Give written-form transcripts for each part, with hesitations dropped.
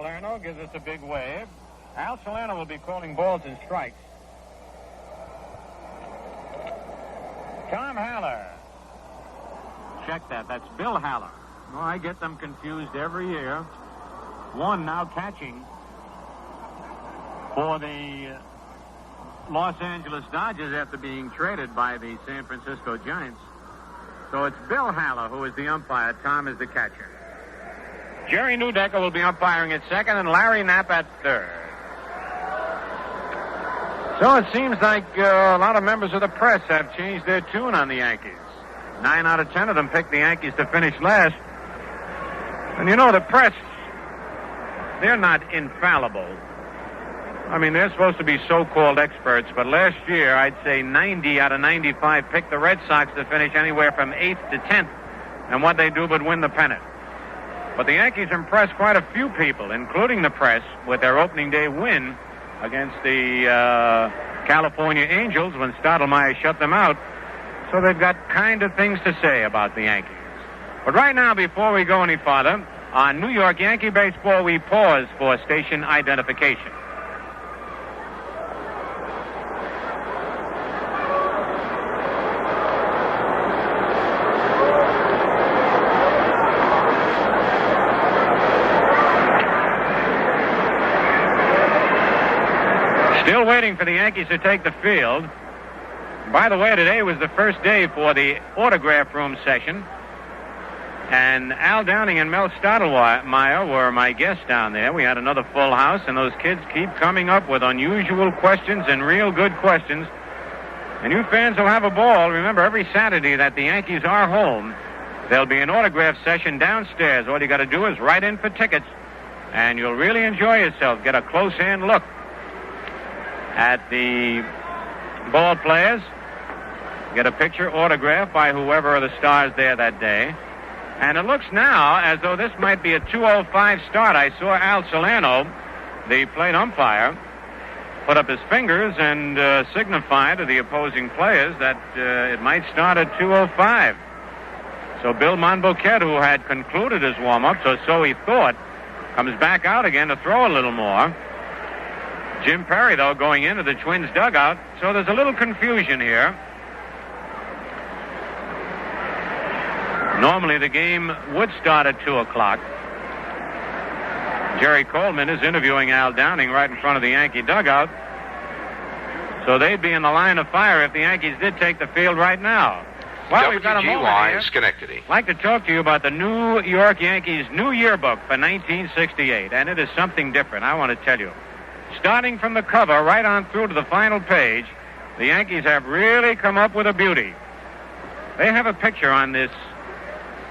Salerno gives us a big wave. Al Salerno will be calling balls and strikes. Tom Haller. Check that. That's Bill Haller. Oh, I get them confused every year. One now catching for the Los Angeles Dodgers after being traded by the San Francisco Giants. So it's Bill Haller who is the umpire. Tom is the catcher. Jerry Newdecker will be umpiring at second and Larry Knapp at third. So it seems like a lot of members of the press have changed their tune on the Yankees. 9 out of 10 of them picked the Yankees to finish last. And you know, the press, they're not infallible. I mean, they're supposed to be so-called experts, but last year, I'd say 90 out of 95 picked the Red Sox to finish anywhere from 8th to 10th, and what they do but win the pennant. But the Yankees impressed quite a few people, including the press, with their opening day win against the California Angels when Stottlemyre shut them out. So they've got kind of things to say about the Yankees. But right now, before we go any farther, on New York Yankee baseball, we pause for station identification. Still waiting for the Yankees to take the field. By the way, today was the first day for the autograph room session. And Al Downing and Mel Stottlemyre were my guests down there. We had another full house, and those kids keep coming up with unusual questions and real good questions. And you fans will have a ball. Remember, every Saturday that the Yankees are home, there'll be an autograph session downstairs. All you got to do is write in for tickets, and you'll really enjoy yourself. Get a close-hand look at the ball players. Get a picture autographed by whoever are the stars there that day. And it looks now as though this might be a 2:05 start. I saw Al Salerno, the plate umpire, put up his fingers and signify to the opposing players that it might start at 2:05. So Bill Monbouquette, who had concluded his warm-ups, or so he thought, comes back out again to throw a little more. Jim Perry, though, going into the Twins' dugout. So there's a little confusion here. Normally the game would start at 2 o'clock. Jerry Coleman is interviewing Al Downing right in front of the Yankee dugout. So they'd be in the line of fire if the Yankees did take the field right now. Well, we've got a moment here. Schenectady. I'd like to talk to you about the New York Yankees New Yearbook for 1968. And it is something different, I want to tell you. Starting from the cover right on through to the final page, the Yankees have really come up with a beauty. They have a picture on this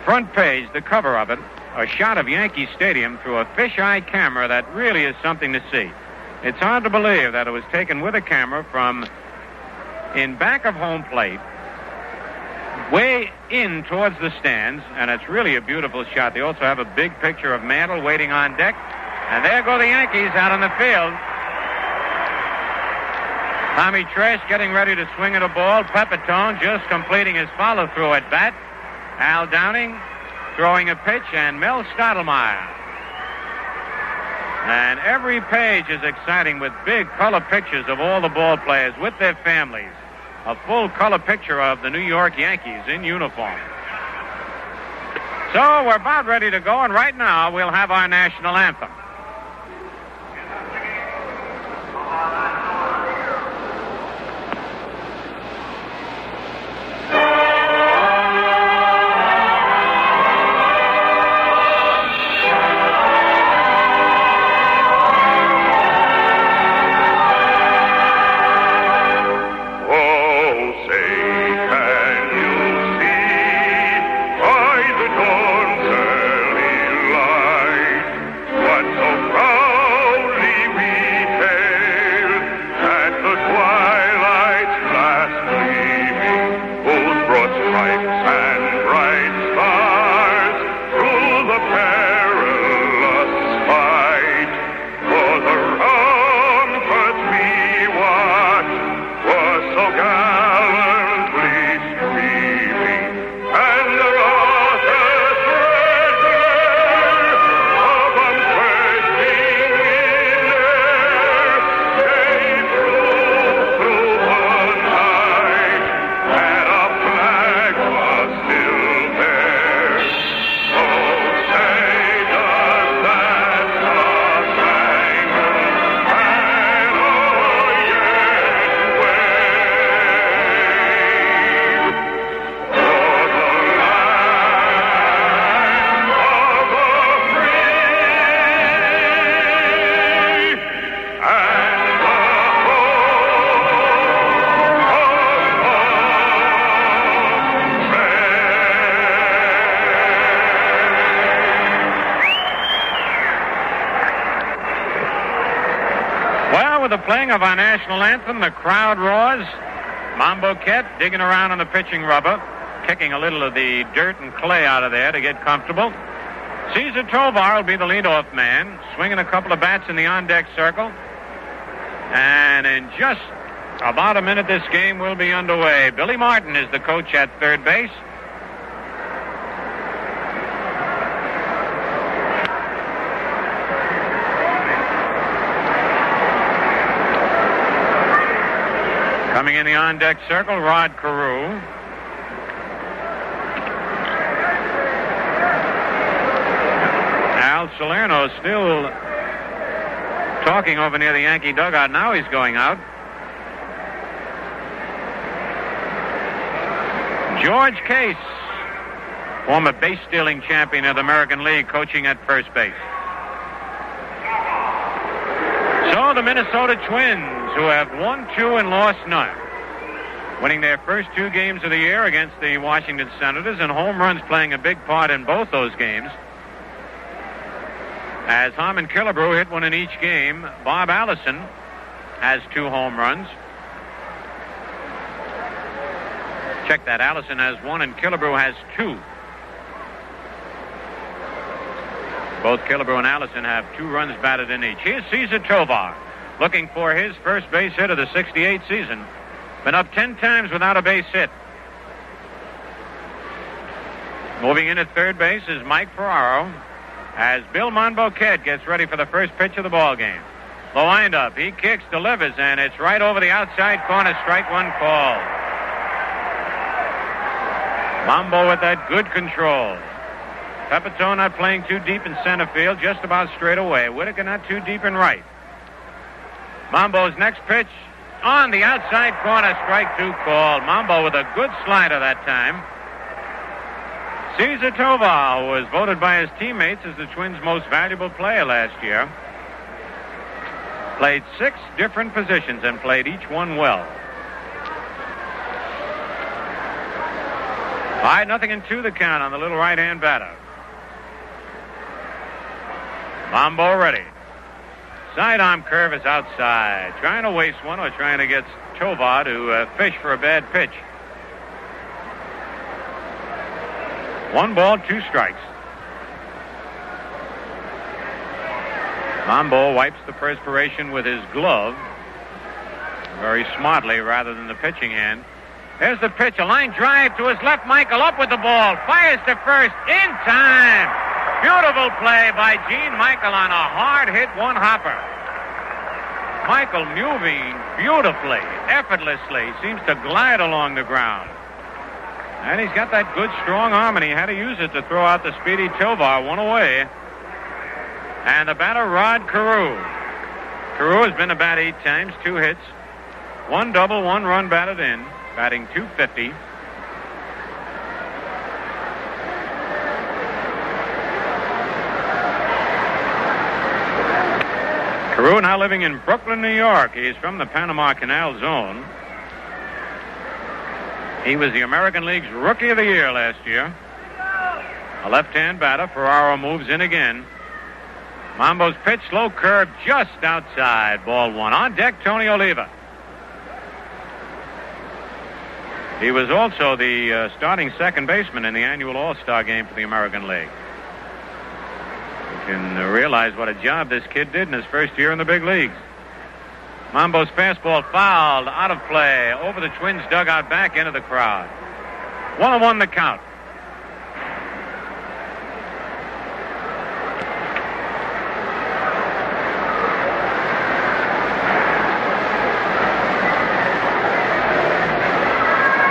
front page, the cover of it, a shot of Yankee Stadium through a fisheye camera that really is something to see. It's hard to believe that it was taken with a camera from in back of home plate, way in towards the stands, and it's really a beautiful shot. They also have a big picture of Mantle waiting on deck, and there go the Yankees out on the field. Tommy Tresh getting ready to swing at a ball. Pepitone just completing his follow-through at bat. Al Downing throwing a pitch, and Mel Stottlemyre. And every page is exciting with big color pictures of all the ball players with their families. A full color picture of the New York Yankees in uniform. So we're about ready to go, and right now we'll have our national anthem. What the playing of our national anthem, the crowd roars. Monbouquette digging around on the pitching rubber, kicking a little of the dirt and clay out of there to get comfortable. Cesar Tovar will be the leadoff man, swinging a couple of bats in the on-deck circle. And in just about a minute, this game will be underway. Billy Martin is the coach at third base. Coming in the on-deck circle, Rod Carew. Al Salerno still talking over near the Yankee dugout. Now he's going out. George Case, former base-stealing champion of the American League, coaching at first base. So the Minnesota Twins, who have won 2 and lost none, winning their first 2 games of the year against the Washington Senators, and home runs playing a big part in both those games. As Harmon Killebrew hit one in each game, Bob Allison has 2 home runs. Check that. Allison has 1 and Killebrew has 2. Both Killebrew and Allison have 2 runs batted in each. Here's Cesar Tovar looking for his first base hit of the '68 season. Been up 10 times without a base hit. Moving in at third base is Mike Ferraro as Bill Monbouquette gets ready for the first pitch of the ball game. The windup, he kicks, delivers, and it's right over the outside corner. Strike 1 call. Mambo with that good control. Pepitone not playing too deep in center field, just about straight away. Whitaker not too deep in right. Mambo's next pitch on the outside corner. Strike 2 call. Mambo with a good slider that time. Cesar Tovar was voted by his teammates as the Twins' most valuable player last year. Played 6 different positions and played each one well. 5-0 the count on the little right-hand batter. Mambo ready. Sidearm curve is outside. Trying to waste one or trying to get Tovar to fish for a bad pitch. 1 ball, 2 strikes. Mambo wipes the perspiration with his glove very smartly rather than the pitching hand. There's the pitch, a line drive to his left. Michael up with the ball, fires to first in time. Beautiful play by Gene Michael on a hard hit one-hopper. Michael moving beautifully, effortlessly, seems to glide along the ground. And he's got that good, strong arm, and he had to use it to throw out the speedy Tovar. 1 away. And the batter, Rod Carew. Carew has been about 8 times, 2 hits, 1 double, 1 run batted in, batting .250. Carew now living in Brooklyn, New York. He's from the Panama Canal Zone. He was the American League's Rookie of the Year last year. A left-hand batter. Ferraro moves in again. Mambo's pitch, slow curve, just outside. Ball 1. On deck, Tony Oliva. He was also the starting second baseman in the annual All-Star game for the American League. You can realize what a job this kid did in his first year in the big leagues. Mambo's fastball fouled, out of play, over the Twins' dugout, back into the crowd. 1-1 the count.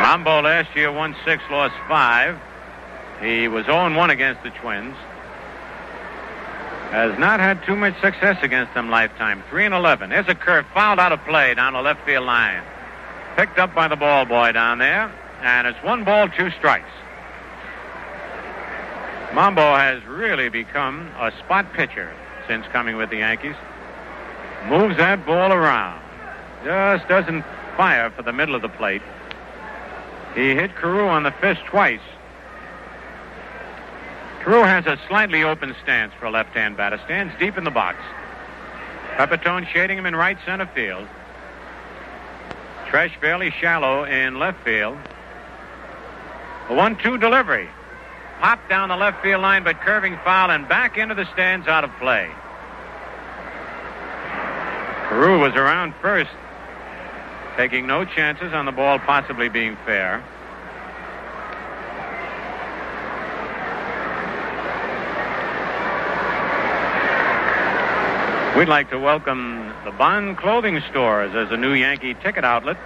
Mambo last year won 6, lost 5. He was 0-1 against the Twins. Has not had too much success against them lifetime. 3-11. There's a curve fouled out of play down the left field line. Picked up by the ball boy down there. And it's 1 ball, 2 strikes. Mambo has really become a spot pitcher since coming with the Yankees. Moves that ball around. Just doesn't fire for the middle of the plate. He hit Carew on the fist twice. Carew has a slightly open stance for a left-hand batter. Stands deep in the box. Pepitone shading him in right center field. Tresh fairly shallow in left field. A 1-2 delivery. Popped down the left field line, but curving foul and back into the stands, out of play. Carew was around first, taking no chances on the ball possibly being fair. We'd like to welcome the Bond Clothing Stores as a new Yankee ticket outlet.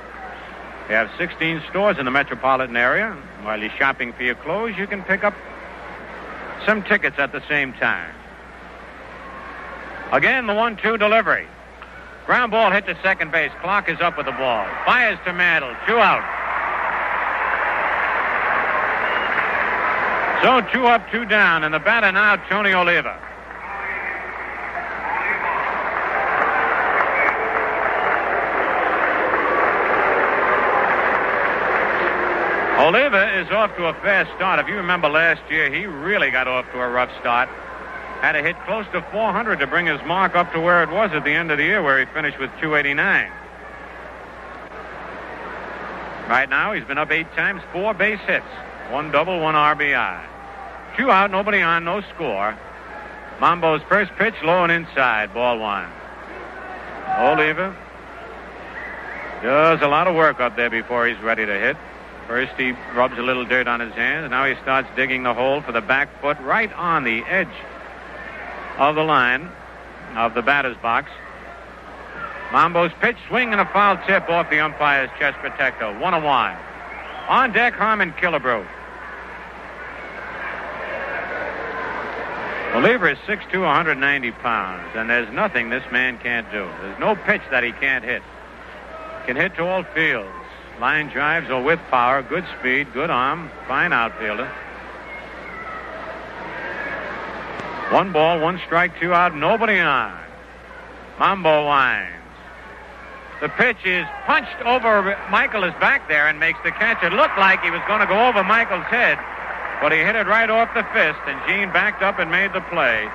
We have 16 stores in the metropolitan area. While you're shopping for your clothes, you can pick up some tickets at the same time. Again, the 1-2 delivery. Ground ball hit to second base. Clarke is up with the ball. Fires to Mantle. 2 out. So 2 up, 2 down, and the batter now, Tony Oliva. Oliva is off to a fast start. If you remember last year, he really got off to a rough start. Had to hit close to 400 to bring his mark up to where it was at the end of the year, where he finished with 289. Right now, he's been up 8 times, 4 base hits, 1 double, 1 RBI. 2 out, nobody on, no score. Mambo's first pitch, low and inside, ball 1. Oliva does a lot of work up there before he's ready to hit. First, he rubs a little dirt on his hands, and now he starts digging the hole for the back foot right on the edge of the line of the batter's box. Mambo's pitch, swing and a foul tip off the umpire's chest protector. 1-1. On deck, Harmon Killebrew. Oliva is 6'2", 190 pounds, and there's nothing this man can't do. There's no pitch that he can't hit. Can hit to all fields. Line drives or with power, good speed, good arm, fine outfielder. 1 ball, 1 strike, 2 out, nobody on. Mambo winds. The pitch is punched over. Michael is back there and makes the catch. It looked like he was going to go over Michael's head, but he hit it right off the fist, and Gene backed up and made the play.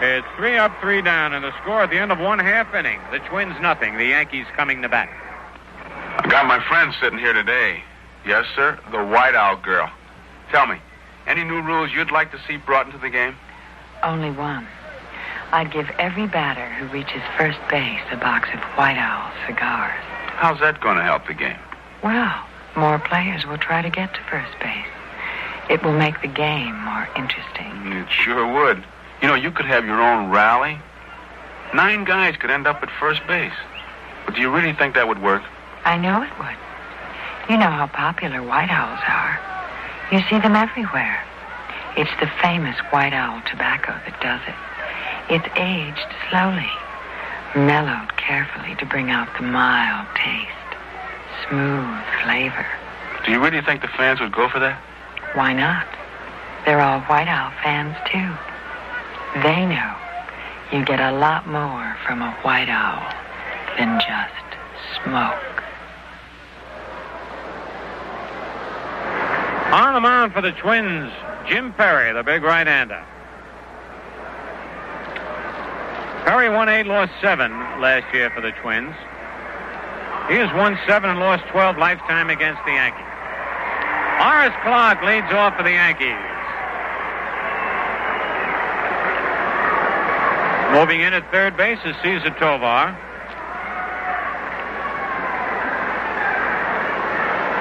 It's 3 up, 3 down, and the score at the end of 1/2 inning. The Twins nothing. The Yankees coming to bat. I got my friend sitting here today. Yes, sir, the White Owl girl. Tell me, any new rules you'd like to see brought into the game? Only one. I'd give every batter who reaches first base a box of White Owl cigars. How's that going to help the game? Well, more players will try to get to first base. It will make the game more interesting. It sure would. You know, you could have your own rally. 9 guys could end up at first base. But do you really think that would work? I know it would. You know how popular white owls are. You see them everywhere. It's the famous White Owl tobacco that does it. It's aged slowly, mellowed carefully to bring out the mild taste, smooth flavor. Do you really think the fans would go for that? Why not? They're all White Owl fans, too. They know you get a lot more from a White Owl than just smoke. On the mound for the Twins, Jim Perry, the big right-hander. Perry won 8, lost 7 last year for the Twins. He has won 7 and lost 12 lifetime against the Yankees. Horace Clarke leads off for the Yankees. Moving in at third base is Cesar Tovar.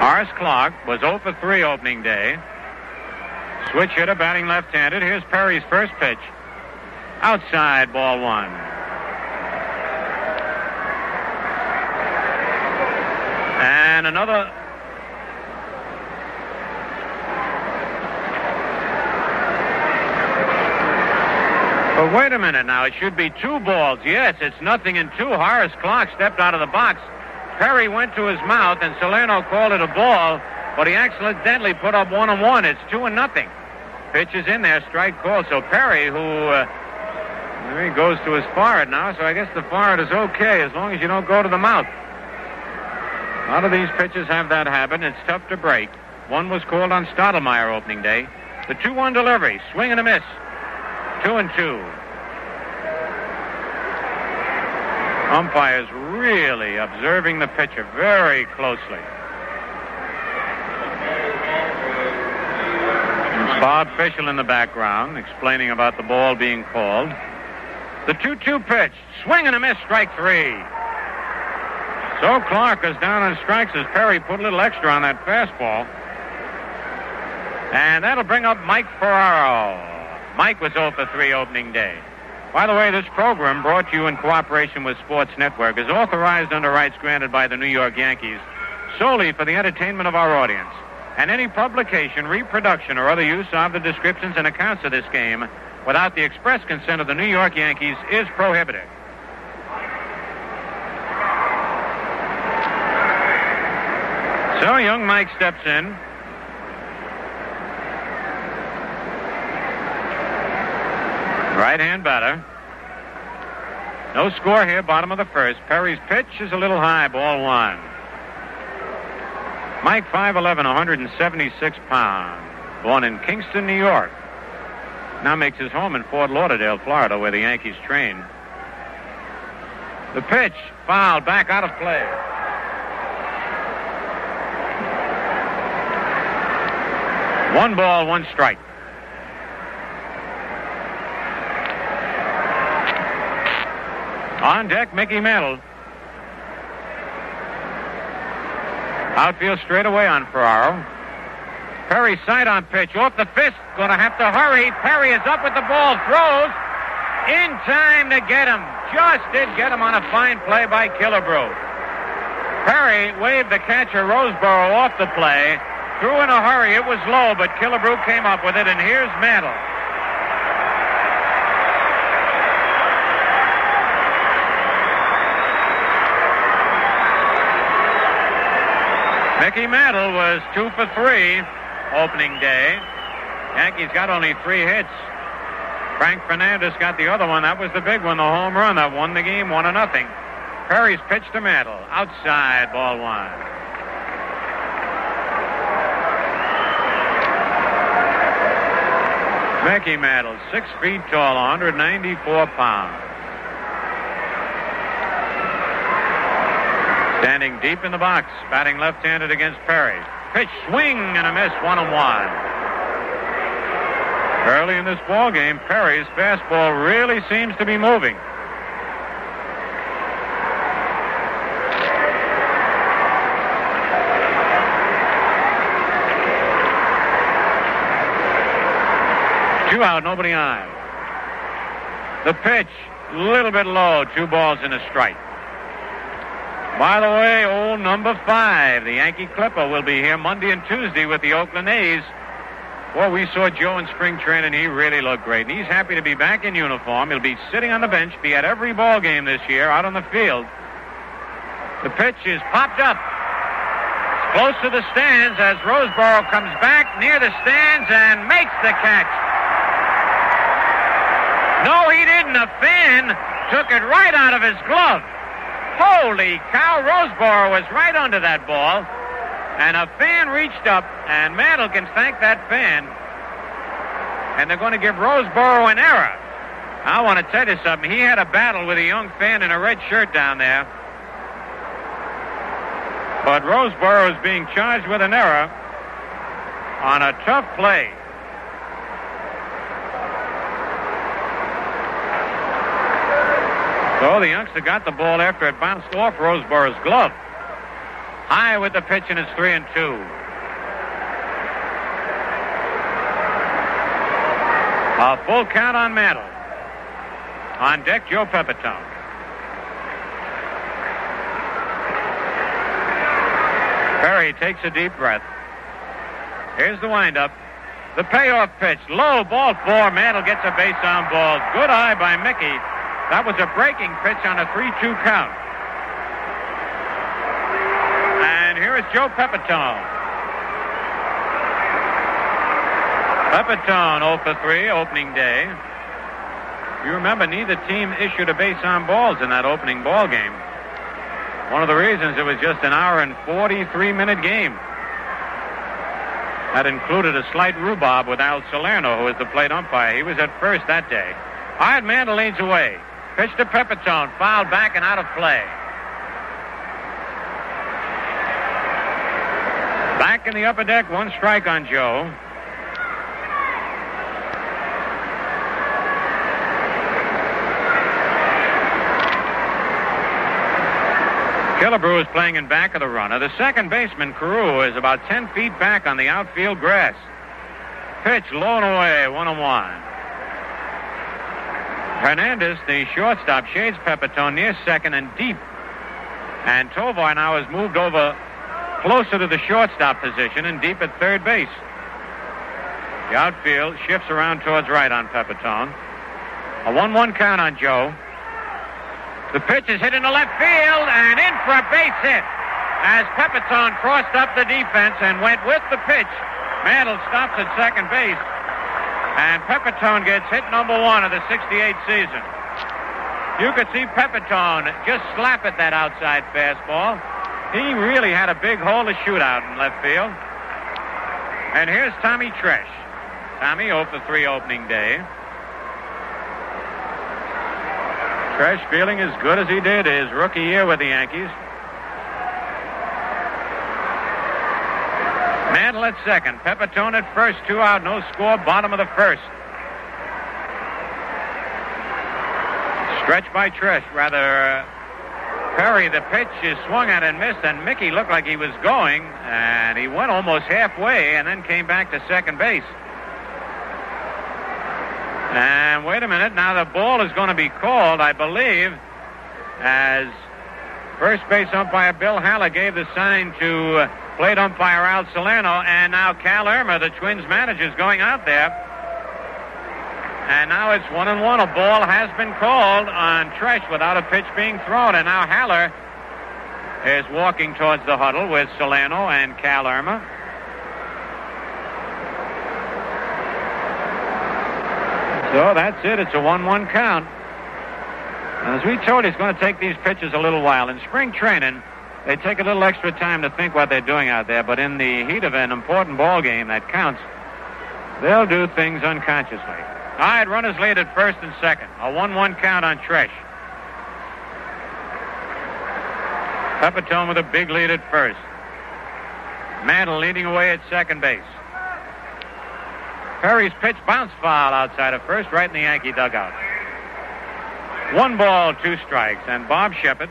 Horace Clarke was 0 for 3 opening day. Switch hitter, batting left-handed. Here's Perry's first pitch. Outside, ball 1. And another. But wait a minute now. It should be 2 balls. Yes, it's 0-2. Horace Clarke stepped out of the box. Perry went to his mouth, and Salerno called it a ball, but he accidentally put up 1-1. It's 2-0. Pitch is in there, strike call. So Perry, who he goes to his forehead now, so I guess the forehead is okay as long as you don't go to the mouth. A lot of these pitchers have that habit, and it's tough to break. One was called on Stottlemyre opening day. The 2-1 delivery, swing and a miss. 2-2. Umpires really observing the pitcher very closely. It's Bob Fischel in the background explaining about the ball being called. The 2-2 pitch. Swing and a miss, strike 3. So Clarke is down on strikes as Perry put a little extra on that fastball. And that'll bring up Mike Ferraro. Mike was 0 for 3 opening day. By the way, this program, brought to you in cooperation with Sports Network, is authorized under rights granted by the New York Yankees solely for the entertainment of our audience. And any publication, reproduction, or other use of the descriptions and accounts of this game without the express consent of the New York Yankees is prohibited. So young Mike steps in. Right-hand batter. No score here, bottom of the first. Perry's pitch is a little high, ball 1. Mike, 5'11", 176 pounds. Born in Kingston, New York. Now makes his home in Fort Lauderdale, Florida, where the Yankees train. The pitch, foul, back out of play. One ball, one strike. On deck, Mickey Mantle. Outfield straight away on Ferraro. Perry side-on pitch off the fist. Going to have to hurry. Perry is up with the ball. Throws. In time to get him. Just did get him on a fine play by Killebrew. Perry waved the catcher Roseboro off the play. Threw in a hurry. It was low, but Killebrew came up with it, and here's Mantle. Mickey Mantle was 2 for 3 opening day. Yankees got only 3 hits. Frank Fernandez got the other one. That was the big one, the home run that won the game 1-0. Perry's pitch to Mantle. Outside, ball 1. Mickey Mantle, 6 feet tall, 194 pounds. Standing deep in the box, batting left-handed against Perry. Pitch, swing, and a miss, 1-1. Early in this ball game, Perry's fastball really seems to be moving. Two out, nobody on. The pitch, a little bit low, 2 balls and a strike. By the way, old number 5, the Yankee Clipper, will be here Monday and Tuesday with the Oakland A's. Well, we saw Joe in spring training. He really looked great. And he's happy to be back in uniform. He'll be sitting on the bench, be at every ball game this year, out on the field. The pitch is popped up. It's close to the stands as Roseboro comes back near the stands and makes the catch. No, he didn't. A fan took it right out of his glove. Holy cow, Roseboro was right under that ball. And a fan reached up, and Mantle can thank that fan. And they're going to give Roseboro an error. I want to tell you something. He had a battle with a young fan in a red shirt down there. But Roseboro is being charged with an error on a tough play. So the youngster got the ball after it bounced off Roseboro's glove. High with the pitch, and it's 3-2. A full count on Mantle. On deck, Joe Pepitone. Perry takes a deep breath. Here's the windup. The payoff pitch. Low, ball 4. Mantle gets a base on ball. Good eye by Mickey. That was a breaking pitch on a 3-2 count. And here is Joe Pepitone. Pepitone 0 for 3 opening day. You remember, neither team issued a base on balls in that opening ball game. One of the reasons it was just an hour and 43-minute game. That included a slight rhubarb with Al Salerno, who was the plate umpire. He was at first that day. All right, Mantle leads away. Pitch to Pepitone. Fouled back and out of play. Back in the upper deck, 1 strike on Joe. Killebrew is playing in back of the runner. The second baseman, Carew, is about 10 feet back on the outfield grass. Pitch low and away, 1-1. Hernandez, the shortstop, shades Pepitone near second and deep. And Tovar now has moved over closer to the shortstop position and deep at third base. The outfield shifts around towards right on Pepitone. A 1-1 count on Joe. The pitch is hit into left field and in for a base hit as Pepitone crossed up the defense and went with the pitch. Mantle stops at second base, and Pepitone gets hit number 1 of the 68 season. You could see Pepitone just slap at that outside fastball. He really had a big hole to shoot out in left field. And here's Tommy Tresh. Tommy 0 for 3 opening day. Tresh feeling as good as he did his rookie year with the Yankees. Mantle at second. Pepitone at first. 2 out, no score. Bottom of the first. Stretch by Tresh. Perry, the pitch is swung at and missed, and Mickey looked like he was going, and he went almost halfway and then came back to second base. And wait a minute, now the ball is going to be called, I believe, as first base umpire Bill Haller gave the sign to plate umpire Al Salerno, and now Cal Irma, the Twins manager, is going out there. And now it's 1-1. A ball has been called on Tresh without a pitch being thrown, and now Haller is walking towards the huddle with Salerno and Cal Irma. So that's it. It's a 1-1 count. As we told you, it's going to take these pitchers a little while. In spring training, they take a little extra time to think what they're doing out there, but in the heat of an important ball game that counts, they'll do things unconsciously. All right, runners lead at first and second. A 1-1 count on Tresh. Pepitone with a big lead at first. Mantle leading away at second base. Perry's pitch bounced foul outside of first, right in the Yankee dugout. 1 ball, 2 strikes. And Bob Shepard,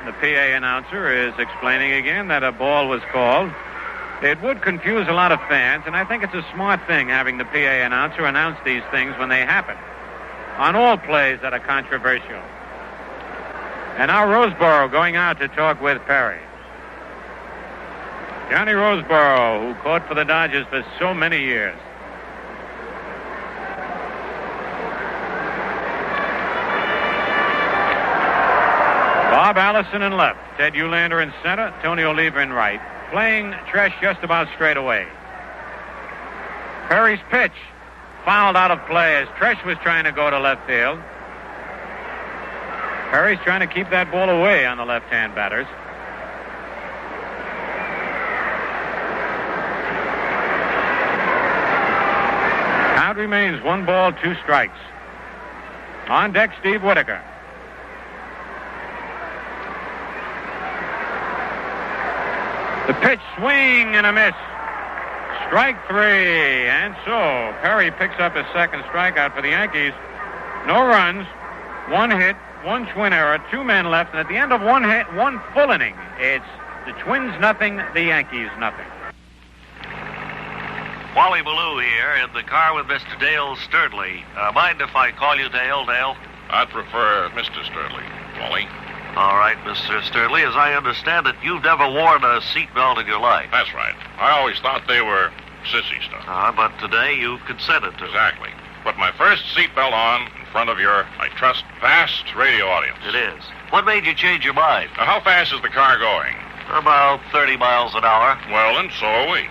the PA announcer, is explaining again that a ball was called. It would confuse a lot of fans, and I think it's a smart thing having the PA announcer announce these things when they happen on all plays that are controversial. And now Roseboro going out to talk with Perry. Johnny Roseboro, who caught for the Dodgers for so many years. Bob Allison in left, Ted Uhlaender in center, Tony Oliva in right. Playing Tresh just about straight away. Perry's pitch fouled out of play as Tresh was trying to go to left field. Perry's trying to keep that ball away on the left-hand batters. Count remains 1 ball, 2 strikes. On deck, Steve Whitaker. The pitch, swing and a miss. Strike 3. And so Perry picks up his second strikeout for the Yankees. No runs, 1 hit, 1 twin error, 2 men left, and at the end of 1 hit, 1 full inning, it's the Twins nothing, the Yankees nothing. Wally Ballou here in the car with Mr. Dale Sturdley. Mind if I call you Dale, Dale? I'd prefer Mr. Sturdley, Wally. All right, Mr. Sturdley. As I understand it, you've never worn a seatbelt in your life. That's right. I always thought they were sissy stuff. But today you've consented to. Exactly. Put my first seatbelt on in front of your, I trust, vast radio audience. It is. What made you change your mind? Now, how fast is the car going? About 30 miles an hour. Well, and so are we.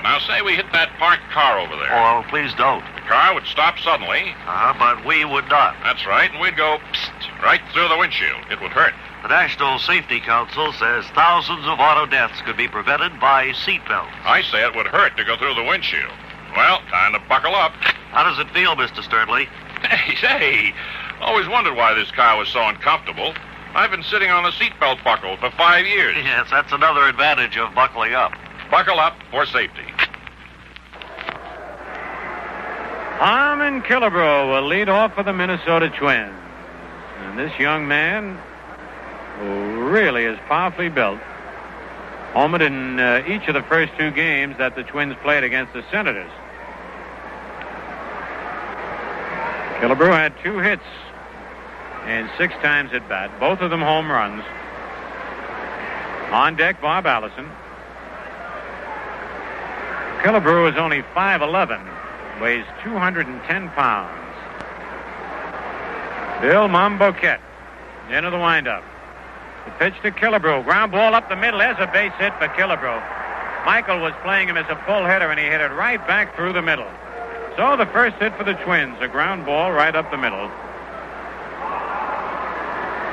Now, say we hit that parked car over there. Oh, please don't. The car would stop suddenly. But we would not. That's right, and we'd go psst, right through the windshield. It would hurt. The National Safety Council says thousands of auto deaths could be prevented by seatbelts. I say it would hurt to go through the windshield. Well, time to buckle up. How does it feel, Mr. Sturdley? Hey, Always wondered why this car was so uncomfortable. I've been sitting on the seatbelt buckle for 5 years. Yes, that's another advantage of buckling up. Buckle up for safety. Harmon Killebrew will lead off for the Minnesota Twins. And this young man, who really is powerfully built, homered in each of the first 2 games that the Twins played against the Senators. Killebrew had 2 hits and 6 times at bat, both of them home runs. On deck, Bob Allison. Killebrew is only 5'11", weighs 210 pounds. Bill Monbouquette into the windup. The pitch to Killebrew. Ground ball up the middle. There's a base hit for Killebrew. Michael was playing him as a pull hitter, and he hit it right back through the middle. So the first hit for the Twins, a ground ball right up the middle.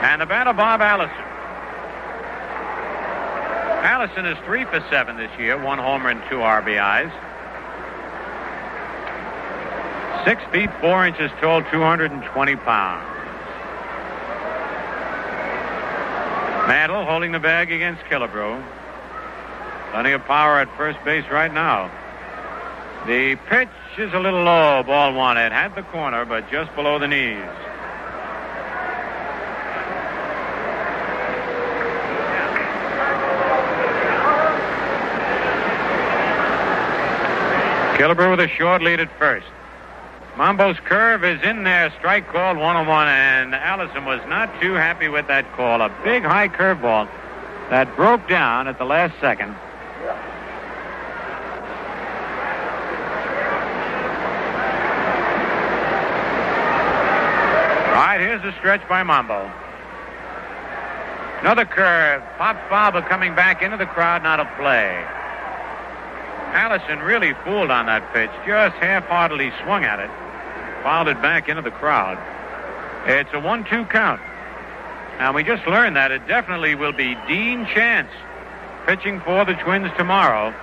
And the batter, Bob Allison. Allison is 3 for 7 this year, 1 homer and 2 RBIs. 6 feet 4 inches tall, 220 pounds. Mantle holding the bag against Killebrew. Plenty of power at first base right now. The pitch is a little low, ball 1. It had the corner, but just below the knees. Killebrew with a short lead at first. Mambo's curve is in there. Strike called, 1-1, and Allison was not too happy with that call. A big high curveball that broke down at the last second. All right, here's the stretch by Mambo. Another curve. Pops Barber coming back into the crowd, not a play. Allison really fooled on that pitch. Just half-heartedly swung at it. Fouled it back into the crowd. It's a 1-2 count. Now, we just learned that it definitely will be Dean Chance pitching for the Twins tomorrow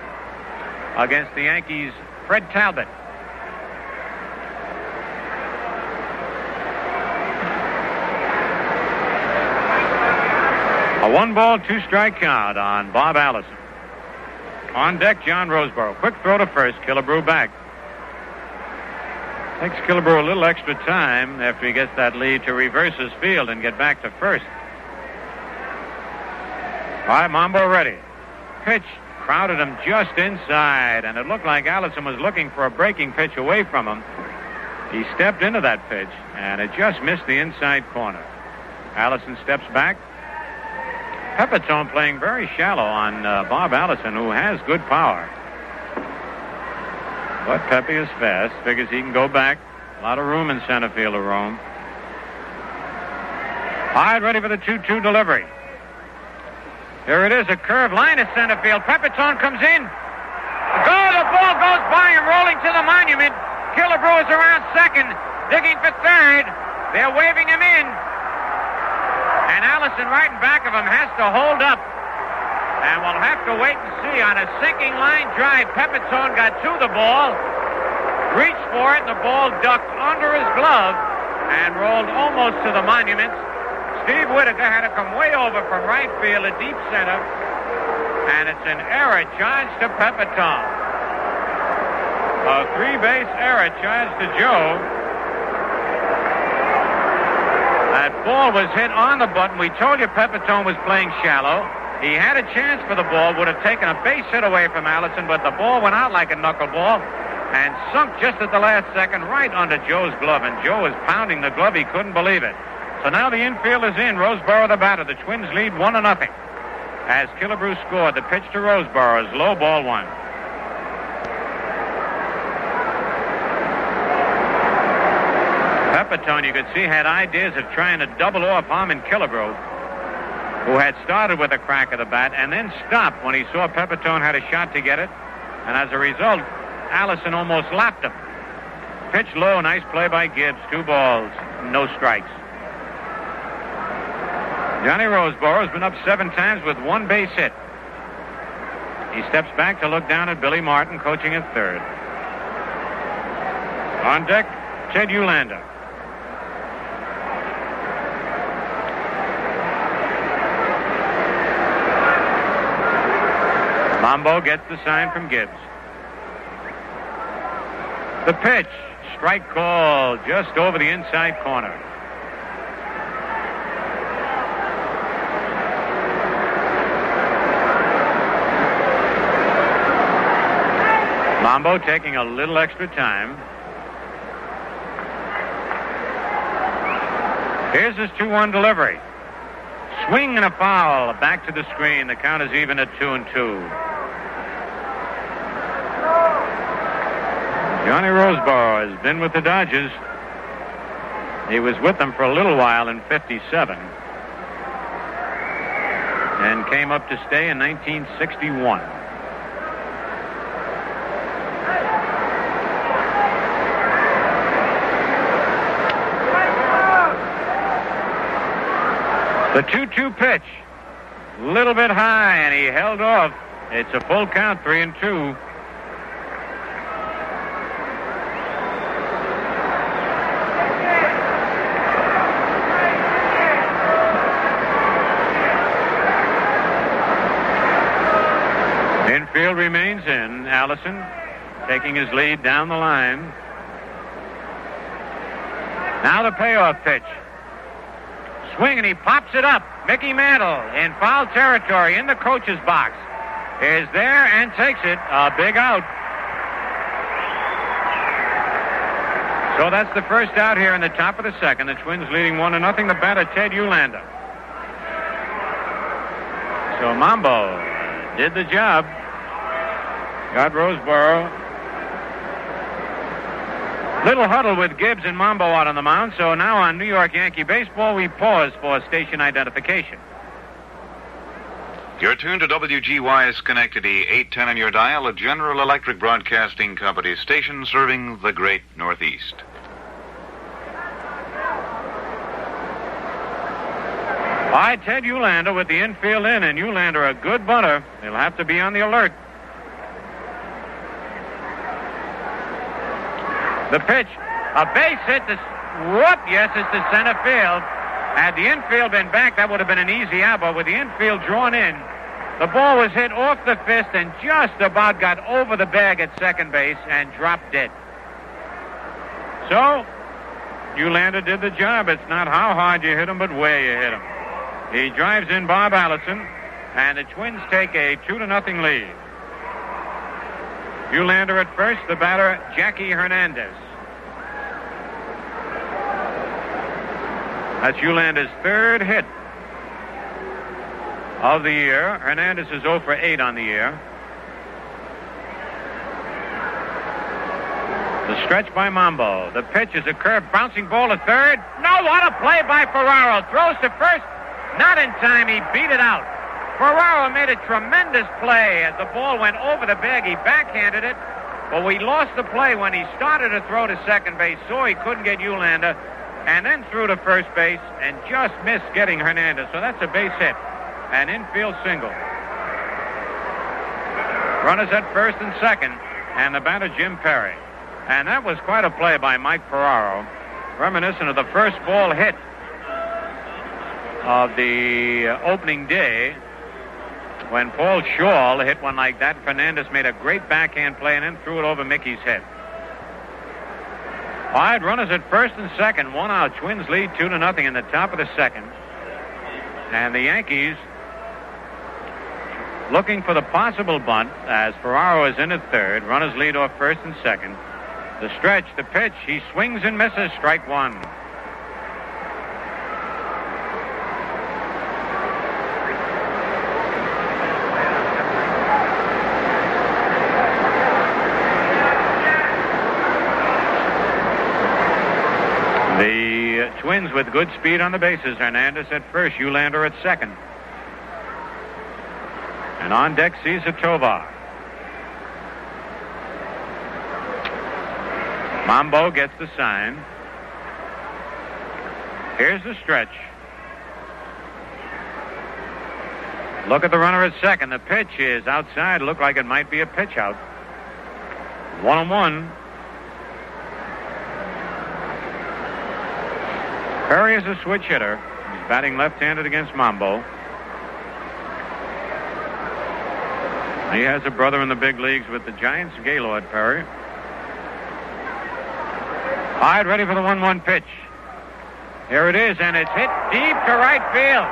against the Yankees' Fred Talbot. A 1-ball, 2-strike count on Bob Allison. On deck, John Roseboro. Quick throw to first. Killebrew back. Takes Killebrew a little extra time after he gets that lead to reverse his field and get back to first. All right, Mambo ready. Pitch crowded him just inside, and it looked like Allison was looking for a breaking pitch away from him. He stepped into that pitch, and it just missed the inside corner. Allison steps back. Pepitone playing very shallow on Bob Allison, who has good power. But Pepe is fast. Figures he can go back. A lot of room in center field to roam. All right, ready for the 2-2 delivery. Here it is, a curved line to center field. Pepitone comes in. The ball goes by him, rolling to the monument. Killebrew is around second, digging for third. They're waving him in. And Allison right in back of him has to hold up. And we'll have to wait and see. On a sinking line drive, Pepitone got to the ball, reached for it, and the ball ducked under his glove and rolled almost to the monument. Steve Whitaker had to come way over from right field to deep center, and it's an error charged to Pepitone. A 3-base error charged to Joe. That ball was hit on the button. We told you Pepitone was playing shallow. He had a chance for the ball, would have taken a base hit away from Allison, but the ball went out like a knuckleball and sunk just at the last second right under Joe's glove, and Joe was pounding the glove. He couldn't believe it. So now the infield is in. Roseboro the batter. The Twins lead 1-0. As Killebrew scored, the pitch to Roseboro is low, ball 1. Pepitone, you could see, had ideas of trying to double off Harmon Killebrew, who had started with a crack of the bat and then stopped when he saw Pepitone had a shot to get it. And as a result, Allison almost lapped him. Pitch low, nice play by Gibbs. 2 balls, no strikes. Johnny Roseboro has been up 7 times with 1 base hit. He steps back to look down at Billy Martin, coaching at third. On deck, Ted Uhlaender. Monbo gets the sign from Gibbs. The pitch. Strike call just over the inside corner. Monbo taking a little extra time. Here's his 2-1 delivery. Swing and a foul. Back to the screen. The count is even at 2-2. Johnny Roseboro has been with the Dodgers. He was with them for a little while in '57 and came up to stay in 1961. The 2-2 pitch. A little bit high, and he held off. It's a full count, 3-2. Infield remains in. Allison taking his lead down the line. Now the payoff pitch. Swing, and he pops it up. Mickey Mantle in foul territory in the coach's box is there and takes it. A big out. So that's the first out here in the top of the second. The Twins leading 1-0. The batter, Ted Uhlaender. So Monbo did the job. Got Roseboro. Little huddle with Gibbs and Monbo out on the mound. So now on New York Yankee Baseball, we pause for station identification. You're tuned to WGY Schenectady, 810 on your dial, a General Electric Broadcasting Company station serving the great Northeast. All right, Ted Uhlaender with the infield in, and Uhlaender a good bunter. He'll have to be on the alert. The pitch, a base hit. Yes, it's to center field. Had the infield been back, that would have been an easy out, but with the infield drawn in, the ball was hit off the fist and just about got over the bag at second base and dropped dead. So, Uhlaender did the job. It's not how hard you hit him, but where you hit him. He drives in Bob Allison, and the Twins take a 2-0 lead. Uhlaender at first, the batter, Jackie Hernandez. That's Uhlaender's third hit of the year. Hernandez is 0 for 8 on the year. The stretch by Monbo. The pitch is a curve, bouncing ball to third. No, what a play by Ferraro. Throws to first. Not in time. He beat it out. Ferraro made a tremendous play as the ball went over the bag. He backhanded it, but we lost the play when he started to throw to second base, so he couldn't get Uhlaender, and then threw to first base and just missed getting Hernandez. So that's a base hit, an infield single. Runners at first and second, and the batter, Jim Perry. And that was quite a play by Mike Ferraro, reminiscent of the first ball hit of the opening day when Paul Shaw hit one like that. Fernandez made a great backhand play and then threw it over Mickey's head. All right, runners at first and second. 1 out. Twins lead 2-0 in the top of the second. And the Yankees looking for the possible bunt as Ferraro is in at third. Runners lead off first and second. The stretch, the pitch. He swings and misses. Strike one. The Twins with good speed on the bases. Hernandez at first, Uhlaender at second. And on deck, Cesar Tovar. Monbo gets the sign. Here's the stretch. Look at the runner at second. The pitch is outside. Looked like it might be a pitch out. 1-1. Perry is a switch hitter. He's batting left-handed against Monbo. He has a brother in the big leagues with the Giants, Gaylord Perry. Hyde ready for the 1-1 pitch. Here it is, and it's hit deep to right field.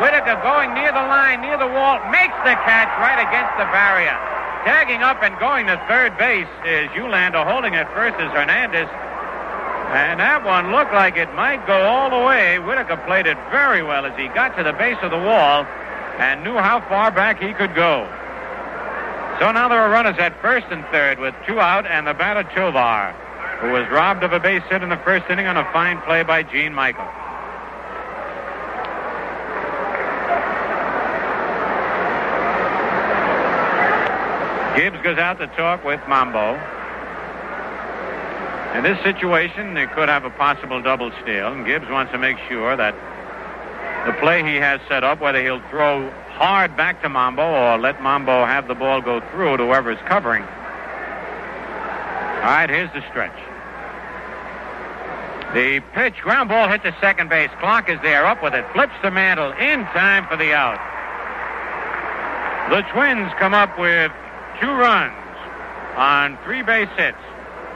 Whitaker going near the line, near the wall, makes the catch right against the barrier. Tagging up and going to third base is Uhlaender. Holding at first is Hernandez. And that one looked like it might go all the way. Whitaker played it very well as he got to the base of the wall and knew how far back he could go. So now there are runners at first and third with 2 out, and the batter Tovar, who was robbed of a base hit in the first inning on a fine play by Gene Michael. Gibbs goes out to talk with Mambo. In this situation, they could have a possible double steal, and Gibbs wants to make sure that the play he has set up, whether he'll throw hard back to Mambo or let Mambo have the ball go through to whoever is covering. All right, here's the stretch. The pitch, ground ball hit to second base. Clarke is there, up with it, flips to Mantle, in time for the out. The Twins come up with 2 runs on 3 base hits.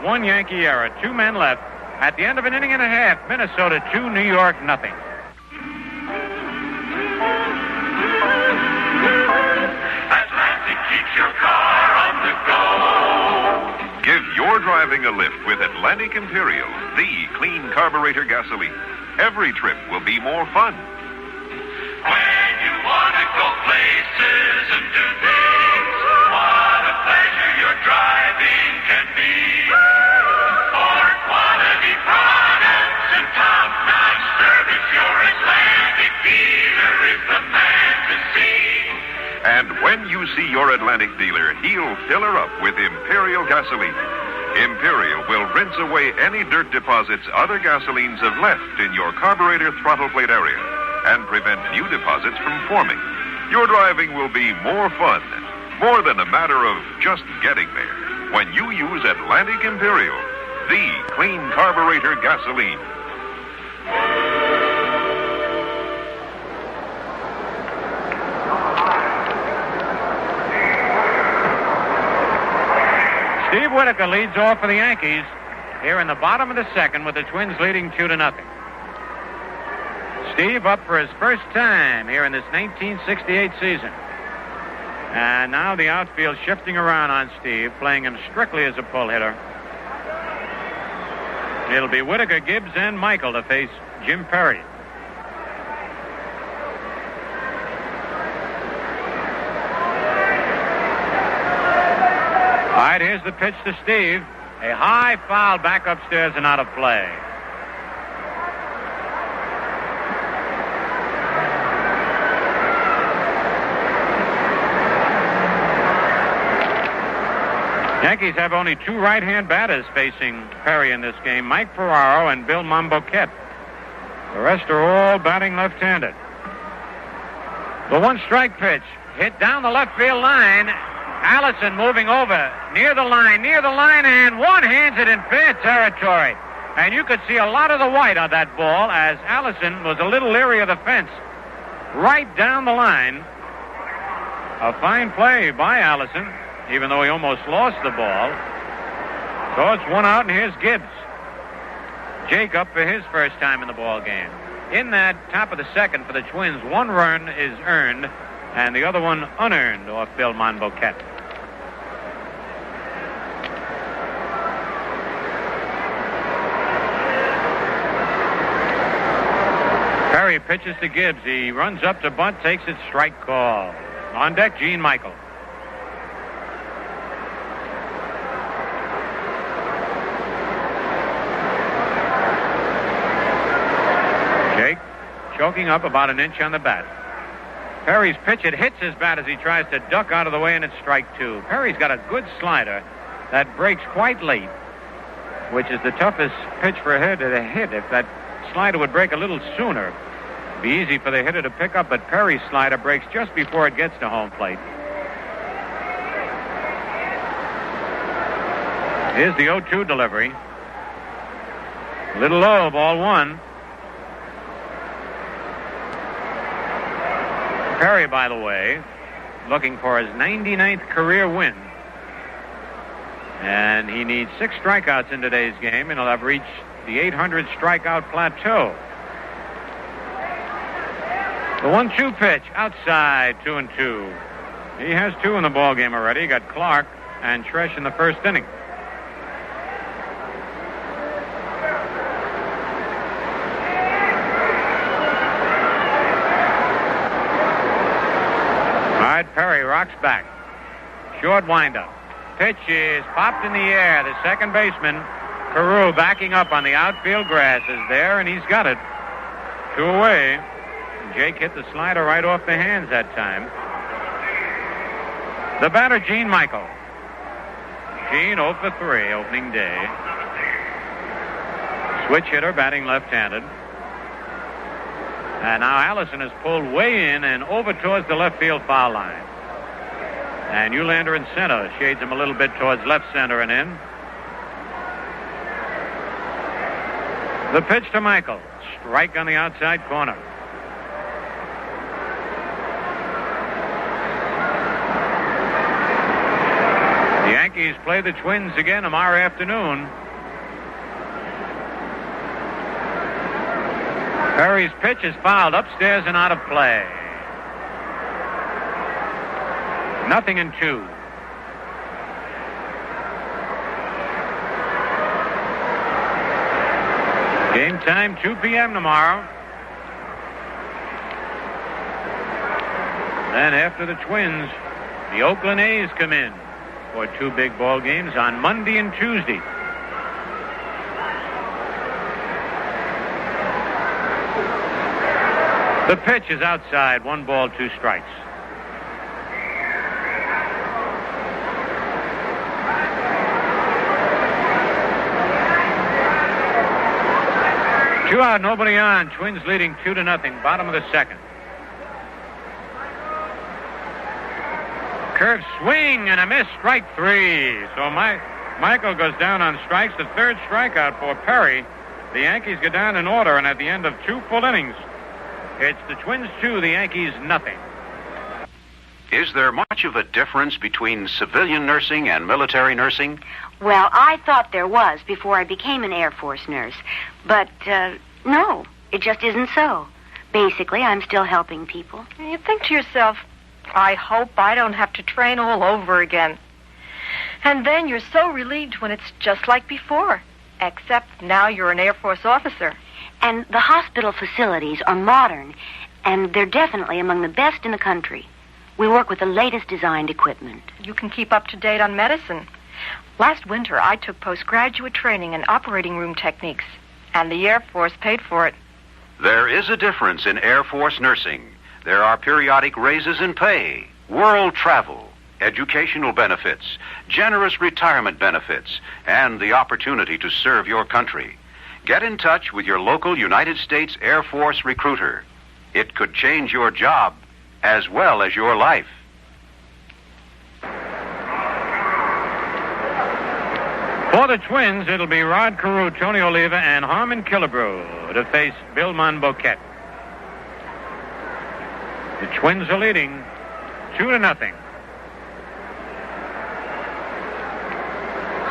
1 Yankee error, 2 men left. At the end of an inning and a half, Minnesota 2, New York 0. Atlantic keeps your car on the go. Give your driving a lift with Atlantic Imperial, the clean carburetor gasoline. Every trip will be more fun. When you want to go places and do things, what a pleasure your driving can be. For quality products and top-notch service, your Atlantic dealer is the man to see. And when you see your Atlantic dealer, he'll fill her up with Imperial gasoline. Imperial will rinse away any dirt deposits other gasolines have left in your carburetor throttle plate area and prevent new deposits from forming. Your driving will be more fun, more than a matter of just getting there, when you use Atlantic Imperial, the clean carburetor gasoline. Steve Whitaker leads off for the Yankees here in the bottom of the second with the Twins leading 2-0. Steve up for his first time here in this 1968 season. And now the outfield shifting around on Steve, playing him strictly as a pull hitter. It'll be Whitaker, Gibbs, and Michael to face Jim Perry. All right, here's the pitch to Steve. A high foul back upstairs and out of play. Yankees have only 2 right-hand batters facing Perry in this game, Mike Ferraro and Bill Monbouquette. The rest are all batting left-handed. The 1-strike pitch hit down the left field line. Allison moving over near the line, and one hands it in fair territory. And you could see a lot of the white on that ball as Allison was a little leery of the fence. Right down the line. A fine play by Allison, even though he almost lost the ball. So it's 1 out, and here's Gibbs. Jake up for his first time in the ball game. In that top of the second for the Twins, 1 run is earned, and the other one unearned off Bill Monbouquette. Perry pitches to Gibbs. He runs up to bunt, takes it, strike call. On deck, Gene Michael. Jake choking up about an inch on the bat. Perry's pitch, it hits his bat as he tries to duck out of the way, and it's strike 2. Perry's got a good slider that breaks quite late, which is the toughest pitch for a hitter to hit. If that slider would break a little sooner, it'd be easy for the hitter to pick up, but Perry's slider breaks just before it gets to home plate. Here's the 0-2 delivery. A little low, ball 1. Perry, by the way, looking for his 99th career win. And he needs 6 strikeouts in today's game, and he'll have reached the 800 strikeout plateau. The 1-2 pitch, outside, 2-2. He has 2 in the ball game already. He got Clarke and Tresh in the first inning. All right, Perry rocks back. Short windup. Pitch is popped in the air. The second baseman, Carew, backing up on the outfield grass, is there, and he's got it. 2 away. Jake hit the slider right off the hands that time. The batter, Gene Michael. Gene 0 for 3 opening day. Switch hitter, batting left-handed. And now Allison is pulled way in and over towards the left field foul line. And Uhlaender in center shades him a little bit towards left center and in. The pitch to Michael. Strike on the outside corner. The Yankees play the Twins again tomorrow afternoon. Perry's pitch is fouled upstairs and out of play. 0-2. Game time, 2 p.m. tomorrow. Then after the Twins, the Oakland A's come in for 2 big ball games on Monday and Tuesday. The pitch is outside, 1 ball, 2 strikes. Two out, nobody on. Twins leading 2-0. Bottom of the second. Curve swing and a miss. Strike 3. So Michael goes down on strikes. The third strikeout for Perry. The Yankees go down in order, and at the end of 2 full innings, it's the Twins 2, the Yankees nothing. Is there much of a difference between civilian nursing and military nursing? Well, I thought there was before I became an Air Force nurse. But, no, it just isn't so. Basically, I'm still helping people. You think to yourself, I hope I don't have to train all over again. And then you're so relieved when it's just like before, except now you're an Air Force officer. And the hospital facilities are modern, and they're definitely among the best in the country. We work with the latest designed equipment. You can keep up to date on medicine. Last winter, I took postgraduate training in operating room techniques, and the Air Force paid for it. There is a difference in Air Force nursing. There are periodic raises in pay, world travel, educational benefits, generous retirement benefits, and the opportunity to serve your country. Get in touch with your local United States Air Force recruiter. It could change your job as well as your life. For the Twins, it'll be Rod Carew, Tony Oliva, and Harmon Killebrew to face Bill Monbouquette. The Twins are leading 2-0.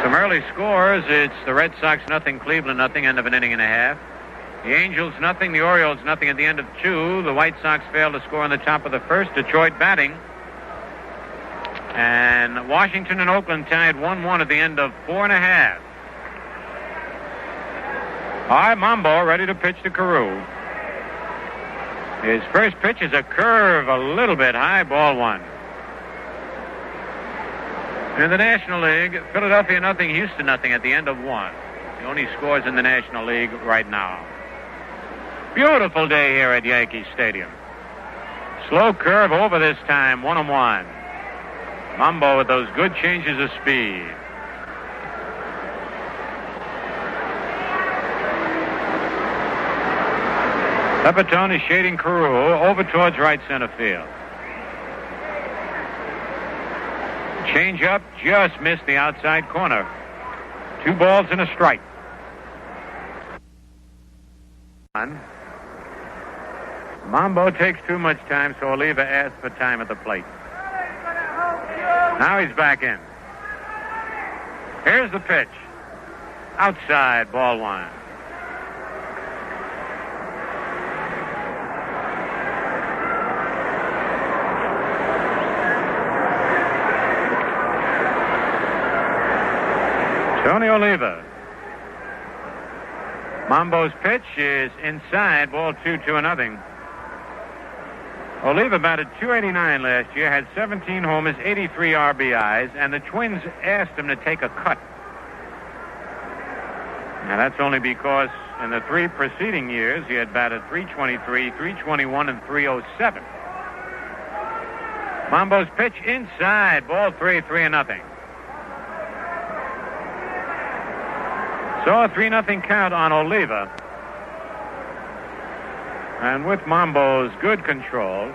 Some early scores. It's the Red Sox 0, Cleveland 0, end of an inning and a half. The Angels 0, the Orioles 0 at the end of 2. The White Sox failed to score on the top of the first. Detroit batting. And Washington and Oakland tied 1-1 at the end of 4.5. All right, Mambo ready to pitch to Carew. His first pitch is a curve, a little bit high, ball 1. In the National League, Philadelphia 0, Houston 0 at the end of 1. The only scores in the National League right now. Beautiful day here at Yankee Stadium. Slow curve over this time, 1-1. Mambo with those good changes of speed. Pepitone is shading Carew over towards right center field. Change up, just missed the outside corner. 2 balls and a strike. Mambo takes too much time, so Oliva asks for time at the plate. Now he's back in. Here's the pitch. Outside, ball one. Tony Oliva. Monbo's pitch is inside, ball 2-0. Oliva batted .289 last year, had 17 homers, 83 RBIs, and the Twins asked him to take a cut. Now, that's only because in the 3 preceding years, he had batted .323, .321, and .307. Monbo's pitch inside, ball 3-0. So a 3-0 count on Oliva. And with Monbo's good control,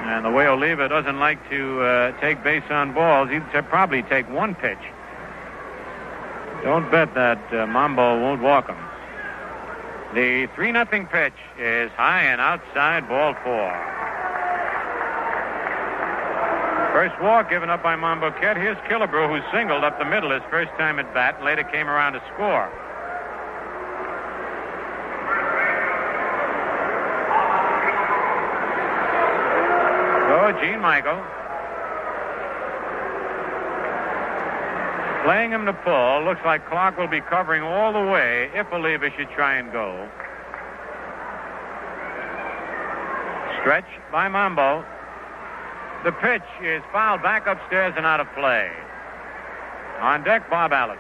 and the way Oliva doesn't like to take base on balls, he'd probably take one pitch. Don't bet that Monbo won't walk him. The 3-0 pitch is high and outside, ball 4. First walk given up by Monbouquette. Here's Killebrew, who singled up the middle his first time at bat, and later came around to score. So Gene Michael playing him to pull. Looks like Clarke will be covering all the way if Oliva should try and go. Stretch by Monbo. The pitch is fouled back upstairs and out of play. On deck, Bob Allison.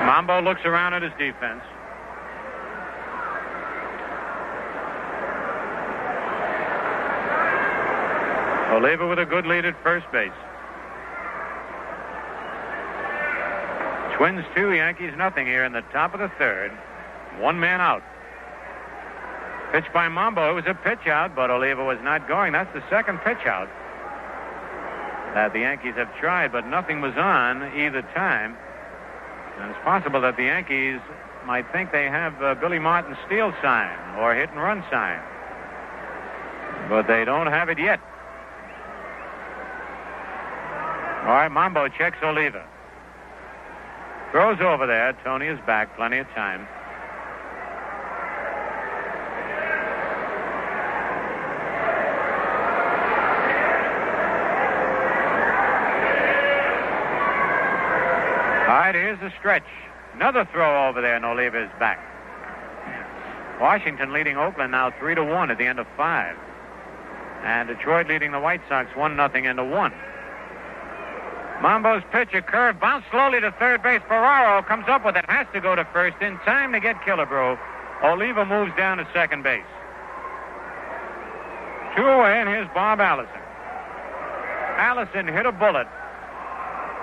Monbo looks around at his defense. Oliva with a good lead at first base. Twins 2, Yankees nothing here in the top of the third. One man out. Pitch by Monbo. It was a pitch out, but Oliva was not going. That's the second pitch out that the Yankees have tried, but nothing was on either time. And it's possible that the Yankees might think they have Billy Martin's steal sign or hit and run sign. But they don't have it yet. All right, Monbo checks Oliva. Throws over there. Tony is back. Plenty of time. All right, here's the stretch. Another throw over there, and Oliva is back. Washington leading Oakland now 3-1 at the end of 5. And Detroit leading the White Sox 1-0 into 1. Monbo's pitch, a curve, bounced slowly to third base. Ferraro comes up with it, has to go to first in time to get Killebrew. Oliva moves down to second base. 2 away, and here's Bob Allison. Allison hit a bullet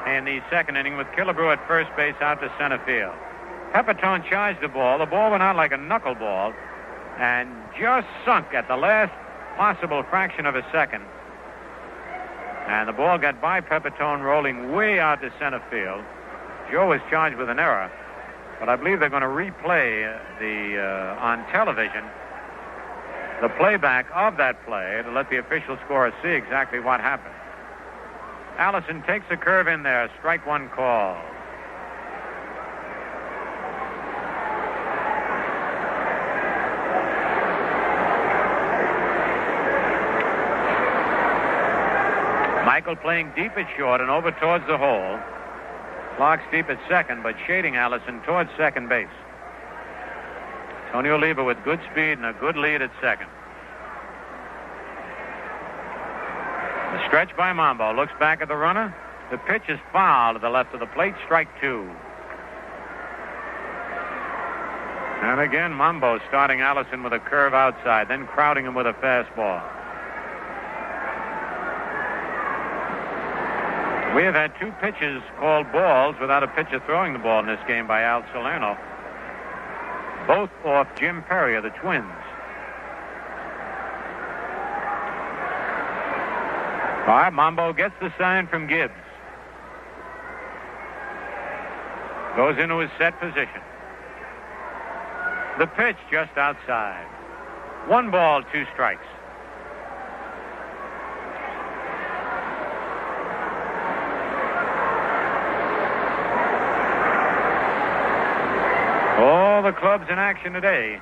in the second inning with Killebrew at first base out to center field. Pepitone charged the ball. The ball went out like a knuckleball and just sunk at the last possible fraction of a second. And the ball got by Pepitone, rolling way out to center field. Joe was charged with an error, but I believe they're going to replay on television the playback of that play to let the official scorer see exactly what happened. Allison takes a curve in there, strike one call. Michael playing deep at short and over towards the hole. Clarke's deep at second, but shading Allison towards second base. Tony Oliva with good speed and a good lead at second. The stretch by Monbo. Looks back at the runner. The pitch is foul to the left of the plate. Strike 2. And again, Monbo starting Allison with a curve outside, then crowding him with a fastball. We have had 2 pitches called balls without a pitcher throwing the ball in this game by Al Salerno. Both off Jim Perry of the Twins. All right, Monbo gets the sign from Gibbs. Goes into his set position. The pitch just outside. 1 ball, 2 strikes. All the clubs in action today.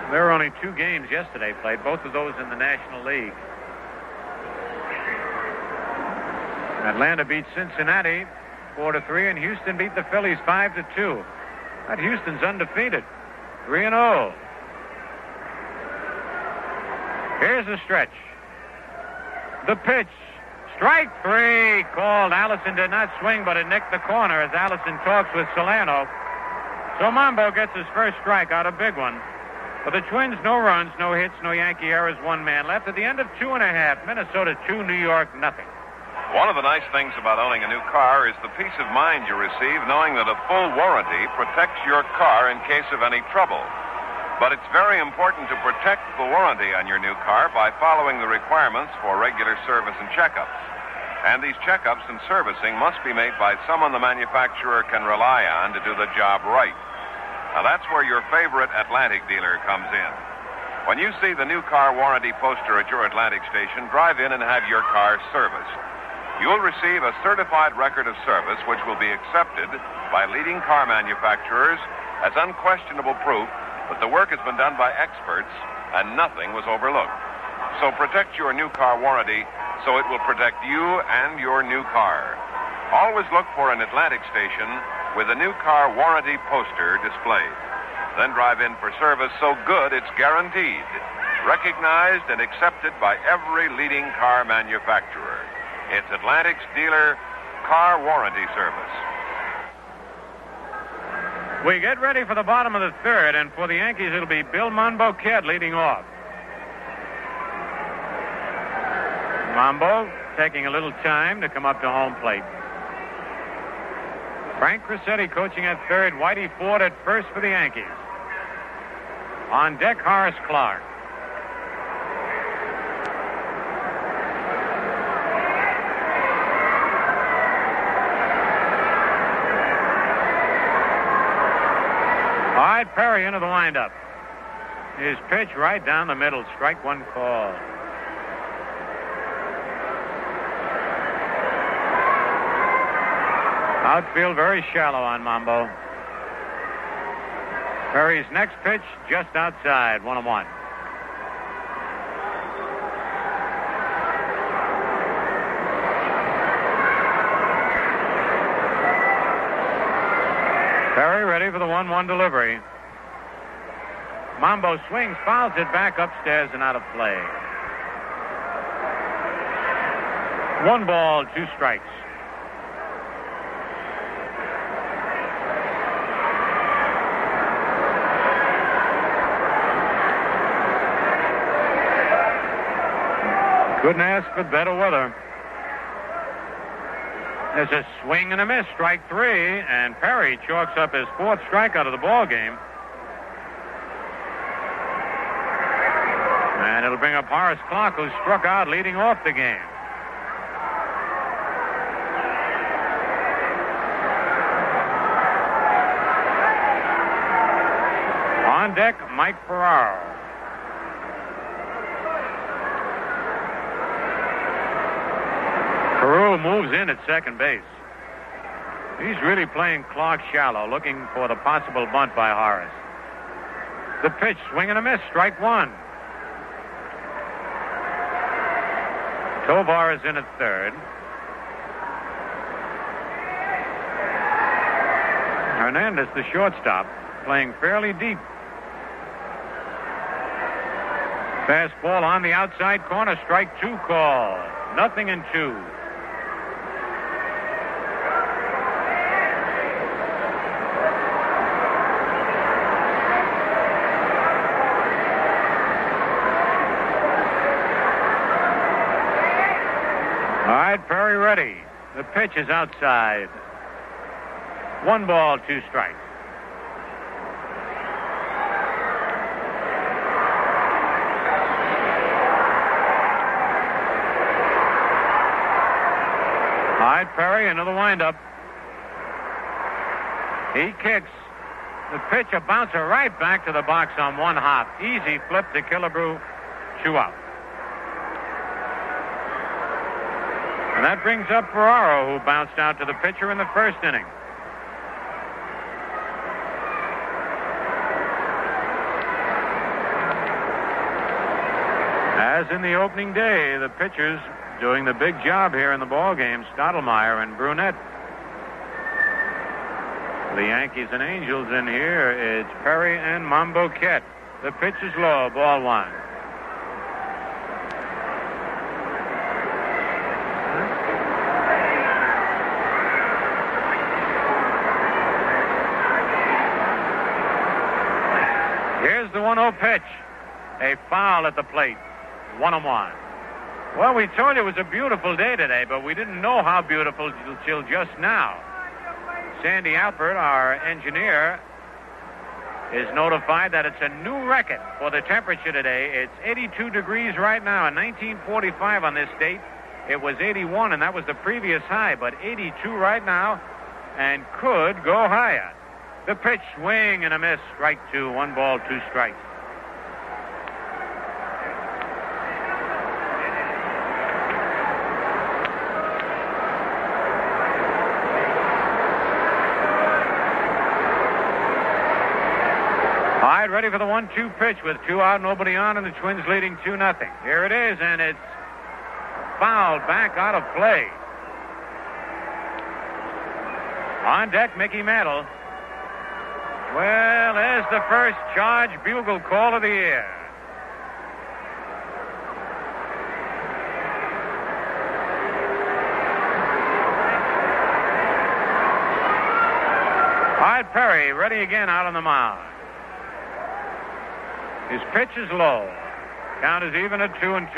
There were only 2 games yesterday played, both of those in the National League. Atlanta beat Cincinnati 4-3, and Houston beat the Phillies 5-2. That Houston's undefeated, 3-0. Here's the stretch. The pitch. Strike 3 called. Allison did not swing, but it nicked the corner as Allison talks with Solano. So Mambo gets his first strikeout, a big one. For the Twins, no runs, no hits, no Yankee errors, 1 man left. At the end of 2.5, Minnesota 2, New York nothing. One of the nice things about owning a new car is the peace of mind you receive knowing that a full warranty protects your car in case of any trouble. But it's very important to protect the warranty on your new car by following the requirements for regular service and checkups. And these checkups and servicing must be made by someone the manufacturer can rely on to do the job right. Now, that's where your favorite Atlantic dealer comes in. When you see the new car warranty poster at your Atlantic station, drive in and have your car serviced. You'll receive a certified record of service which will be accepted by leading car manufacturers as unquestionable proof that the work has been done by experts and nothing was overlooked. So protect your new car warranty so it will protect you and your new car. Always look for an Atlantic station with a new car warranty poster displayed. Then drive in for service so good it's guaranteed, recognized and accepted by every leading car manufacturer. It's Atlantic's dealer car warranty service. We get ready for the bottom of the 3rd, and for the Yankees, it'll be Bill Monbouquette leading off. Mambo taking a little time to come up to home plate. Frank Crissetti coaching at 3rd, Whitey Ford at 1st for the Yankees. On deck, Horace Clarke. All right, Perry into the windup. His pitch right down the middle, strike 1 call. Outfield very shallow on Mambo. Perry's next pitch just outside, 1-1. Perry ready for the 1-1 delivery. Mambo swings, fouls it back upstairs and out of play. 1 ball, 2 strikes. Couldn't ask for better weather. There's a swing and a miss, strike 3, and Perry chalks up his 4th strikeout of the ball game. And it'll bring up Horace Clarke, who struck out leading off the game. On deck, Mike Ferraro. Carew moves in at second base. He's really playing Clarke shallow, looking for the possible bunt by Horace. The pitch, swing and a miss, strike 1. Tovar is in at 3rd. Hernandez, the shortstop, playing fairly deep. Fastball on the outside corner, strike 2 call. 0-2. All right, Perry ready. The pitch is outside. 1 ball, 2 strikes. All right, Perry, another windup. He kicks. The pitch, a bouncer right back to the box on one hop. Easy flip to Killebrew. 2 out. And that brings up Ferraro, who bounced out to the pitcher in the first inning. As in the opening day, the pitchers doing the big job here in the ball game. Stottlemyre and Brunette. The Yankees and Angels in here. It's Perry and Monbouquette. The pitch is low, ball 1. Here's the 1-0 pitch. A foul at the plate. 1-1. Well, we told you it was a beautiful day today, but we didn't know how beautiful till just now. Sandy Alpert, our engineer, is notified that it's a new record for the temperature today. It's 82 degrees right now. In 1945 on this date, it was 81, and that was the previous high, but 82 right now and could go higher. The pitch, swing and a miss. Strike 2, 1 ball, 2 strikes. Ready for the 1-2 pitch with 2 out, nobody on, and the Twins leading 2-0. Here it is, and it's fouled back out of play. On deck, Mickey Mantle. Well, there's the first charge bugle call of the year. All right, Perry, ready again out on the mound. His pitch is low. Count is even at 2-2.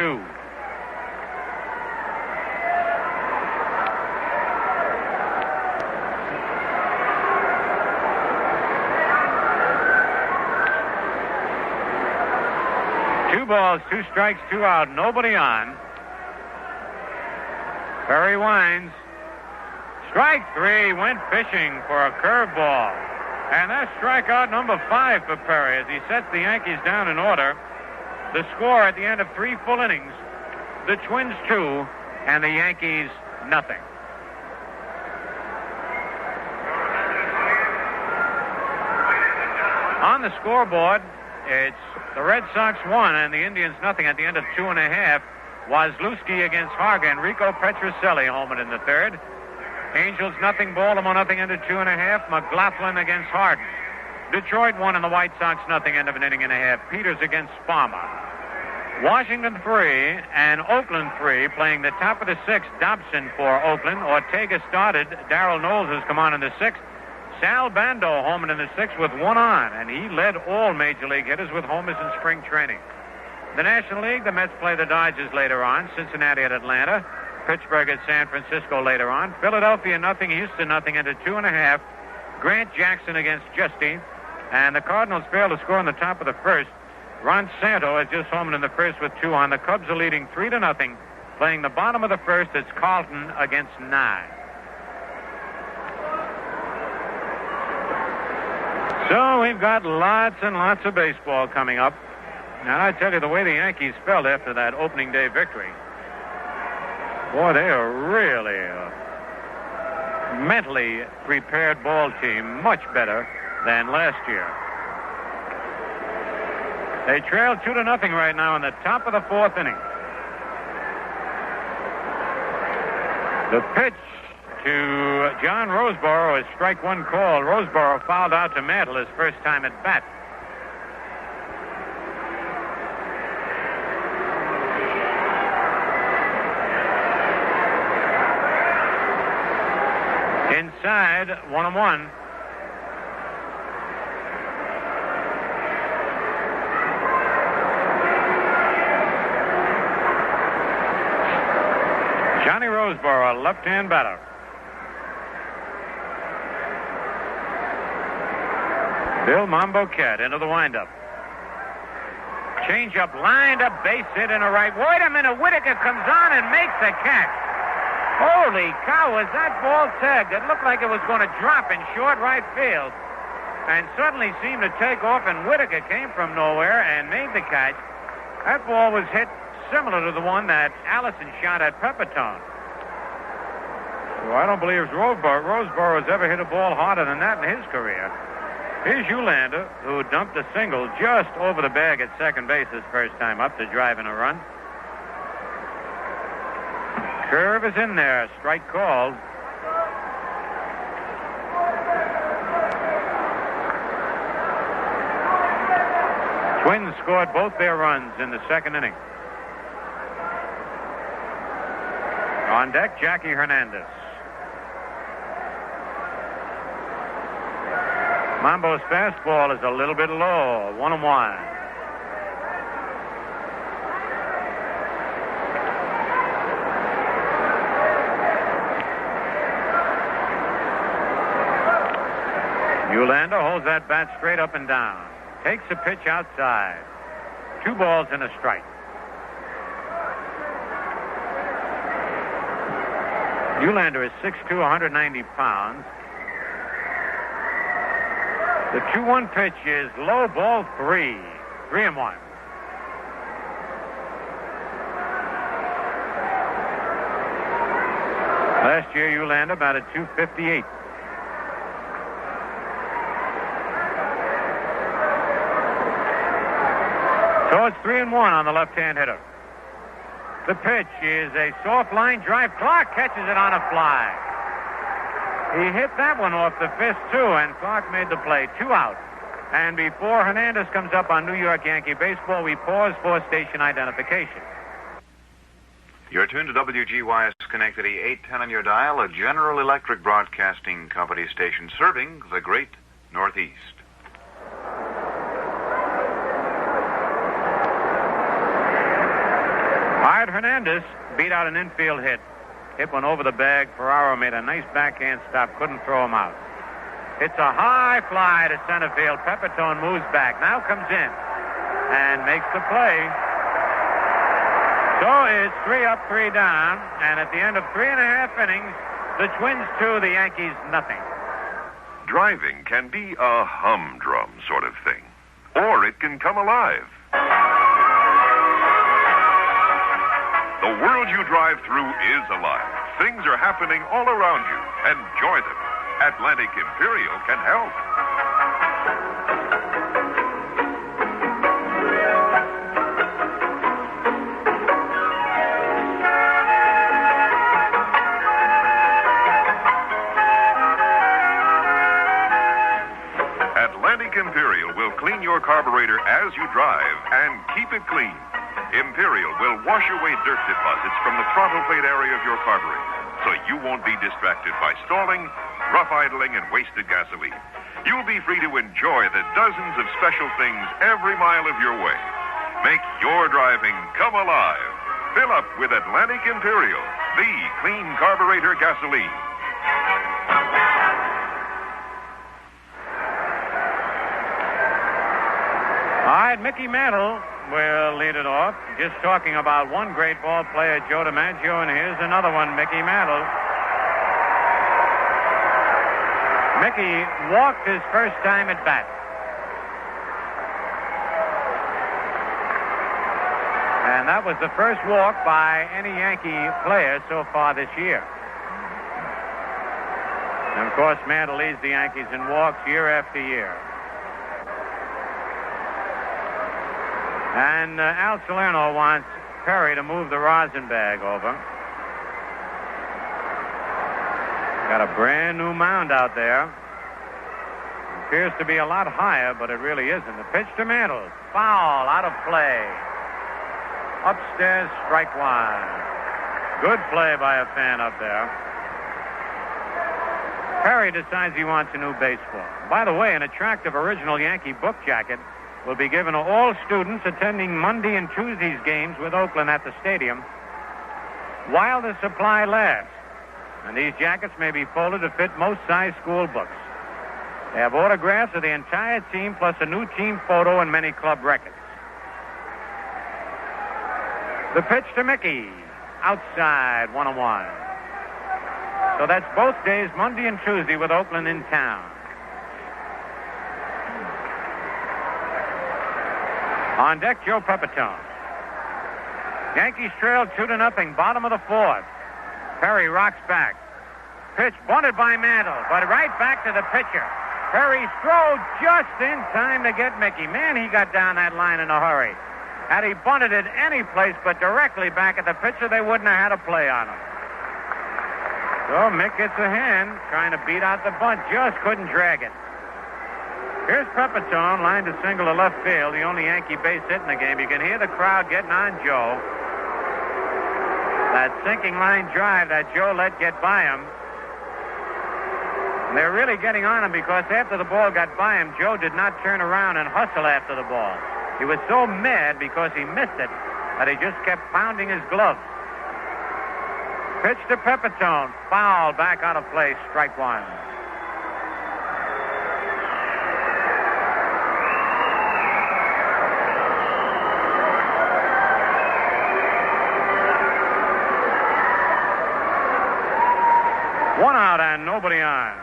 Two balls, 2 strikes, 2 out, nobody on. Perry winds. Strike 3, went fishing for a curveball. And that's strikeout number 5 for Perry as he sets the Yankees down in order. The score at the end of 3 full innings, the Twins 2 and the Yankees nothing. On the scoreboard, it's the Red Sox 1 and the Indians nothing at the end of 2.5. Wazlewski against Harga, Enrico Petrocelli home in the 3rd. Angels nothing, Baltimore nothing, end of 2.5. McLaughlin against Harden. Detroit 1 and the White Sox nothing, end of an 1.5 innings. Peters against Sparma. Washington 3 and Oakland 3 playing the top of the 6th. Dobson for Oakland. Ortega started. Darrell Knowles has come on in the 6th. Sal Bando home in the 6th with 1 on, and he led all Major League hitters with homers in spring training. The National League, the Mets play the Dodgers later on. Cincinnati at Atlanta. Pittsburgh at San Francisco later on. Philadelphia nothing, Houston nothing, into 2.5. Grant Jackson against Justine. And the Cardinals fail to score in the top of the 1st. Ron Santo is just home in the 1st with 2 on. The Cubs are leading 3-0. Playing the bottom of the 1st, it's Carlton against 9. So we've got lots and lots of baseball coming up. And I tell you, the way the Yankees felt after that opening day victory. Boy, they are really a mentally prepared ball team, much better than last year. They trail 2-0 right now in the top of the 4th inning. The pitch to John Roseboro is strike 1 call. Roseboro fouled out to Mantle his first time at bat. Inside, 1-1. Johnny Roseboro, left-hand batter. Bill Monbouquette into the windup. Change-up, lined up, base hit in the right. Wait a minute, Whitaker comes on and makes the catch. Holy cow, was that ball tagged? It looked like it was going to drop in short right field. and suddenly seemed to take off, and Whitaker came from nowhere and made the catch. That ball was hit similar to the one that Allison shot at Pepitone. Well, I don't believe Roseboro has ever hit a ball harder than that in his career. Here's Uhlaender, who dumped a single just over the bag at second base his first time up to drive in a run. Curve is in there. Strike called. Twins scored both their runs in the second inning. On deck, Jackie Hernandez. Mambo's fastball is a little bit low. 1-1. Uhlaender holds that bat straight up and down. Takes a pitch outside. 2 balls and a strike. Uhlaender is 6'2", 190 pounds. The 2-1 pitch is low, ball 3. 3-1. Last year, Uhlaender batted .258. So it's 3-1 on the left-hand hitter. The pitch is a soft line drive. Clarke catches it on a fly. He hit that one off the fist, too, and Clarke made the play. 2 out. And before Hernandez comes up on New York Yankee baseball, we pause for station identification. You're tuned to WGYS Schenectady 810 on your dial, a General Electric Broadcasting Company station serving the great Northeast. Hernandez beat out an infield hit. Hit one over the bag. Ferraro made a nice backhand stop. Couldn't throw him out. It's a high fly to center field. Pepitone moves back. Now comes in and makes the play. So it's 3 up, 3 down. And at the end of 3.5 innings, the Twins 2, the Yankees nothing. Driving can be a humdrum sort of thing. Or it can come alive. The world you drive through is alive. Things are happening all around you. Enjoy them. Atlantic Imperial can help. Atlantic Imperial will clean your carburetor as you drive and keep it clean. Imperial will wash away dirt deposits from the throttle plate area of your carburetor, so you won't be distracted by stalling, rough idling, and wasted gasoline. You'll be free to enjoy the dozens of special things every mile of your way. Make your driving come alive. Fill up with Atlantic Imperial, the clean carburetor gasoline. All right, Mickey Mantle will lead it off. Just talking about one great ball player, Joe DiMaggio, and here's another one, Mickey Mantle. Mickey walked his first time at bat. And that was the first walk by any Yankee player so far this year. And of course, Mantle leads the Yankees in walks year after year. And Al Salerno wants Perry to move the rosin bag over. Got a brand new mound out there. Appears to be a lot higher, but it really isn't. The pitch to Mantle. Foul, out of play. Upstairs, strike 1. Good play by a fan up there. Perry decides he wants a new baseball. By the way, an attractive original Yankee book jacket will be given to all students attending Monday and Tuesday's games with Oakland at the stadium while the supply lasts. And these jackets may be folded to fit most size school books. They have autographs of the entire team plus a new team photo and many club records. The pitch to Mickey. Outside, 1-1. So that's both days, Monday and Tuesday, with Oakland in town. On deck, Joe Pepitone. Yankees trail 2-0, bottom of the fourth. Perry rocks back. Pitch bunted by Mantle, but right back to the pitcher. Perry strode just in time to get Mickey. Man, he got down that line in a hurry. Had he bunted it any place but directly back at the pitcher, they wouldn't have had a play on him. So Mick gets a hand, trying to beat out the bunt, just couldn't drag it. Here's Pepitone, lined to single to left field, the only Yankee base hit in the game. You can hear the crowd getting on Joe. That sinking line drive that Joe let get by him. They're really getting on him because after the ball got by him, Joe did not turn around and hustle after the ball. He was so mad because he missed it that he just kept pounding his gloves. Pitch to Pepitone. Foul, back out of play, strike one. One out and nobody on.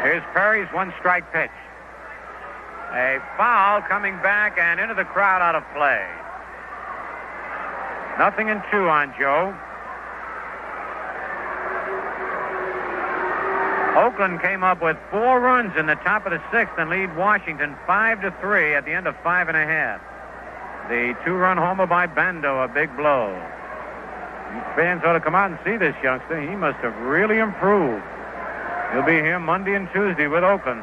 Here's Perry's one-strike pitch. A foul coming back and into the crowd out of play. 0-2 on Joe. Oakland came up with 4 runs in the top of the 6th and lead Washington 5-3 at the end of 5.5. The 2-run homer by Bando, a big blow. Fans ought to come out and see this youngster. He must have really improved. He'll be here Monday and Tuesday with Oakland.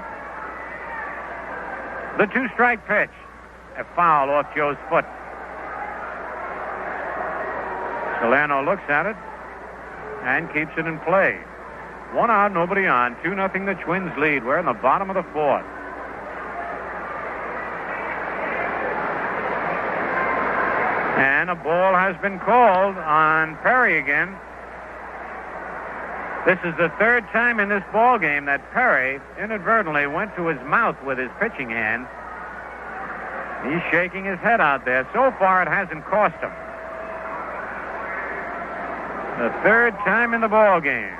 The 2-strike pitch. A foul off Joe's foot. Solano looks at it and keeps it in play. 1 out, nobody on. 2-0, the Twins lead. We're in the bottom of the 4th. And a ball has been called on Perry again. This is the 3rd time in this ball game that Perry inadvertently went to his mouth with his pitching hand. He's shaking his head out there. So far, it hasn't cost him. The 3rd time in the ball game.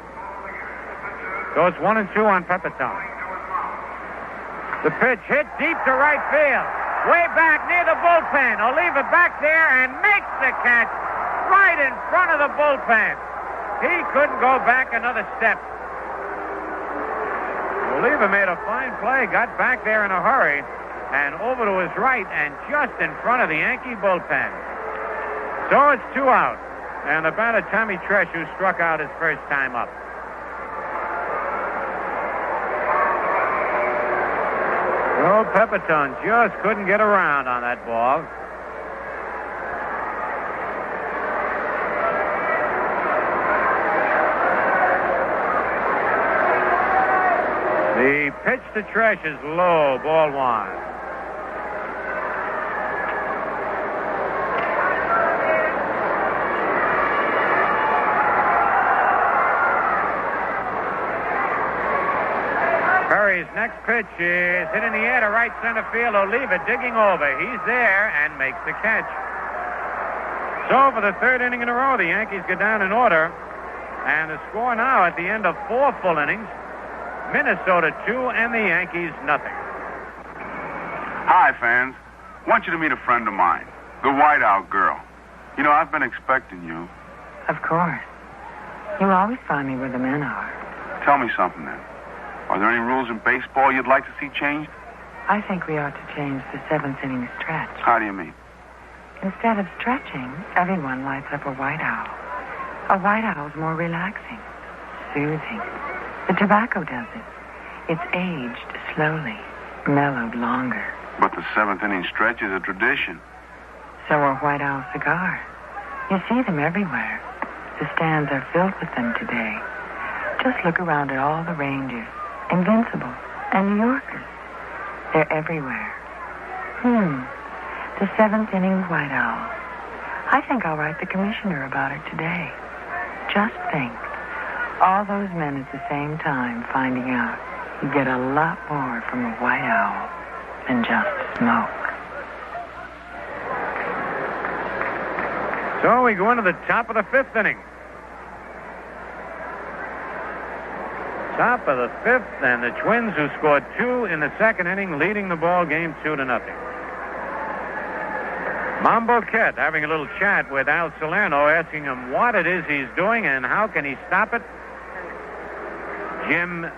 So it's 1-2 on Pepitone. The pitch hit deep to right field. Way back near the bullpen. Oliva back there and makes the catch right in front of the bullpen. He couldn't go back another step. Oliva made a fine play, got back there in a hurry, and over to his right and just in front of the Yankee bullpen. So it's 2 out. And the batter, Tommy Tresh, who struck out his first time up. Oh, Pepitone just couldn't get around on that ball. The pitch to Tresh is low, ball 1. Perry's next pitch is hit in the air to right center field. Oliva digging over. He's there and makes the catch. So for the 3rd inning in a row, the Yankees go down in order. And the score now at the end of 4 full innings, Minnesota 2 and the Yankees nothing. Hi, fans. I want you to meet a friend of mine, the Whiteout girl. You know, I've been expecting you. Of course. You always find me where the men are. Tell me something, then. Are there any rules in baseball you'd like to see changed? I think we ought to change the 7th inning stretch. How do you mean? Instead of stretching, everyone lights up a white owl. A white owl's more relaxing, soothing. The tobacco does it. It's aged slowly, mellowed longer. But the 7th inning stretch is a tradition. So are white owl cigars. You see them everywhere. The stands are filled with them today. Just look around at all the ranges. Invincible and New Yorkers. They're everywhere. The 7th inning white owl. I think I'll write the commissioner about it today. Just think. All those men at the same time finding out you get a lot more from a white owl than just smoke. So we go into the top of the 5th inning. Top of the fifth, and the Twins, who scored 2 in the second inning, leading the ball game 2-0. Monbouquette having a little chat with Al Salerno, asking him what it is he's doing and how can he stop it. Jim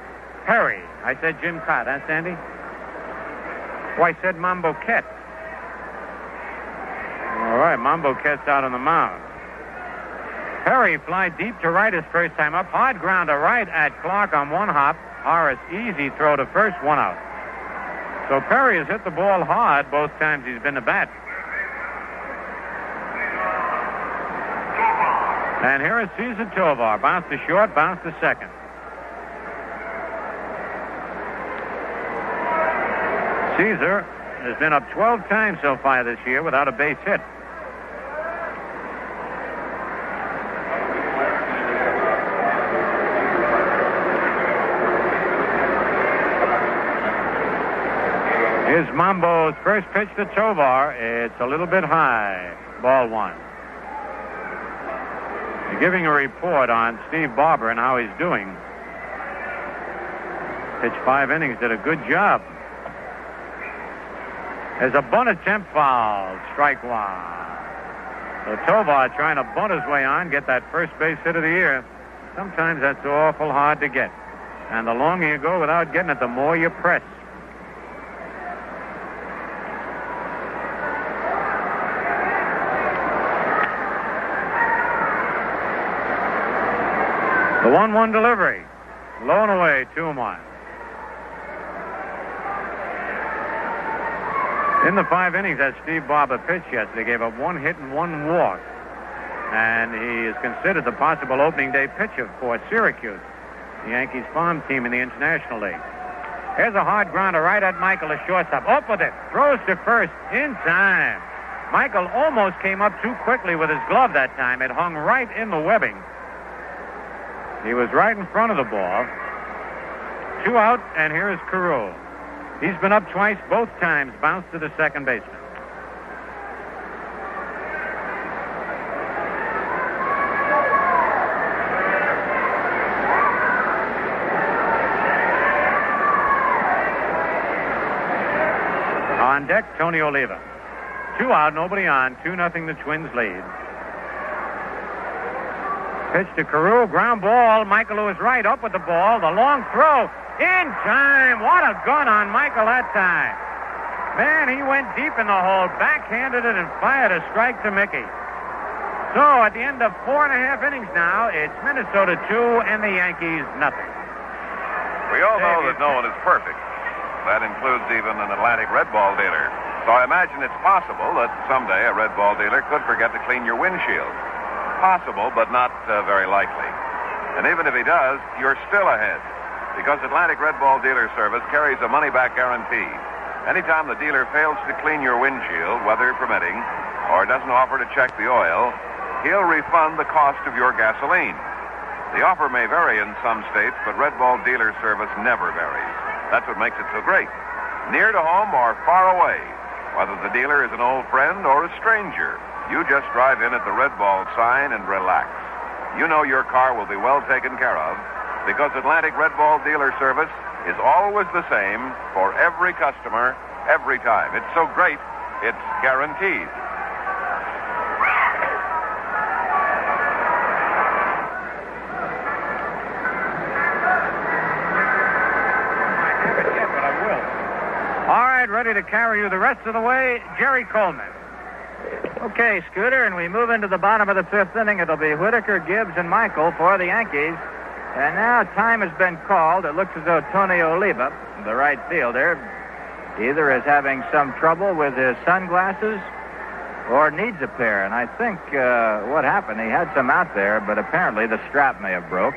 Perry. I said Jim Cott, huh, Sandy? Oh, I said Monbouquette. All right, Monbouquette's out on the mound. Perry fly deep to right his first time up. Hard ground to right at Clarke on one hop. Horace easy throw to first, 1 out. So Perry has hit the ball hard both times he's been to bat. And here is Cesar Tovar. Bounce to short, bounce to second. Cesar has been up 12 times so far this year without a base hit. Here's Mambo's first pitch to Tovar. It's a little bit high. Ball 1. They're giving a report on Steve Barber and how he's doing. Pitched 5 innings, did a good job. There's a bunt attempt, foul. Strike 1. So Tovar trying to bunt his way on, get that first base hit of the year. Sometimes that's awful hard to get. And the longer you go without getting it, the more you press. The 1-1 delivery. Low and away, 2-1. In the 5 innings that Steve Barber pitched yesterday, gave up 1 hit and 1 walk. And he is considered the possible opening day pitcher for Syracuse, the Yankees farm team in the International League. Here's a hard grounder right at Michael, a shortstop. Up with it. Throws to first in time. Michael almost came up too quickly with his glove that time. It hung right in the webbing. He was right in front of the ball. 2 out, and here is Carew. He's been up twice, both times bounced to the second baseman. On deck, Tony Oliva. 2 out, nobody on. 2-0, the Twins lead. Pitch to Carew, ground ball. Michael, who is right, up with the ball. The long throw. In time. What a gun on Michael that time. Man, he went deep in the hole, backhanded it, and fired a strike to Mickey. So at the end of 4.5 innings now, it's Minnesota 2 and the Yankees nothing. We all know that no one is perfect. That includes even an Atlantic Red Ball dealer. So I imagine it's possible that someday a Red Ball dealer could forget to clean your windshield. Possible, but not very likely. And even if he does, you're still ahead. Because Atlantic Red Ball Dealer Service carries a money-back guarantee. Anytime the dealer fails to clean your windshield, weather permitting, or doesn't offer to check the oil, he'll refund the cost of your gasoline. The offer may vary in some states, but Red Ball Dealer Service never varies. That's what makes it so great. Near to home or far away, whether the dealer is an old friend or a stranger, you just drive in at the Red Ball sign and relax. You know your car will be well taken care of because Atlantic Red Ball Dealer Service is always the same for every customer, every time. It's so great, it's guaranteed. All right, ready to carry you the rest of the way, Jerry Coleman. Okay, Scooter, and we move into the bottom of the 5th inning. It'll be Whitaker, Gibbs, and Michael for the Yankees. And now time has been called. It looks as though Tony Oliva, the right fielder, either is having some trouble with his sunglasses or needs a pair. And I think what happened, he had some out there, but apparently the strap may have broke.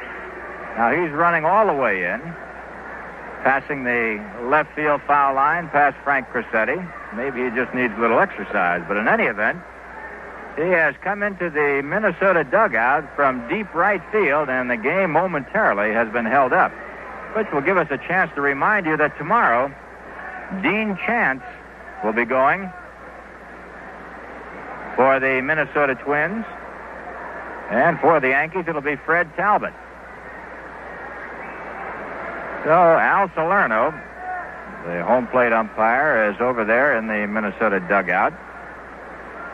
Now he's running all the way in, passing the left field foul line past Frank Crissetti. Maybe he just needs a little exercise. But in any event, he has come into the Minnesota dugout from deep right field, and the game momentarily has been held up, which will give us a chance to remind you that tomorrow, Dean Chance will be going for the Minnesota Twins, and for the Yankees, it'll be Fred Talbot. So Al Salerno, the home plate umpire, is over there in the Minnesota dugout.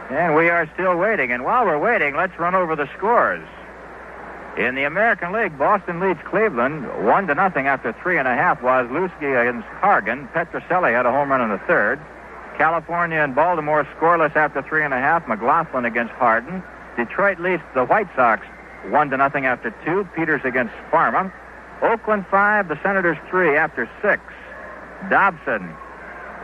And we are still waiting. And while we're waiting, let's run over the scores. In the American League, Boston leads Cleveland 1-0 after 3.5. Wozlewski against Hargan. Petrocelli had a home run in the third. California and Baltimore scoreless after 3.5. McLaughlin against Hardin. Detroit leads the White Sox 1-0 after 2. Peters against Pharma. Oakland 5, the Senators 3 after 6. Dobson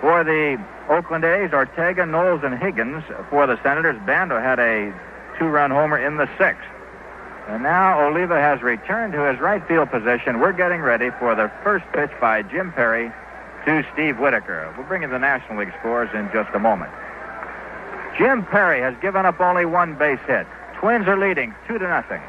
for the Oakland A's, Ortega, Knowles, and Higgins for the Senators. Bando had a 2-run homer in the 6th. And now Oliva has returned to his right field position. We're getting ready for the first pitch by Jim Perry to Steve Whitaker. We'll bring you the National League scores in just a moment. Jim Perry has given up only one base hit. Twins are leading 2-0.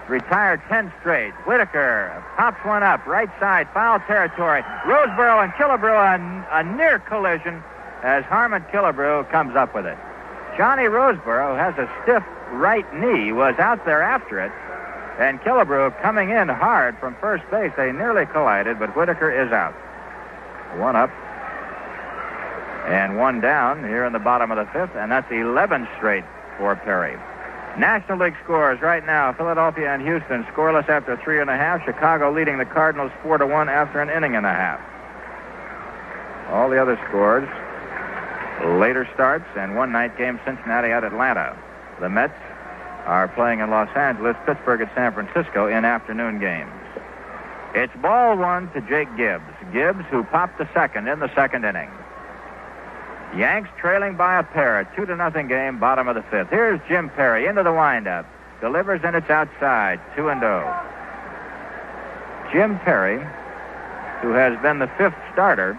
Retired 10 straight. Whitaker pops one up, right side, foul territory. Roseboro and Killebrew, a near collision as Harmon Killebrew comes up with it. Johnny Roseboro has a stiff right knee, was out there after it, and Killebrew coming in hard from first base. They nearly collided, but Whitaker is out. One up and one down here in the bottom of the 5th, and that's 11 straight for Perry. National League scores right now. Philadelphia and Houston scoreless after 3.5. Chicago leading the Cardinals 4-1 after an inning and a half. All the other scores, later starts, and one night game, Cincinnati at Atlanta. The Mets are playing in Los Angeles, Pittsburgh at San Francisco in afternoon games. It's ball one to Jake Gibbs. Gibbs, who popped the second in the second inning. Yanks trailing by a pair, 2-0 game, bottom of the 5th. Here's Jim Perry into the windup. Delivers, and it's outside, 2-0. Jim Perry, who has been the 5th starter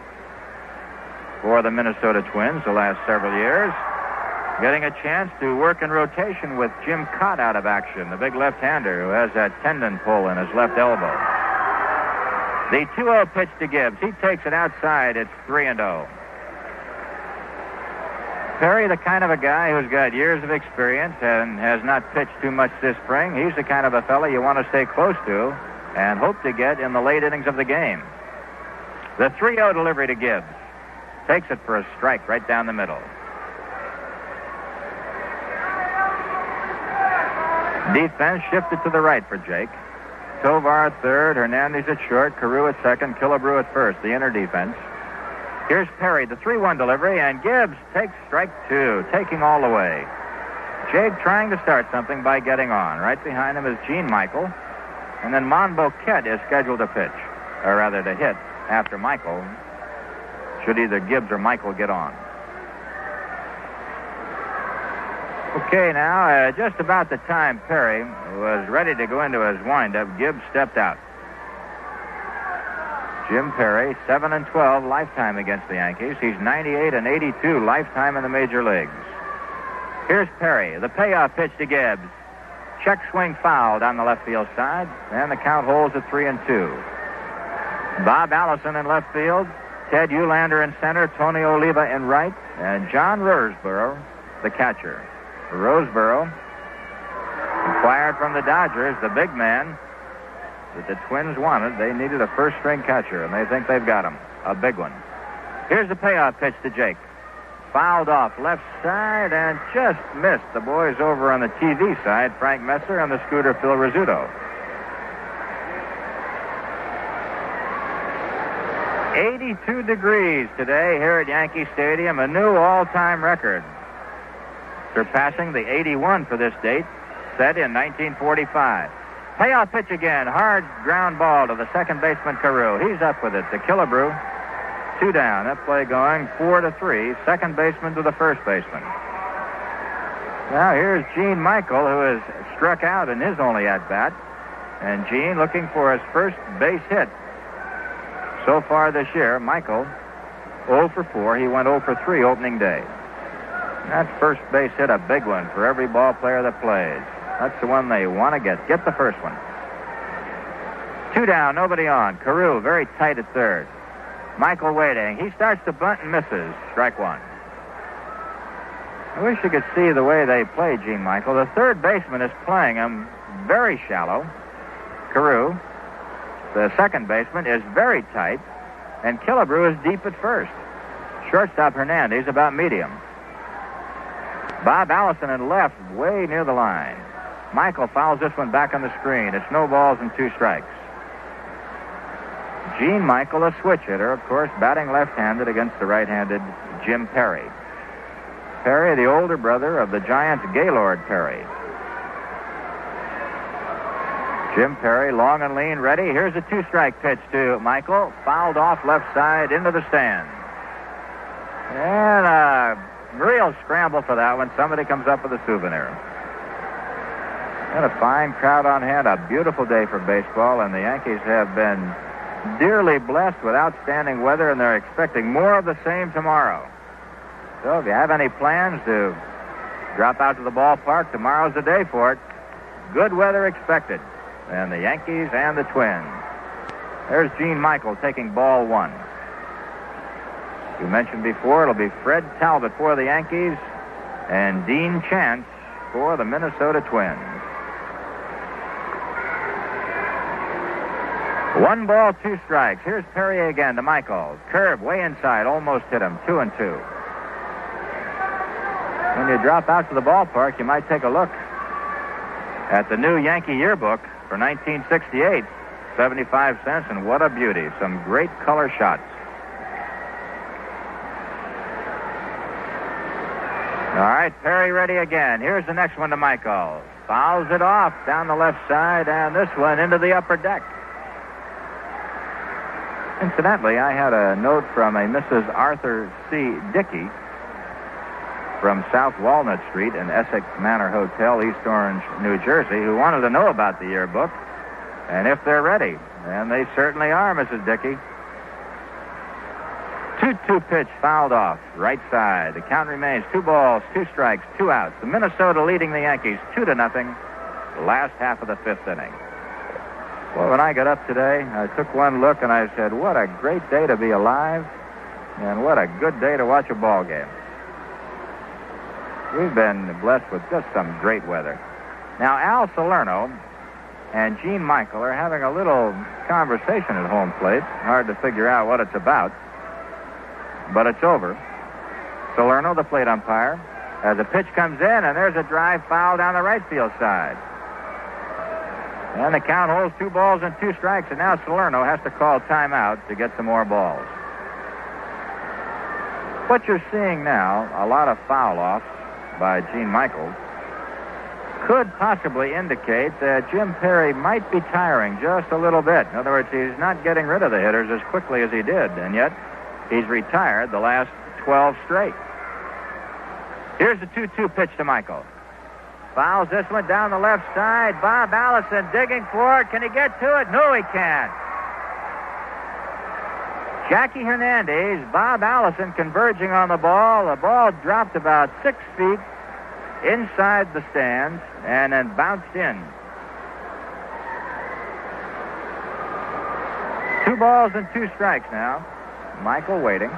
for the Minnesota Twins the last several years, getting a chance to work in rotation with Jim Cott out of action, the big left-hander who has that tendon pull in his left elbow. The 2-0 pitch to Gibbs. He takes it outside. It's 3-0. Perry, the kind of a guy who's got years of experience and has not pitched too much this spring. He's the kind of a fella you want to stay close to and hope to get in the late innings of the game. The 3-0 delivery to Gibbs. Takes it for a strike right down the middle. Defense shifted to the right for Jake. Tovar at third, Hernandez at short, Carew at second, Killebrew at first, the inner defense. Here's Perry, the 3-1 delivery, and Gibbs takes strike 2, taking all the way. Jake trying to start something by getting on. Right behind him is Gene Michael, and then Monbouquette is scheduled to pitch, or rather to hit after Michael. Should either Gibbs or Michael get on. Okay, now, just about the time Perry was ready to go into his windup, Gibbs stepped out. Jim Perry, 7-12 lifetime against the Yankees. He's 98-82 lifetime in the major leagues. Here's Perry, the payoff pitch to Gibbs. Check swing foul down the left field side, and the count holds at 3-2. Bob Allison in left field, Ted Uhlaender in center, Tony Oliva in right, and John Roseboro, the catcher. Roseboro acquired from the Dodgers, the big man that the Twins wanted. They needed a first-string catcher, and they think they've got him. A big one. Here's the payoff pitch to Jake. Fouled off left side and just missed the boys over on the TV side, Frank Messer and the scooter Phil Rizzuto. 82 degrees today here at Yankee Stadium, a new all-time record, surpassing the 81 for this date, set in 1945. Payoff pitch again, hard ground ball to the second baseman Carew. He's up with it to Killebrew. 2 down. That play going 4-3. Second baseman to the first baseman. Now here's Gene Michael, who has struck out in his only at-bat. And Gene looking for his first base hit. So far this year, Michael 0 for 4. He went 0 for 3 opening day. That first base hit, a big one for every ball player that plays. That's the one they want to get. Get the first one. 2 down, nobody on. Carew very tight at third. Michael waiting. He starts to bunt and misses. Strike 1. I wish you could see the way they play Gene Michael. The third baseman is playing him very shallow. Carew The second baseman is very tight, and Killebrew is deep at first. Shortstop Hernandez about medium. Bob Allison in left, way near the line. Michael fouls this one back on the screen. It's no balls and 2 strikes. Gene Michael, a switch hitter, of course, batting left-handed against the right-handed Jim Perry. Perry, the older brother of the Giants' Gaylord Perry. Jim Perry, long and lean, ready. Here's a 2-strike pitch to Michael. Fouled off left side into the stand. And a real scramble for that one. Somebody comes up with a souvenir. And a fine crowd on hand. A beautiful day for baseball, and the Yankees have been dearly blessed with outstanding weather, and they're expecting more of the same tomorrow. So if you have any plans to drop out to the ballpark, tomorrow's the day for it. Good weather expected. And the Yankees and the Twins. There's Gene Michael taking ball 1. You mentioned before, it'll be Fred Talbot for the Yankees and Dean Chance for the Minnesota Twins. 1 ball, 2 strikes. Here's Perry again to Michael. Curve way inside, almost hit him. 2-2. When you drop out to the ballpark, you might take a look at the new Yankee yearbook for 1968. 75 cents, and what a beauty. Some great color shots. All right, Perry ready again. Here's the next one to Michael. Fouls it off down the left side, and this one into the upper deck. Incidentally, I had a note from a Mrs. Arthur C. Dickey from South Walnut Street in Essex Manor Hotel, East Orange, New Jersey, who wanted to know about the yearbook and if they're ready. And they certainly are, Mrs. Dickey. 2-2 pitch fouled off, right side. The count remains 2 balls, 2 strikes, 2 outs. The Minnesota leading the Yankees 2-0, the last half of the 5th inning. Well, when I got up today, I took one look and I said, what a great day to be alive, and what a good day to watch a ball game. We've been blessed with just some great weather. Now, Al Salerno and Gene Michael are having a little conversation at home plate. Hard to figure out what it's about, but it's over. Salerno, the plate umpire, as the pitch comes in, and there's a drive foul down the right field side. And the count holds 2 balls and 2 strikes, and now Salerno has to call timeout to get some more balls. What you're seeing now, a lot of foul-offs by Gene Michael, could possibly indicate that Jim Perry might be tiring just a little bit. In other words, he's not getting rid of the hitters as quickly as he did, and yet he's retired the last 12 straight. Here's the 2-2 pitch to Michael. Fouls this one down the left side. Bob Allison digging for it. Can he get to it? No, he can't. Jackie Hernandez, Bob Allison converging on the ball. The ball dropped about 6 feet inside the stands and then bounced in. 2 balls and 2 strikes now. Michael waiting.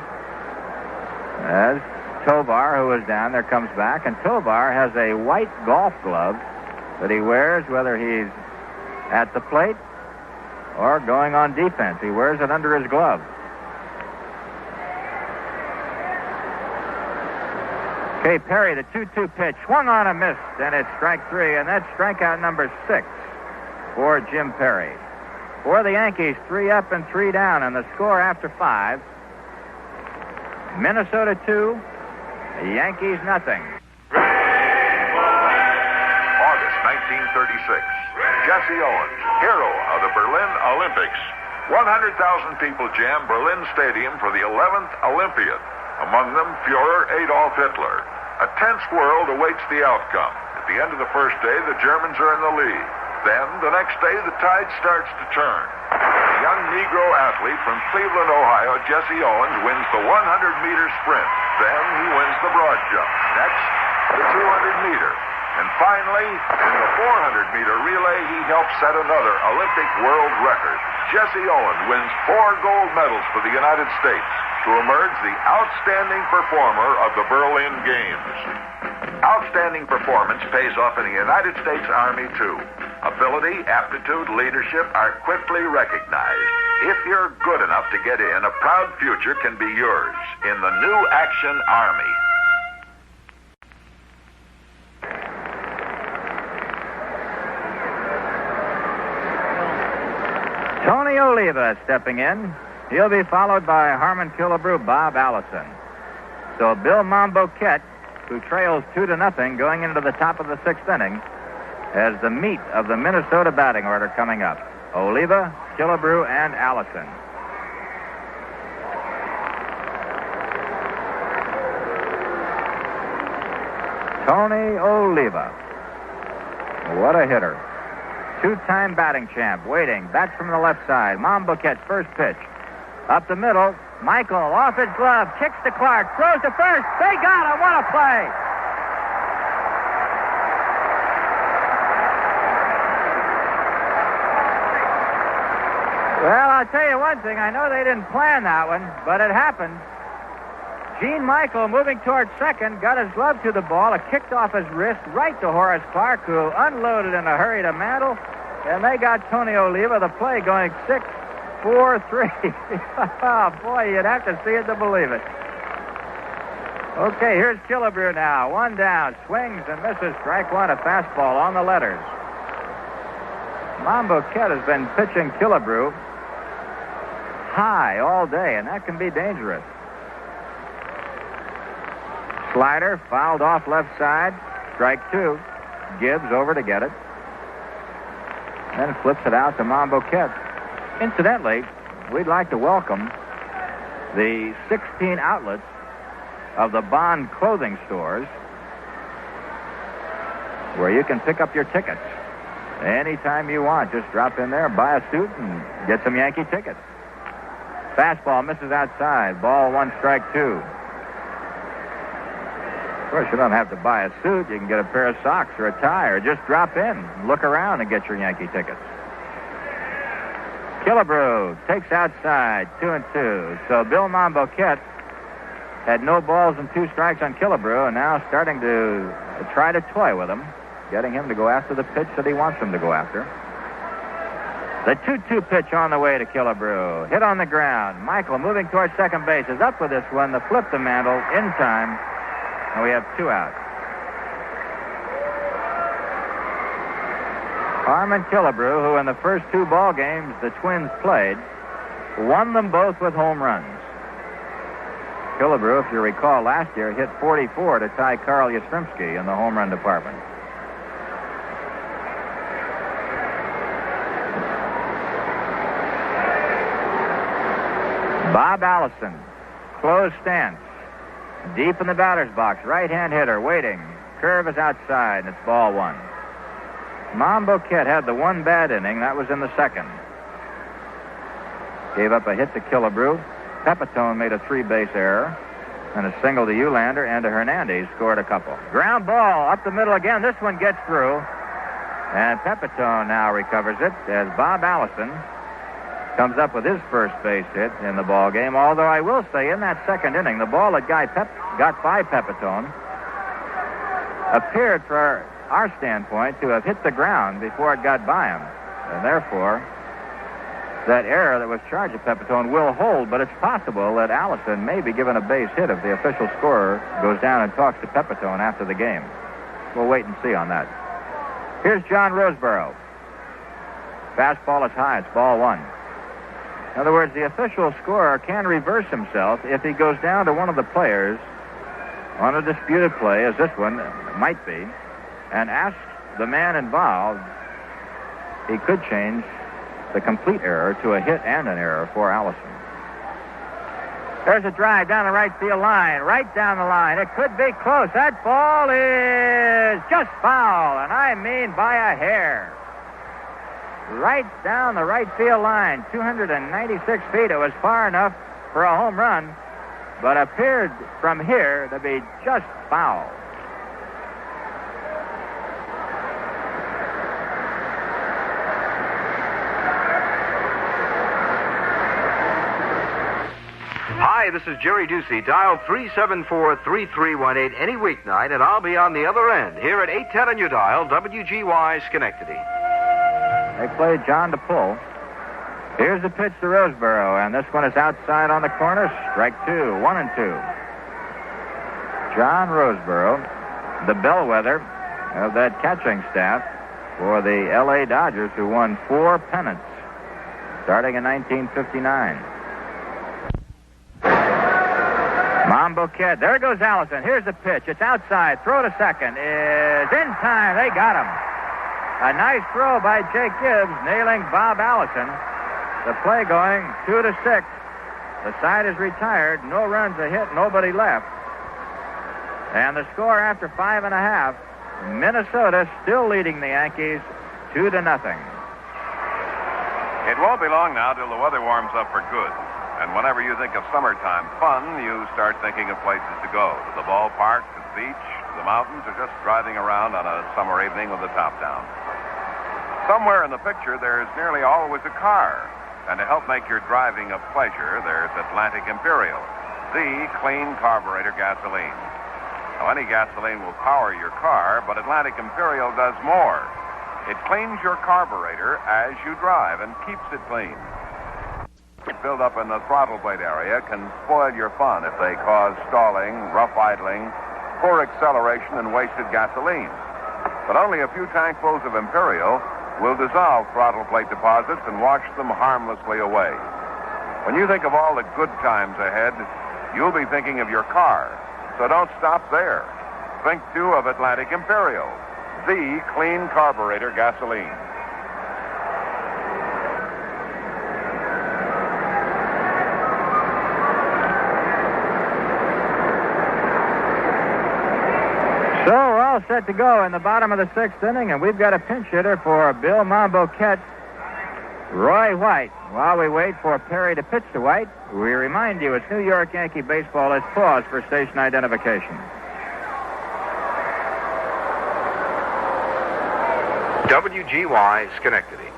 As Tovar, who is down there, comes back, and Tovar has a white golf glove that he wears whether he's at the plate or going on defense. He wears it under his glove. Okay, Perry, the 2-2 pitch, swung on and missed, and it's strike 3, and that's strikeout number 6 for Jim Perry. For the Yankees, 3 up and 3 down, and the score after 5. Minnesota 2, the Yankees nothing. August 1936. Jesse Owens, hero of the Berlin Olympics. 100,000 people jammed Berlin Stadium for the 11th Olympiad. Among them, Fuhrer Adolf Hitler. A tense world awaits the outcome. At the end of the first day, the Germans are in the lead. Then, the next day, the tide starts to turn. A young Negro athlete from Cleveland, Ohio, Jesse Owens, wins the 100-meter sprint. Then he wins the broad jump. Next, the 200-meter. And finally, in the 400-meter relay, he helps set another Olympic world record. Jesse Owens wins 4 gold medals for the United States to emerge the outstanding performer of the Berlin Games. Outstanding performance pays off in the United States Army, too. Ability, aptitude, leadership are quickly recognized. If you're good enough to get in, a proud future can be yours in the new Action Army. Tony Oliva stepping in. He'll be followed by Harmon Killebrew, Bob Allison. So Bill Monbouquette, who trails 2-0 going into the top of the 6th inning, has the meat of the Minnesota batting order coming up. Oliva, Killebrew, and Allison. Tony Oliva. What a hitter. 2-time batting champ, waiting. Bats from the left side. Monbouquette's first pitch. Up the middle. Michael off his glove. Kicks to Clarke. Throws to first. They got him. What a play. Well, I'll tell you one thing. I know they didn't plan that one, but it happened. Gene Michael, moving towards second, got his glove to the ball. It kicked off his wrist right to Horace Clarke, who unloaded in a hurry to Mantle. And they got Tony Oliva, the play going 6-4-3. Oh, boy, you'd have to see it to believe it. Okay, here's Killebrew now. One down. Swings and misses. Strike one, a fastball on the letters. Monbouquette has been pitching Killebrew high all day, and that can be dangerous. Slider fouled off left side. Strike two. Gibbs over to get it. Then flips it out to Monbouquette. Incidentally, we'd like to welcome the 16 outlets of the Bond clothing stores where you can pick up your tickets. Anytime you want, just drop in there, buy a suit, and get some Yankee tickets. Fastball misses outside. Ball one, strike two. Of course, you don't have to buy a suit. You can get a pair of socks or a tie, or just drop in, look around, and get your Yankee tickets. Killebrew takes outside, 2-2. So Bill Monbouquette had no balls and 2 strikes on Killebrew, and now starting to try to toy with him, getting him to go after the pitch that he wants him to go after. The 2-2 pitch on the way to Killebrew. Hit on the ground. Michael, moving towards second base, is up with this one. The flip to Mantle in time, and we have 2 outs. Harmon Killebrew, who in the first 2 ball games the Twins played, won them both with home runs. Killebrew, if you recall, last year hit 44 to tie Carl Yastrzemski in the home run department. Bob Allison, closed stance, deep in the batter's box, right-hand hitter, waiting. Curve is outside, and it's ball one. Monbouquette had the one bad inning. That was in the second. Gave up a hit to Killebrew. Pepitone made a 3-base error. And a single to Uhlaender, and to Hernandez scored a couple. Ground ball up the middle again. This one gets through. And Pepitone now recovers it as Bob Allison comes up with his first base hit in the ball game. Although I will say, in that second inning, the ball that got by Pepitone appeared, for our standpoint, to have hit the ground before it got by him. And therefore, that error that was charged at Pepitone will hold, but it's possible that Allison may be given a base hit if the official scorer goes down and talks to Pepitone after the game. We'll wait and see on that. Here's John Roseboro. Fastball is high. It's ball one. In other words, the official scorer can reverse himself if he goes down to one of the players on a disputed play, as this one might be, and asks the man involved. He could change the complete error to a hit and an error for Allison. There's a drive down the right field line, right down the line. It could be close. That ball is just foul, and I mean by a hair. Right down the right field line, 296 feet. It was far enough for a home run, but appeared from here to be just foul. Hi, this is Jerry Ducey. Dial 374-3318 any weeknight, and I'll be on the other end here at 810 on your dial, WGY Schenectady. They play John to pull. Here's the pitch to Roseboro, and this one is outside on the corner. Strike 2, 1-2. John Roseboro, the bellwether of that catching staff for the L.A. Dodgers, who won 4 pennants starting in 1959. Monbouquette. There goes Allison. Here's the pitch. It's outside. Throw to second. Is in time. They got him. A nice throw by Jake Gibbs, nailing Bob Allison. The play going 2-6. The side is retired. No runs a hit. Nobody left. And the score after 5.5. Minnesota still leading the Yankees 2-0. It won't be long now till the weather warms up for good. And whenever you think of summertime fun, you start thinking of places to go. To the ballpark, to the beach, to the mountains, or just driving around on a summer evening with the top down. Somewhere in the picture, there's nearly always a car. And to help make your driving a pleasure, there's Atlantic Imperial, the clean carburetor gasoline. Now, any gasoline will power your car, but Atlantic Imperial does more. It cleans your carburetor as you drive and keeps it clean. Build up in the throttle blade area can spoil your fun if they cause stalling, rough idling, poor acceleration, and wasted gasoline. But only a few tankfuls of Imperial will dissolve throttle plate deposits and wash them harmlessly away. When you think of all the good times ahead, you'll be thinking of your car. So don't stop there. Think, too, of Atlantic Imperial, the clean carburetor gasoline. So we're all set to go in the bottom of the 6th inning, and we've got a pinch hitter for Bill Monbouquette, Roy White. While we wait for Perry to pitch to White, we remind you it's New York Yankee baseball. Let's pause for station identification. WGY Schenectady.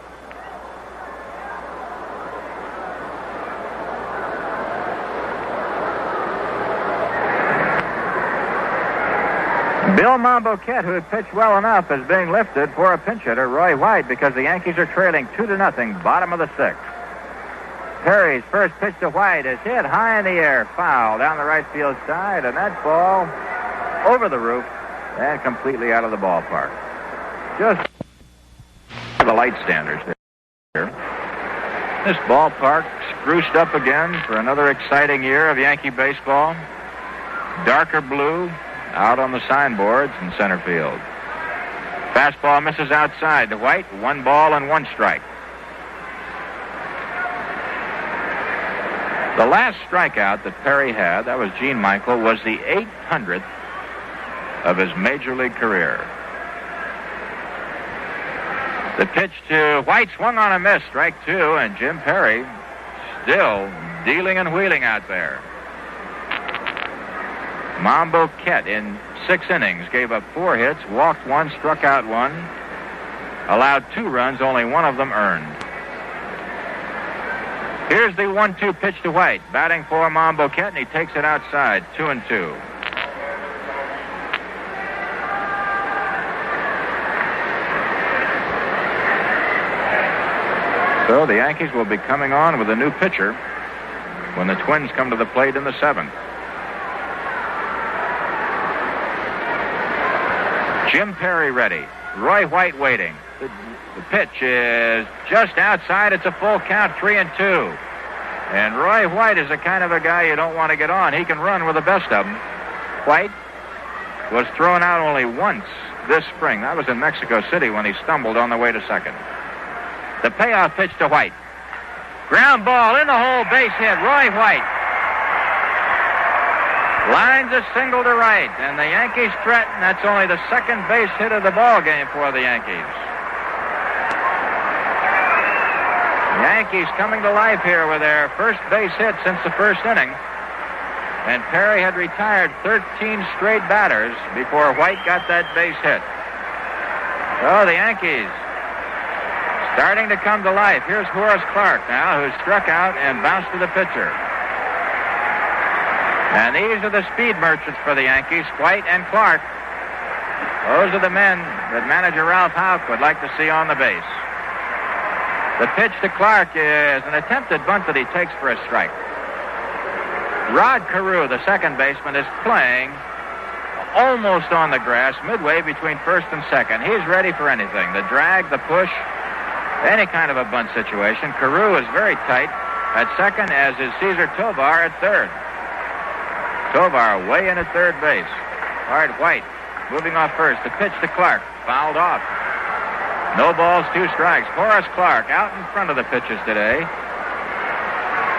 Bill Monbouquette, who had pitched well enough, is being lifted for a pinch hitter, Roy White, because the Yankees are trailing 2-0, bottom of the 6th. Perry's first pitch to White is hit high in the air, foul down the right field side, and that ball over the roof and completely out of the ballpark. Just the light standards here. This ballpark spruced up again for another exciting year of Yankee baseball. Darker blue out on the signboards in center field. Fastball misses outside to White. 1 ball and 1 strike. The last strikeout that Perry had, that was Gene Michael, was the 800th of his major league career. The pitch to White, swung on a miss, strike 2, and Jim Perry still dealing and wheeling out there. Monbouquette in 6 innings gave up 4 hits, walked 1, struck out 1, allowed 2 runs, only 1 of them earned. Here's the 1-2 pitch to White, batting for Monbouquette, and he takes it outside, 2-2. So the Yankees will be coming on with a new pitcher when the Twins come to the plate in the 7th. Jim Perry ready. Roy White waiting. The pitch is just outside. It's a full count, 3-2. And Roy White is the kind of a guy you don't want to get on. He can run with the best of them. White was thrown out only once this spring. That was in Mexico City when he stumbled on the way to second. The payoff pitch to White. Ground ball in the hole, base hit. Roy White lines a single to right, and the Yankees threaten. That's only the 2nd base hit of the ball game for the Yankees. Yankees coming to life here with their first base hit since the 1st inning. And Perry had retired 13 straight batters before White got that base hit. So the Yankees starting to come to life. Here's Horace Clarke now, who struck out and bounced to the pitcher. And these are the speed merchants for the Yankees, White and Clarke. Those are the men that manager Ralph Houck would like to see on the base. The pitch to Clarke is an attempted bunt that he takes for a strike. Rod Carew, the second baseman, is playing almost on the grass, midway between first and second. He's ready for anything. The drag, the push, any kind of a bunt situation. Carew is very tight at second, as is Cesar Tovar at third. Tovar way in at third base. Art White moving off first. The pitch to Clarke, fouled off. No balls, 2 strikes. Horace Clarke out in front of the pitches today.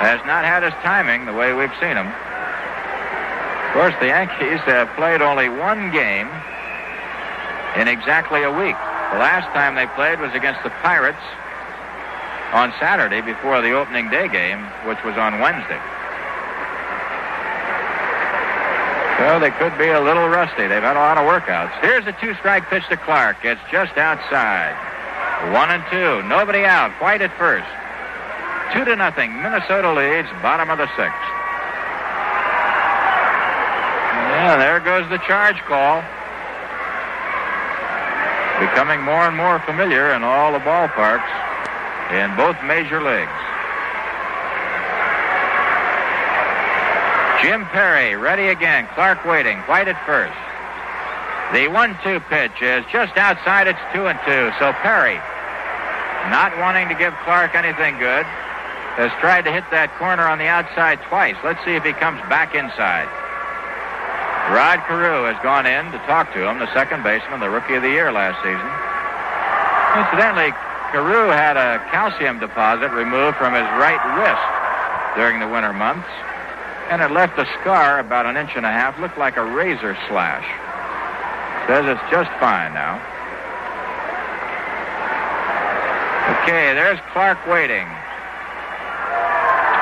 Has not had his timing the way we've seen him. Of course, the Yankees have played only 1 game in exactly a week. The last time they played was against the Pirates on Saturday before the opening day game, which was on Wednesday. So they could be a little rusty. They've had a lot of workouts. Here's a 2-strike pitch to Clarke. It's just outside. 1-2. Nobody out. White at first. 2-0. Minnesota leads, bottom of the 6th. Yeah, there goes the charge call. Becoming more and more familiar in all the ballparks in both major leagues. Jim Perry ready again. Clarke waiting. White at first. The 1-2 pitch is just outside. It's 2-2. So Perry, not wanting to give Clarke anything good, has tried to hit that corner on the outside twice. Let's see if he comes back inside. Rod Carew has gone in to talk to him, the second baseman, the Rookie of the Year last season. Incidentally, Carew had a calcium deposit removed from his right wrist during the winter months, and it left a scar about 1.5 inches, looked like a razor slash. Says it's just fine now. Okay, there's Clarke waiting.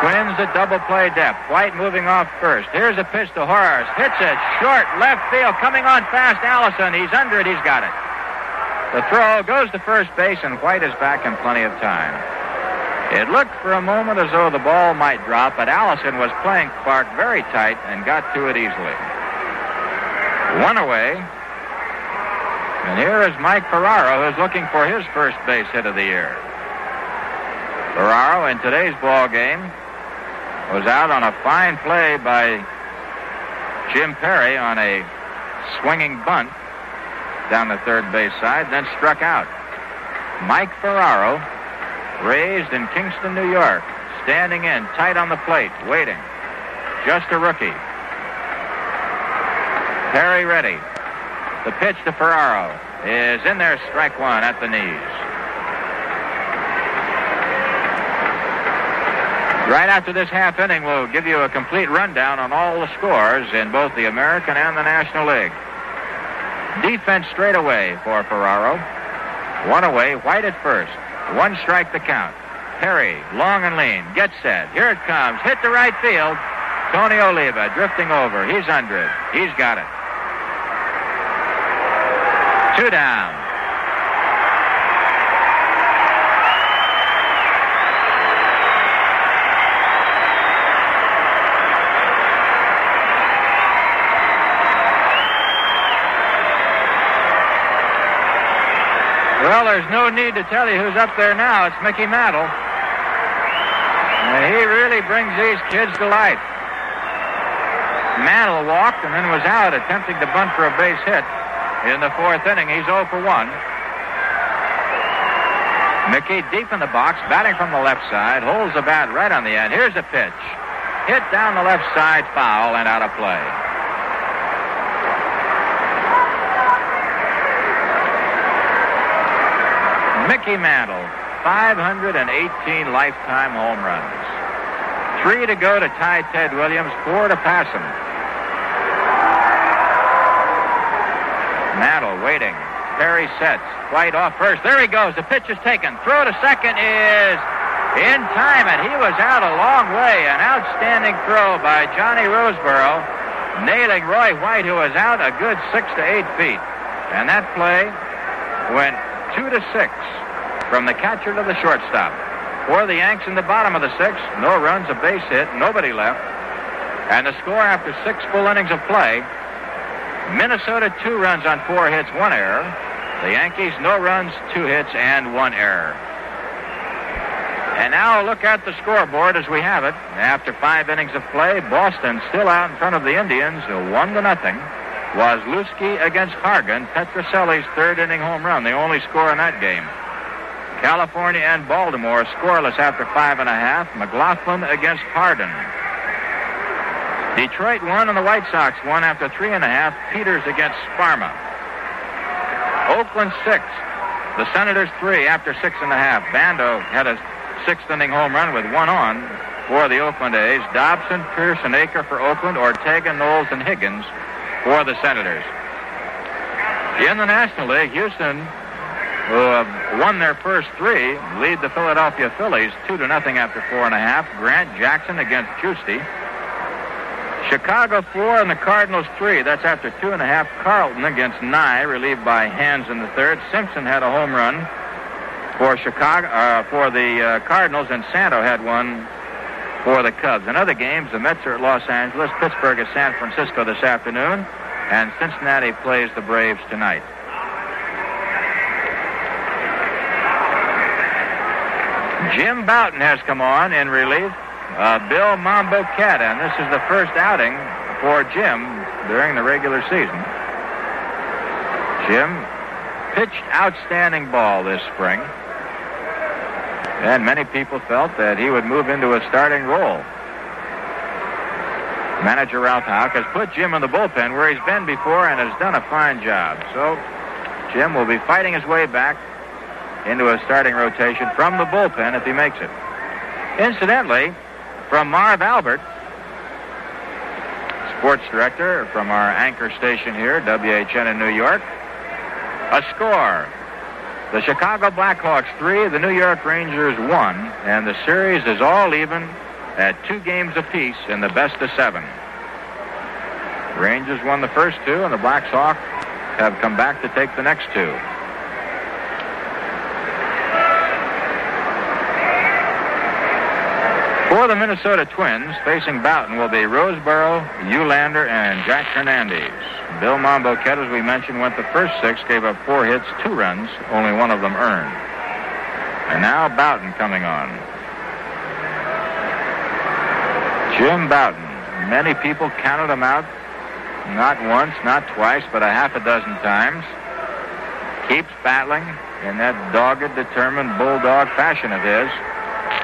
Twins at double play depth. White moving off first. Here's a pitch to Horace. Hits it short left field. Coming on fast, Allison. He's under it. He's got it. The throw goes to first base, and White is back in plenty of time. It looked for a moment as though the ball might drop, but Allison was playing Clarke very tight and got to it easily. 1 away. And here is Mike Ferraro, who's looking for his first base hit of the year. Ferraro in today's ball game was out on a fine play by Jim Perry on a swinging bunt down the third base side, then struck out. Mike Ferraro, raised in Kingston, New York, standing in, tight on the plate, waiting. Just a rookie. Perry ready. The pitch to Ferraro is in there, strike 1 at the knees. Right after this half inning, we'll give you a complete rundown on all the scores in both the American and the National League. Defense straight away for Ferraro. 1 away, White at first. 1 strike the count. Perry, long and lean, gets set. Here it comes. Hit to right field. Tony Oliva drifting over. He's under it. He's got it. 2 down. Well, there's no need to tell you who's up there now. It's Mickey Mantle. He really brings these kids to life. Mantle walked and then was out attempting to bunt for a base hit. In the 4th inning, he's 0 for 1. Mickey deep in the box, batting from the left side, holds the bat right on the end. Here's a pitch. Hit down the left side, foul, and out of play. Mickey Mantle, 518 lifetime home runs. 3 to go to tie Ted Williams, 4 to pass him. Mantle waiting. Perry sets. White off first. There he goes. The pitch is taken. Throw to second is in time, and he was out a long way. An outstanding throw by Johnny Roseboro, nailing Roy White, who was out a good 6 to 8 feet. And that play went 2 to 6 from the catcher to the shortstop. For the Yanks in the bottom of the 6th, no runs, a base hit, nobody left. And the score after 6 full innings of play, Minnesota 2 runs on 4 hits, 1 error. The Yankees no runs, 2 hits, and 1 error. And now a look at the scoreboard as we have it. After 5 innings of play, Boston still out in front of the Indians, 1-0. Wazlewski against Hargan, Petroselli's third inning home run, the only score in that game. California and Baltimore scoreless after 5.5. McLaughlin against Hardin. Detroit won and the White Sox won after 3.5. Peters against Sparma. Oakland 6. The Senators 3 after 6.5. Bando had a 6th inning home run with 1 on for the Oakland A's. Dobson, Pierce, and Aker for Oakland. Ortega, Knowles, and Higgins for the Senators. In the National League, Houston, who have won their first 3, lead the Philadelphia Phillies 2-0 after 4.5. Grant Jackson against Giusti. Chicago 4 and the Cardinals 3. That's after 2.5. Carlton against Nye, relieved by Hands in the third. Simpson had a home run for for the Cardinals, and Santo had one for the Cubs. In other games, the Mets are at Los Angeles, Pittsburgh is San Francisco this afternoon, and Cincinnati plays the Braves tonight. Jim Bouton has come on in relief. Bill Monbouquette, and this is the first outing for Jim during the regular season. Jim pitched outstanding ball this spring, and many people felt that he would move into a starting role. Manager Ralph Houck has put Jim in the bullpen where he's been before and has done a fine job. So Jim will be fighting his way back into a starting rotation from the bullpen if he makes it. Incidentally, from Marv Albert, sports director from our anchor station here, WHN in New York, a score. The Chicago Blackhawks 3, the New York Rangers 1, and the series is all even at 2 games apiece in the best of 7. Rangers won the first 2, and the Blackhawks have come back to take the next 2. For the Minnesota Twins, facing Bouton will be Roseboro, Uhlaender, and Jackie Hernandez. Bill Monbouquette, as we mentioned, went the first 6, gave up 4 hits, 2 runs, only 1 of them earned. And now Bouton coming on. Jim Bouton. Many people counted him out, not once, not twice, but a half a dozen times. Keeps battling in that dogged, determined bulldog fashion of his.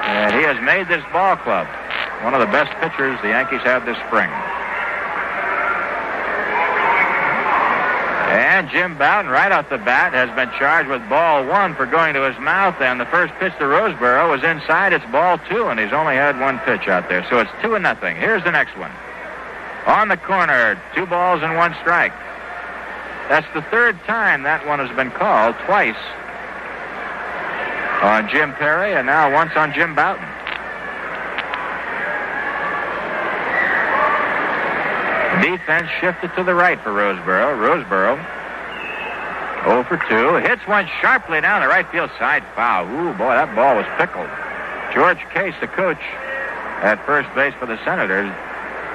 And he has made this ball club one of the best pitchers the Yankees have this spring. And Jim Bouton, right off the bat, has been charged with ball 1 for going to his mouth, and the first pitch to Roseboro was inside. It's ball 2, and he's only had 1 pitch out there, so it's 2-0. Here's the next one. On the corner, 2 balls and 1 strike. That's the 3rd time that one has been called, twice on Jim Perry, and now once on Jim Bouton. Defense shifted to the right for Roseboro. Roseboro 0 for 2. Hits one sharply down the right field side, foul. Ooh, boy, that ball was pickled. George Case, the coach at first base for the Senators,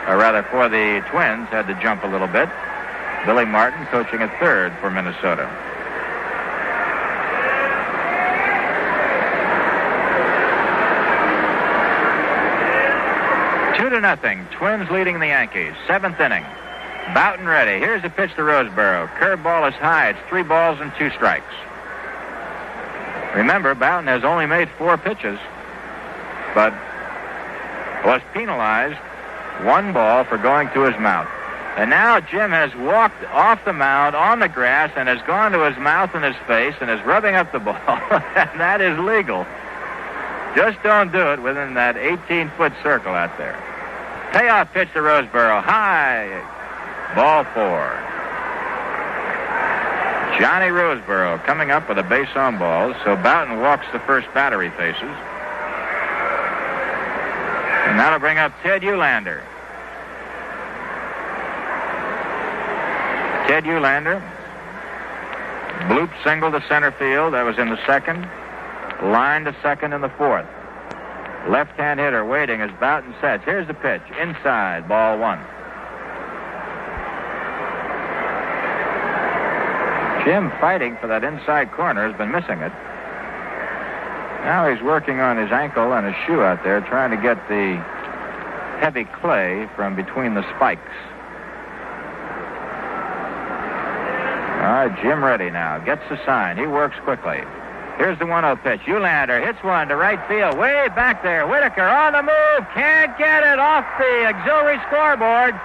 or rather for the Twins, had to jump a little bit. Billy Martin coaching at third for Minnesota. Nothing. Twins leading the Yankees. 7th inning. Bouton ready. Here's the pitch to Roseboro. Curveball is high. It's 3 balls and 2 strikes. Remember, Bouton has only made 4 pitches, but was penalized 1 ball for going to his mouth. And now Jim has walked off the mound on the grass and has gone to his mouth and his face and is rubbing up the ball. And that is legal. Just don't do it within that 18-foot circle out there. Payoff pitch to Roseboro. High. Ball 4. Johnny Roseboro coming up with a base on balls. So Bouton walks the first batter he faces. And that'll bring up Ted Uhlaender. Ted Uhlaender. Bloop single to center field. That was in the 2nd. Line to 2nd in the 4th. Left-hand hitter waiting as Bouton sets. Here's the pitch. Inside, ball 1. Jim fighting for that inside corner has been missing it. Now he's working on his ankle and his shoe out there, trying to get the heavy clay from between the spikes. All right, Jim ready now. Gets the sign. He works quickly. Here's the 1-0 pitch. Uhlaender hits one to right field. Way back there. Whitaker on the move. Can't get it off the auxiliary scoreboard.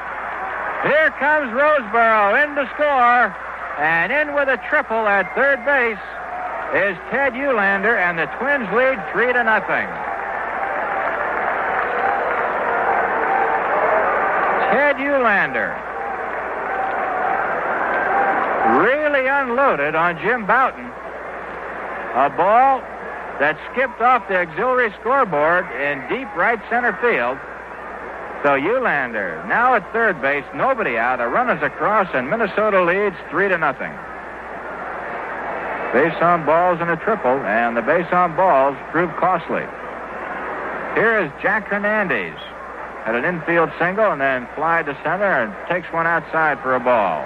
Here comes Roseboro in to score. And in with a triple at third base is Ted Uhlaender, and the Twins lead 3-0. Ted Uhlaender really unloaded on Jim Bouton. A ball that skipped off the auxiliary scoreboard in deep right center field. So Uhlaender now at third base, nobody out. A run is across, and Minnesota leads 3-0. Base on balls and a triple, and the base on balls proved costly. Here is Jack Hernandez. Had an infield single and then fly to center and takes one outside for a ball.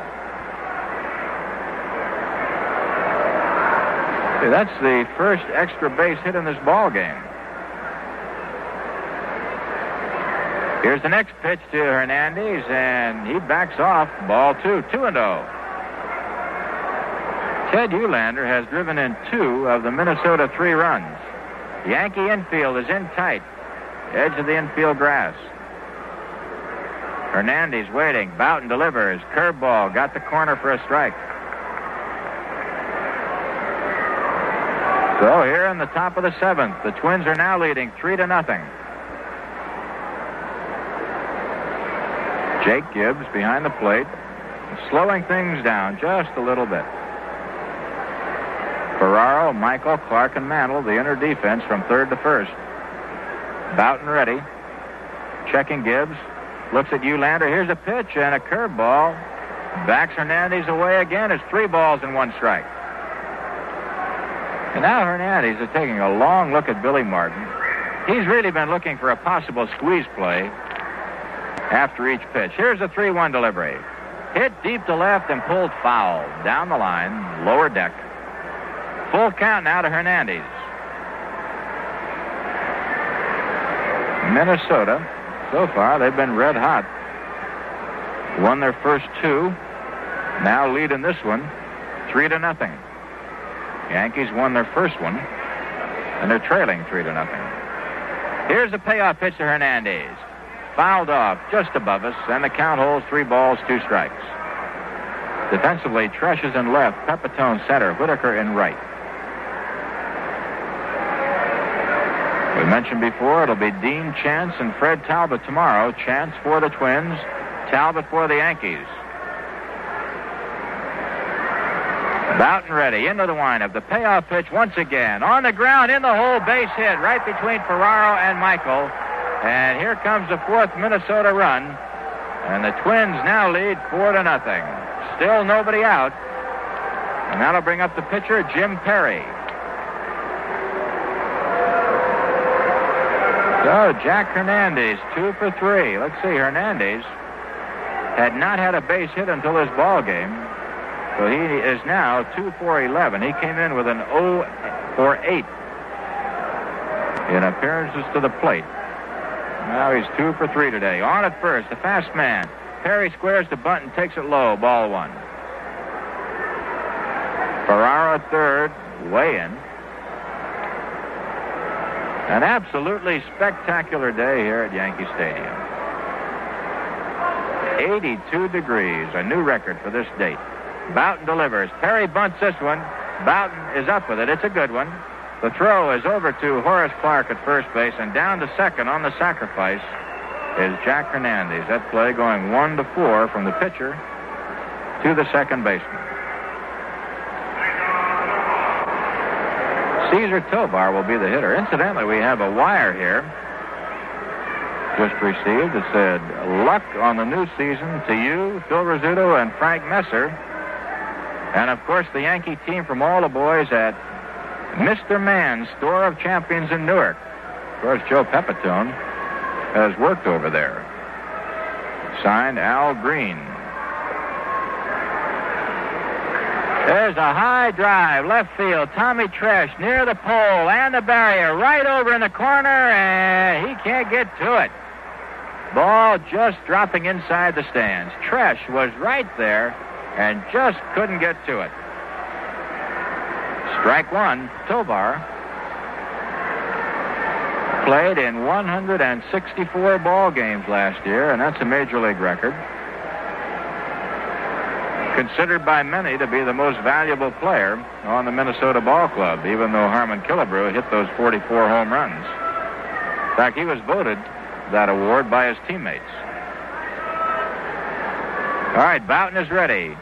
See, that's the first extra base hit in this ball game. Here's the next pitch to Hernandez, and he backs off. Ball 2, 2-0. Ted Uhlaender has driven in 2 of the Minnesota 3 runs. The Yankee infield is in tight. Edge of the infield grass. Hernandez waiting. Bouton delivers. Curveball. Got the corner for a strike. So here in the top of the 7th, the Twins are now leading 3-0. Jake Gibbs behind the plate, slowing things down just a little bit. Ferraro, Michael, Clarke, and Mantle, the inner defense from third to first. Bouton ready. Checking Gibbs. Looks at Uhlaender. Here's a pitch and a curveball. Backs Hernandez away again. It's 3 balls and 1 strike. And now Hernandez is taking a long look at Billy Martin. He's really been looking for a possible squeeze play after each pitch. Here's a 3-1 delivery. Hit deep to left and pulled foul. Down the line, lower deck. Full count now to Hernandez. Minnesota, so far, they've been red hot. Won their first 2. Now lead in this one, 3-0. Yankees won their first one, and they're trailing 3-0. Here's a payoff pitch to Hernandez. Fouled off just above us, and the count holds 3 balls, 2 strikes. Defensively, Tresh is in left, Pepitone center, Whitaker in right. We mentioned before, it'll be Dean Chance and Fred Talbot tomorrow. Chance for the Twins, Talbot for the Yankees. Bouton ready, into the windup. The payoff pitch once again. On the ground, in the hole, base hit, right between Ferraro and Michael. And here comes the 4th Minnesota run. And the Twins now lead 4-0. Still nobody out. And that'll bring up the pitcher, Jim Perry. So Jack Hernandez, 2 for 3. Let's see, Hernandez had not had a base hit until this ball game. So he is now 2 for 11. He came in with an 0 for 8 in appearances to the plate. Now he's 2 for 3 today. On at first, the fast man. Perry squares the bunt and takes it low. Ball 1. Ferraro at third, way in. An absolutely spectacular day here at Yankee Stadium. 82 degrees, a new record for this date. Bouton delivers. Perry bunts this one. Bouton is up with it. It's a good one. The throw is over to Horace Clarke at first base, and down to second on the sacrifice is Jack Hernandez. That play going 1-4 from the pitcher to the second baseman. Cesar Tovar will be the hitter. Incidentally, we have a wire here just received that said, "Luck on the new season to you, Phil Rizzuto, and Frank Messer." And, of course, the Yankee team from all the boys at Mr. Mann's Store of Champions in Newark. Of course, Joe Pepitone has worked over there. Signed, Al Green. There's a high drive, left field. Tommy Tresh near the pole and the barrier, right over in the corner, and he can't get to it. Ball just dropping inside the stands. Tresh was right there and just couldn't get to it. Strike one, Tovar. Played in 164 ball games last year, and that's a major league record. Considered by many to be the most valuable player on the Minnesota Ball Club, even though Harmon Killebrew hit those 44 home runs. In fact, he was voted that award by his teammates. All right, Boughton is ready.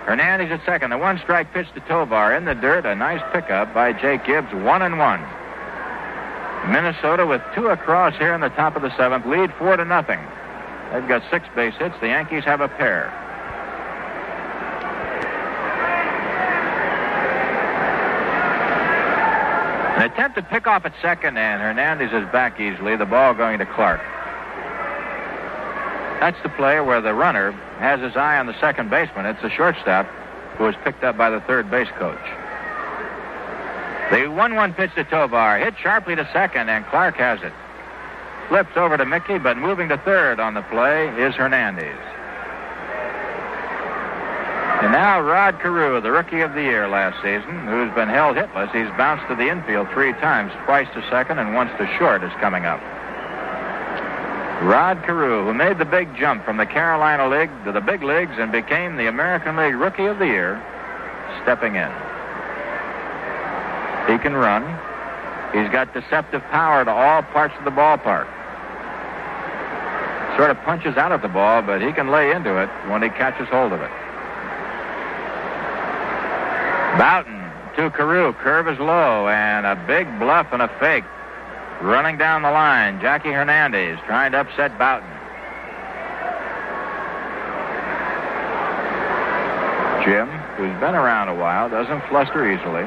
Hernandez at second. The one-strike pitch to Tovar in the dirt. A nice pickup by Jake Gibbs, 1-1. Minnesota with 2 across here in the top of the 7th. Lead 4-0. They've got 6 base hits. The Yankees have a pair. An attempt to pick off at second, and Hernandez is back easily. The ball going to Clarke. That's the play where the runner has his eye on the second baseman. It's the shortstop who was picked up by the third base coach. The 1-1 pitch to Tovar. Hit sharply to second, and Clarke has it. Flips over to Mickey, but moving to third on the play is Hernandez. And now Rod Carew, the Rookie of the Year last season, who's been held hitless. He's bounced to the infield 3 times, twice to second and once to short, is coming up. Rod Carew, who made the big jump from the Carolina League to the big leagues and became the American League Rookie of the Year, stepping in. He can run. He's got deceptive power to all parts of the ballpark. Sort of punches out at the ball, but he can lay into it when he catches hold of it. Boughton to Carew. Curve is low, and a big bluff and a fake. Running down the line, Jackie Hernandez trying to upset Boughton. Jim, who's been around a while, doesn't fluster easily.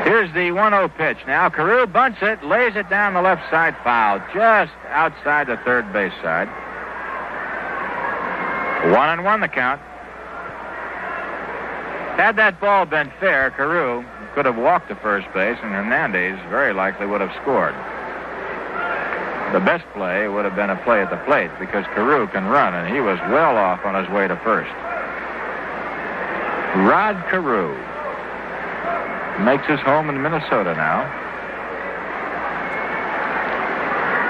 Here's the 1-0 pitch. Now Carew bunts it, lays it down the left side, foul, just outside the third base side. 1-1 the count. Had that ball been fair, Carew could have walked to first base, and Hernandez very likely would have scored. The best play would have been a play at the plate because Carew can run, and he was well off on his way to first. Rod Carew makes his home in Minnesota now.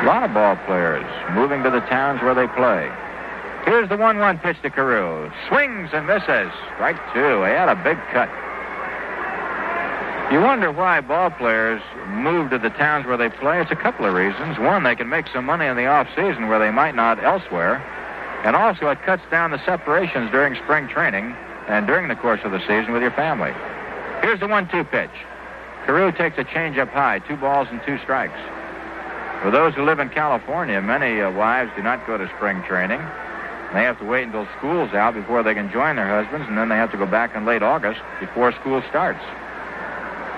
A lot of ball players moving to the towns where they play. Here's the 1-1 pitch to Carew. Swings and misses. Strike 2. He had a big cut. You wonder why ball players move to the towns where they play. It's a couple of reasons. One, they can make some money in the off-season where they might not elsewhere. And also, it cuts down the separations during spring training and during the course of the season with your family. Here's the 1-2 pitch. Carew takes a change-up high. 2 balls and 2 strikes. For those who live in California, many wives do not go to spring training. They have to wait until school's out before they can join their husbands, and then they have to go back in late August before school starts.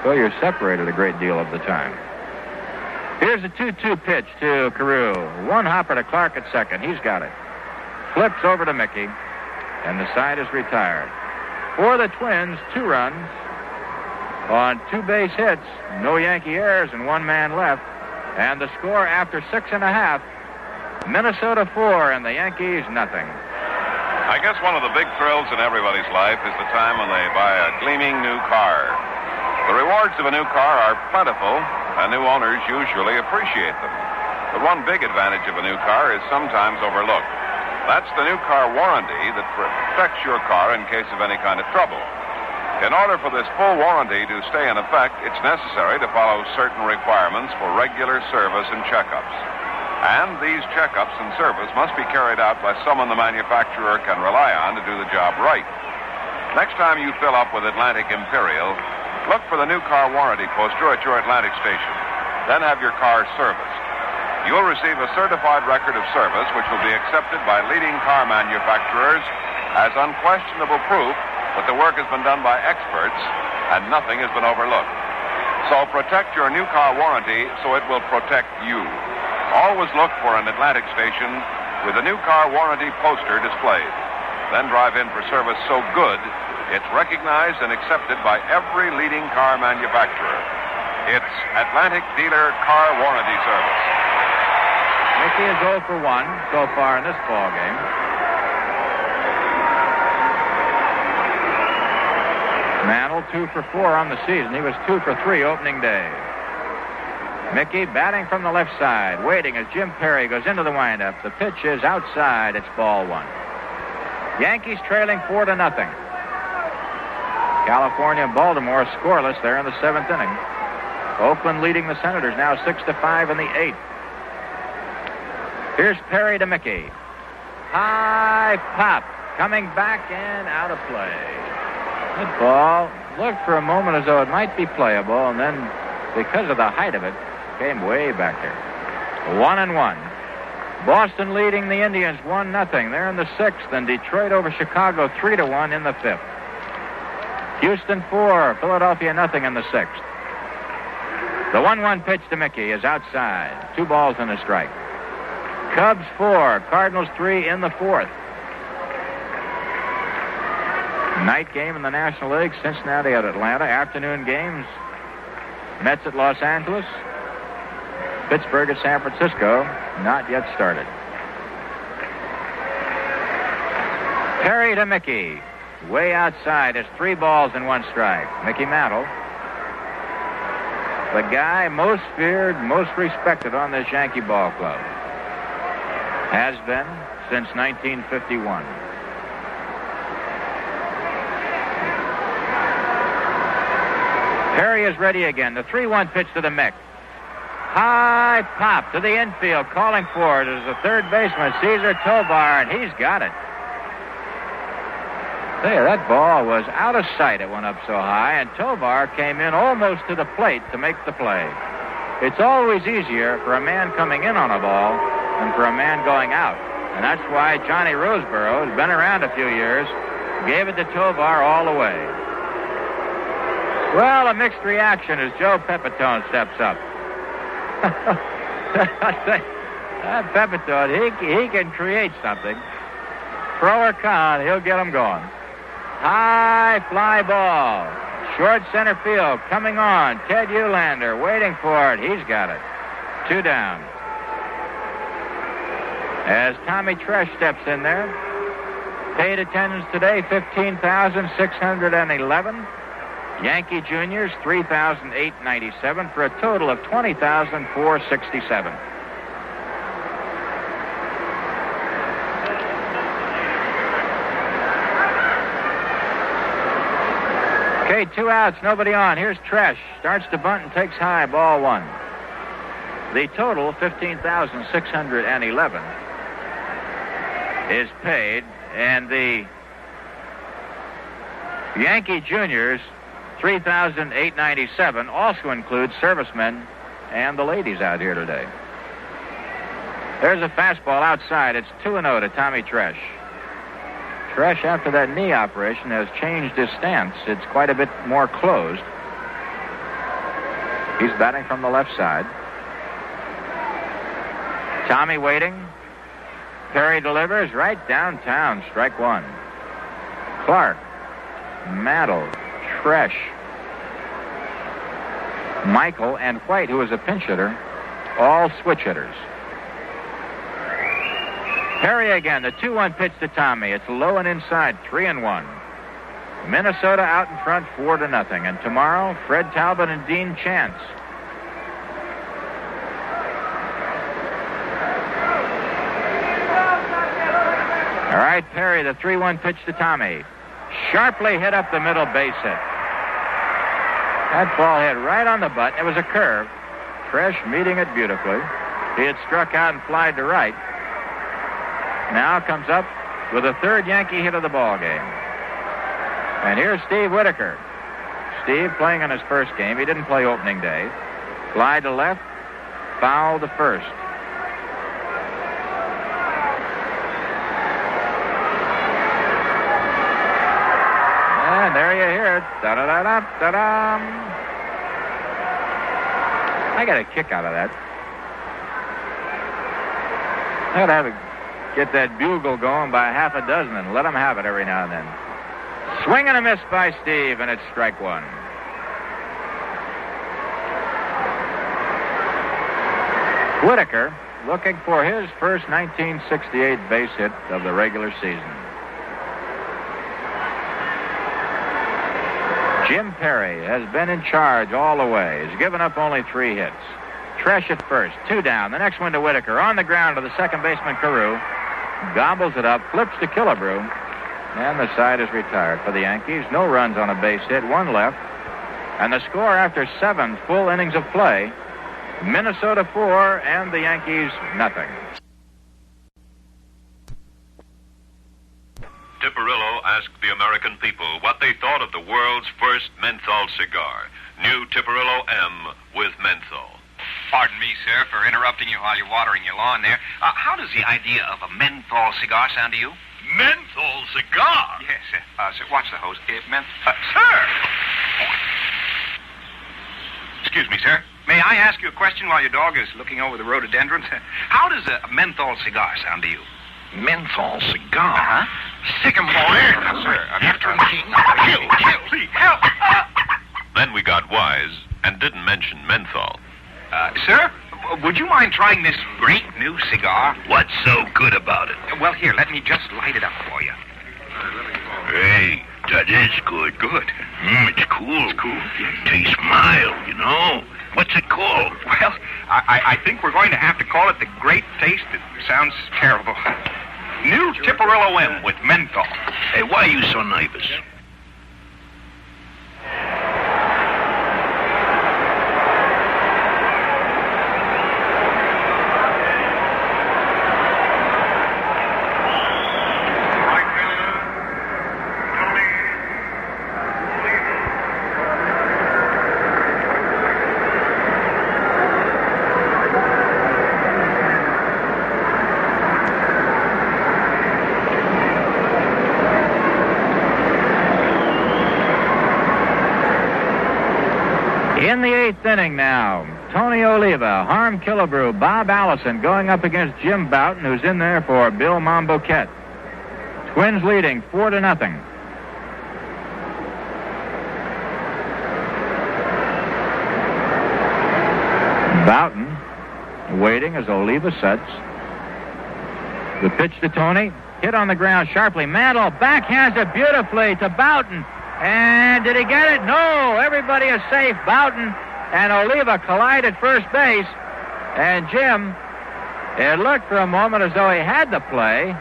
So you're separated a great deal of the time. Here's a 2-2 pitch to Carew. 1 hopper to Clarke at second. He's got it. Flips over to Mickey, and the side is retired. For the Twins, 2 runs on 2 base hits, no Yankee errors, and 1 man left. And the score after 6.5, Minnesota 4 and the Yankees nothing. I guess one of the big thrills in everybody's life is the time when they buy a gleaming new car. The rewards of a new car are plentiful, and new owners usually appreciate them. But one big advantage of a new car is sometimes overlooked. That's the new car warranty that protects your car in case of any kind of trouble. In order for this full warranty to stay in effect, it's necessary to follow certain requirements for regular service and checkups. And these checkups and service must be carried out by someone the manufacturer can rely on to do the job right. Next time you fill up with Atlantic Imperial, look for the new car warranty poster at your Atlantic station. Then have your car serviced. You'll receive a certified record of service which will be accepted by leading car manufacturers as unquestionable proof that the work has been done by experts and nothing has been overlooked. So protect your new car warranty so it will protect you. Always look for an Atlantic station with a new car warranty poster displayed. then drive in for service so good, it's recognized and accepted by every leading car manufacturer. It's Atlantic Dealer Car Warranty Service. Mickey is 0 for 1 so far in this ball game. Mantle 2 for 4 on the season. He was 2 for 3 opening day. Mickey batting from the left side, waiting as Jim Perry goes into the windup. The pitch is outside. It's ball 1. Yankees trailing 4-0. California and Baltimore scoreless there in the 7th inning. Oakland leading the Senators now 6-5 in the 8th. Here's Perry to Mickey. High pop, coming back and out of play. That ball looked for a moment as though it might be playable, and then because of the height of it, came way back here. 1-1. Boston leading the Indians 1-0. They're in the 6th, and Detroit over Chicago 3-1 in the 5th. Houston 4, Philadelphia 0 in the 6th. The 1-1 pitch to Mickey is outside. 2 balls and a strike. Cubs 4, Cardinals 3 in the 4th. Night game in the National League, Cincinnati at Atlanta. Afternoon games, Mets at Los Angeles. Pittsburgh at San Francisco, not yet started. Perry to Mickey. Way outside. It's 3 balls and 1 strike. Mickey Mantle, the guy most feared, most respected on this Yankee ball club. Has been since 1951. Perry is ready again. The 3-1 pitch to the Mick. High pop to the infield. Calling for it is the third baseman, Cesar Tovar, and he's got it. There, that ball was out of sight. It went up so high, and Tovar came in almost to the plate to make the play. It's always easier for a man coming in on a ball than for a man going out. And that's why Johnny Roseboro, who's been around a few years, gave it to Tovar all the way. Well, a mixed reaction as Joe Pepitone steps up. Pepitone, he can create something. Pro or con, he'll get him going. High fly ball. Short center field coming on. Ted Uhlaender waiting for it. He's got it. 2 down. As Tommy Tresh steps in there. Paid attendance today, 15,611. Yankee Juniors, 3,897 for a total of 20,467. Okay, 2 outs, nobody on. Here's Tresh. Starts to bunt and takes high, ball 1. The total, 15,611, is paid, and the Yankee Juniors, 3,897, also includes servicemen and the ladies out here today. There's a fastball outside. It's 2-0 to Tommy Tresh. Tresh, after that knee operation, has changed his stance. It's quite a bit more closed. He's batting from the left side. Tommy waiting. Perry delivers right downtown. Strike 1. Clarke, Mantle, Tresh, Michael, and White, who is a pinch hitter, all switch hitters. Perry again, the 2-1 pitch to Tommy. It's low and inside, 3-1. Minnesota out in front, 4-0. And tomorrow, Fred Talbot and Dean Chance. All right, Perry, the 3-1 pitch to Tommy. Sharply hit up the middle base hit. That ball hit right on the button. It was a curve. Tresh meeting it beautifully. He had struck out and flied to right. Now comes up with a third Yankee hit of the ball game. And here's Steve Whitaker. Steve playing in his first game. He didn't play opening day. Fly to left, foul to first. And there you hear it. Da-da-da-da-da-da. I got a kick out of that. I got to have a get that bugle going by half a dozen and let them have it every now and then. Swing and a miss by Steve, and it's strike one. Whitaker looking for his first 1968 base hit of the regular season. Jim Perry has been in charge all the way. He's given up only 3 hits. Tresh at first, 2 down. The next one to Whitaker. On the ground to the second baseman, Carew. Gobbles it up, flips to Killebrew. And the side is retired for the Yankees. No runs on a base hit, 1 left. And the score after 7 full innings of play, Minnesota 4 and the Yankees nothing. Tipperillo asked the American people what they thought of the world's first menthol cigar. New Tipperillo M with menthol. Pardon me, sir, for interrupting you while you're watering your lawn there. How does the idea of a menthol cigar sound to you? Menthol cigar? Yes, sir. Watch the hose. Sir! Excuse me, sir. May I ask you a question while your dog is looking over the rhododendrons? How does a menthol cigar sound to you? Menthol cigar? Stick 'em, boy. Sir, After him, King. Kill, please, help! Then we got wise and didn't mention menthol. Sir, would you mind trying this great new cigar? What's so good about it? Well, here, let me just light it up for you. Hey, that is good. Good. It's cool. It's cool. Tastes mild, you know. What's it called? Well, I think we're going to have to call it the Great Taste. It sounds terrible. New Tipperillo M with menthol. Hey, why are you so nervous? In the 8th inning now, Tony Oliva, Harmon Killebrew, Bob Allison going up against Jim Bouton, who's in there for Bill Monbouquette. Twins leading 4-0. Bouton waiting as Oliva sets. The pitch to Tony, hit on the ground sharply. Mantle backhands it beautifully to Bouton. And did he get it? No. Everybody is safe. Bouton and Oliva collide at first base. And Jim, it looked for a moment as though he had the play,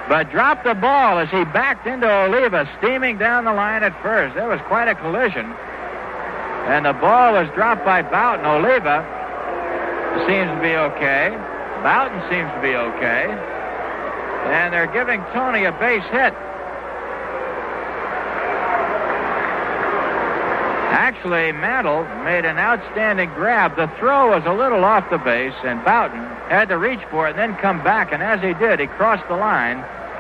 but dropped the ball as he backed into Oliva, steaming down the line at first. There was quite a collision. And the ball was dropped by Bouton. Oliva seems to be okay. Bouton seems to be okay. And they're giving Tony a base hit. Actually, Mantle made an outstanding grab. The throw was a little off the base, and Bouton had to reach for it and then come back. And as he did, he crossed the line,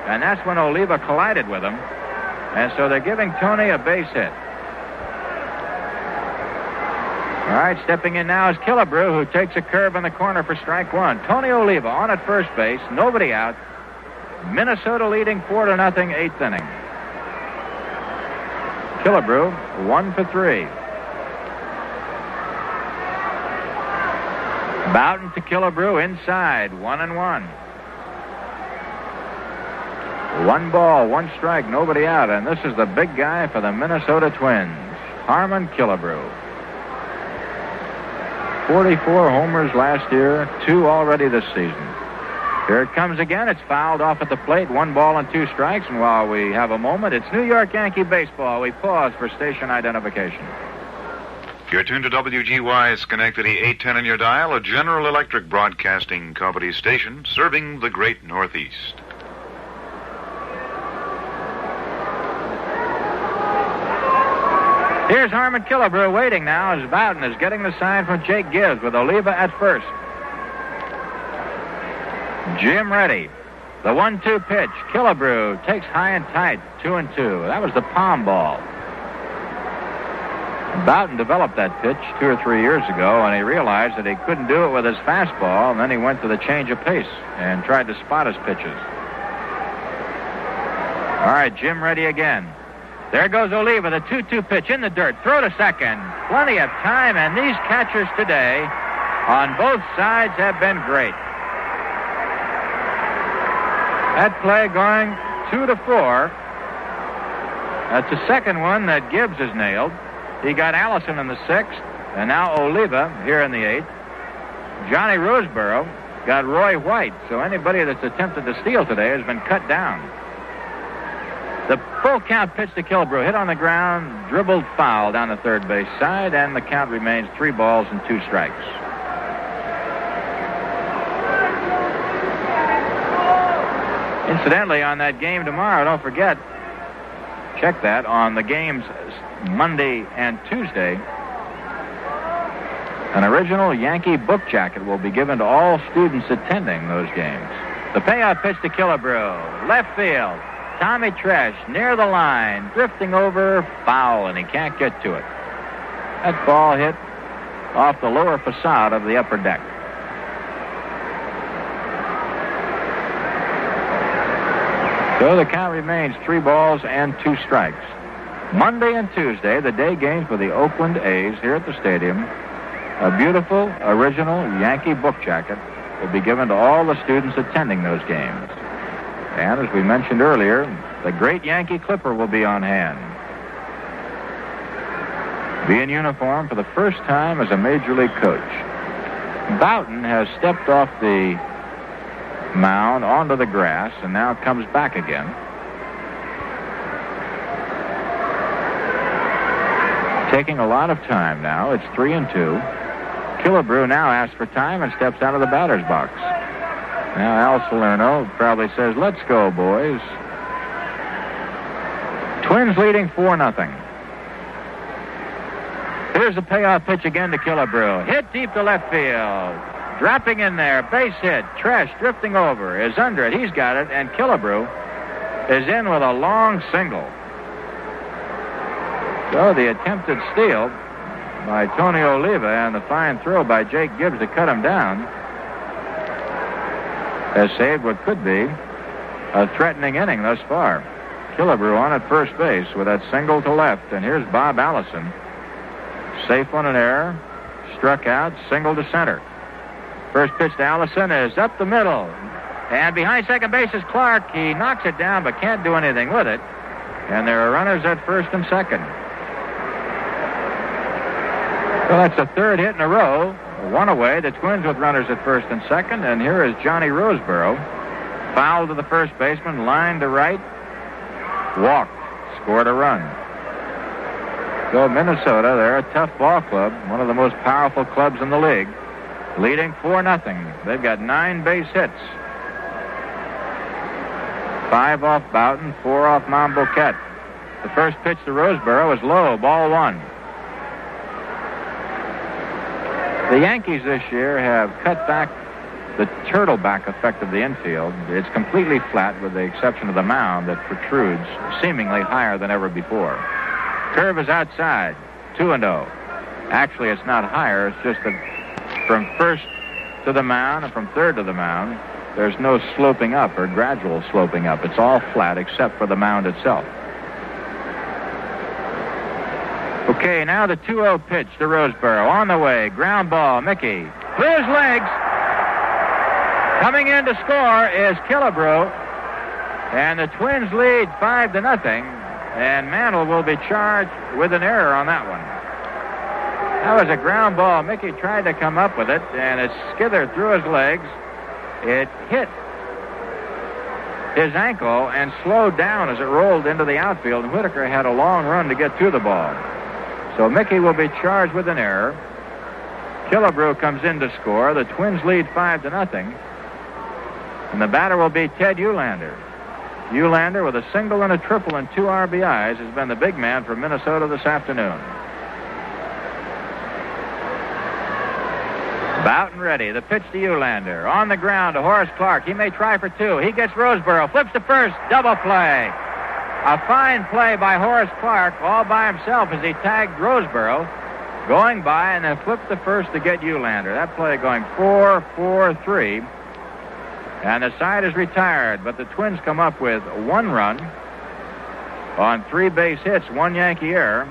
and that's when Oliva collided with him. And so they're giving Tony a base hit. All right, stepping in now is Killebrew, who takes a curve in the corner for strike 1. Tony Oliva on at first base, nobody out. Minnesota leading 4-0, 8th inning. Killebrew, 1 for 3. Bouton to Killebrew inside, 1-1. 1 ball, 1 strike, nobody out, and this is the big guy for the Minnesota Twins, Harmon Killebrew. 44 homers last year, 2 already this season. Here it comes again. It's fouled off at the plate. 1 ball and 2 strikes. And while we have a moment, it's New York Yankee baseball. We pause for station identification. You're tuned to WGY Schenectady 810 on your dial, a General Electric Broadcasting Company station serving the great Northeast. Here's Harmon Killebrew waiting now as Bouton is getting the sign from Jake Gibbs with Oliva at first. Jim ready. The 1-2 pitch. Killebrew takes high and tight. 2-2. That was the palm ball. Boughton developed that pitch 2 or 3 years ago, and he realized that he couldn't do it with his fastball, and then he went to the change of pace and tried to spot his pitches. All right, Jim ready again. There goes Oliva, the 2-2 pitch in the dirt. Throw to second. Plenty of time, and these catchers today on both sides have been great. That play going 2-4. That's the second one that Gibbs has nailed. He got Allison in the 6th, and now Oliva here in the 8th. Johnny Roseboro got Roy White, so anybody that's attempted to steal today has been cut down. The full count pitch to Killebrew, hit on the ground, dribbled foul down the third base side, and the count remains 3 balls and 2 strikes. Incidentally, on that game tomorrow, don't forget, check that, on the games Monday and Tuesday, an original Yankee book jacket will be given to all students attending those games. The payoff pitch to Killebrew, left field. Tommy Tresh near the line, drifting over, foul, and he can't get to it. That ball hit off the lower facade of the upper deck. So the count remains 3 balls and 2 strikes. Monday and Tuesday, the day games for the Oakland A's here at the stadium. A beautiful, original Yankee book jacket will be given to all the students attending those games. And as we mentioned earlier, the great Yankee Clipper will be on hand. Be in uniform for the first time as a Major League coach. Boughton has stepped off the mound onto the grass and now comes back again. Taking a lot of time now. It's 3-2. Killebrew now asks for time and steps out of the batter's box. Now Al Salerno probably says, "Let's go, boys." Twins leading 4-0. Here's the payoff pitch again to Killebrew. Hit deep to left field. Dropping in there, base hit. Tresh drifting over, is under it. He's got it, and Killebrew is in with a long single. So the attempted steal by Tony Oliva and the fine throw by Jake Gibbs to cut him down has saved what could be a threatening inning thus far. Killebrew on at first base with that single to left, and here's Bob Allison. Safe on an error, struck out, single to center. First pitch to Allison is up the middle, and behind second base is Clarke. He knocks it down but can't do anything with it, and there are runners at first and second. Well, that's the third hit in a row. One away, the Twins with runners at first and second, and here is Johnny Roseboro. Foul to the first baseman, line to right, walked, scored a run. So Minnesota, they're a tough ball club, one of the most powerful clubs in the league, leading 4-0. They've got 9 base hits. 5 off Boughton, 4 off Monbouquette. The first pitch to Roseboro is low, ball 1. The Yankees this year have cut back the turtleback effect of the infield. It's completely flat with the exception of the mound that protrudes seemingly higher than ever before. Curve is outside, 2-0. Actually, it's not higher. It's just that from first to the mound and from third to the mound, there's no sloping up or gradual sloping up. It's all flat except for the mound itself. Okay, now the 2-0 pitch to Roseboro. On the way, ground ball, Mickey. Through his legs. Coming in to score is Killebrew. And the Twins lead 5-0. And Mantle will be charged with an error on that one. That was a ground ball. Mickey tried to come up with it, and it skithered through his legs. It hit his ankle and slowed down as it rolled into the outfield. And Whitaker had a long run to get to the ball. So Mickey will be charged with an error. Killebrew comes in to score. The Twins lead 5-0. And the batter will be Ted Uhlaender. Uhlaender, with a single and a triple and 2 RBIs, has been the big man for Minnesota this afternoon. Boughton ready. The pitch to Uhlaender. On the ground to Horace Clarke. He may try for 2. He gets Roseboro. Flips to first. Double play. A fine play by Horace Clarke all by himself as he tagged Roseboro, going by and then flipped the first to get Uhlaender. That play going 4-4-3. And the side is retired, but the Twins come up with 1 run on 3 base hits, 1 Yankee error,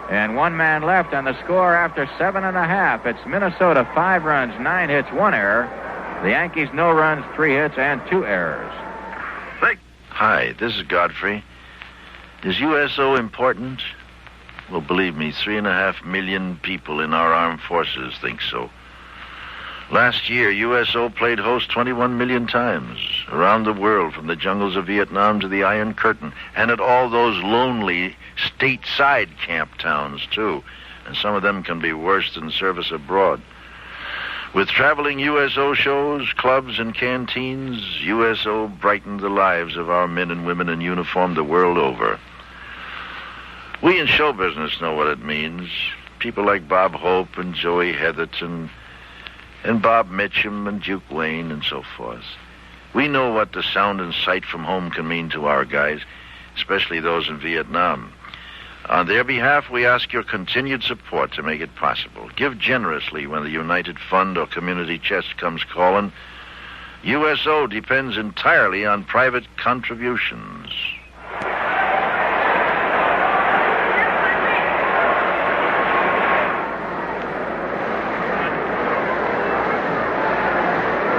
and 1 man left on the score after 7.5. It's Minnesota 5 runs, 9 hits, 1 error. The Yankees no runs, 3 hits, and 2 errors. Hi, this is Godfrey. Is USO important? Well, believe me, 3.5 million people in our armed forces think so. Last year, USO played host 21 million times around the world, from the jungles of Vietnam to the Iron Curtain, and at all those lonely stateside camp towns, too. And some of them can be worse than service abroad. With traveling USO shows, clubs, and canteens, USO brightened the lives of our men and women in uniform the world over. We in show business know what it means. People like Bob Hope and Joey Heatherton and Bob Mitchum and Duke Wayne and so forth. We know what the sound and sight from home can mean to our guys, especially those in Vietnam. On their behalf, we ask your continued support to make it possible. Give generously when the United Fund or Community Chest comes calling. USO depends entirely on private contributions.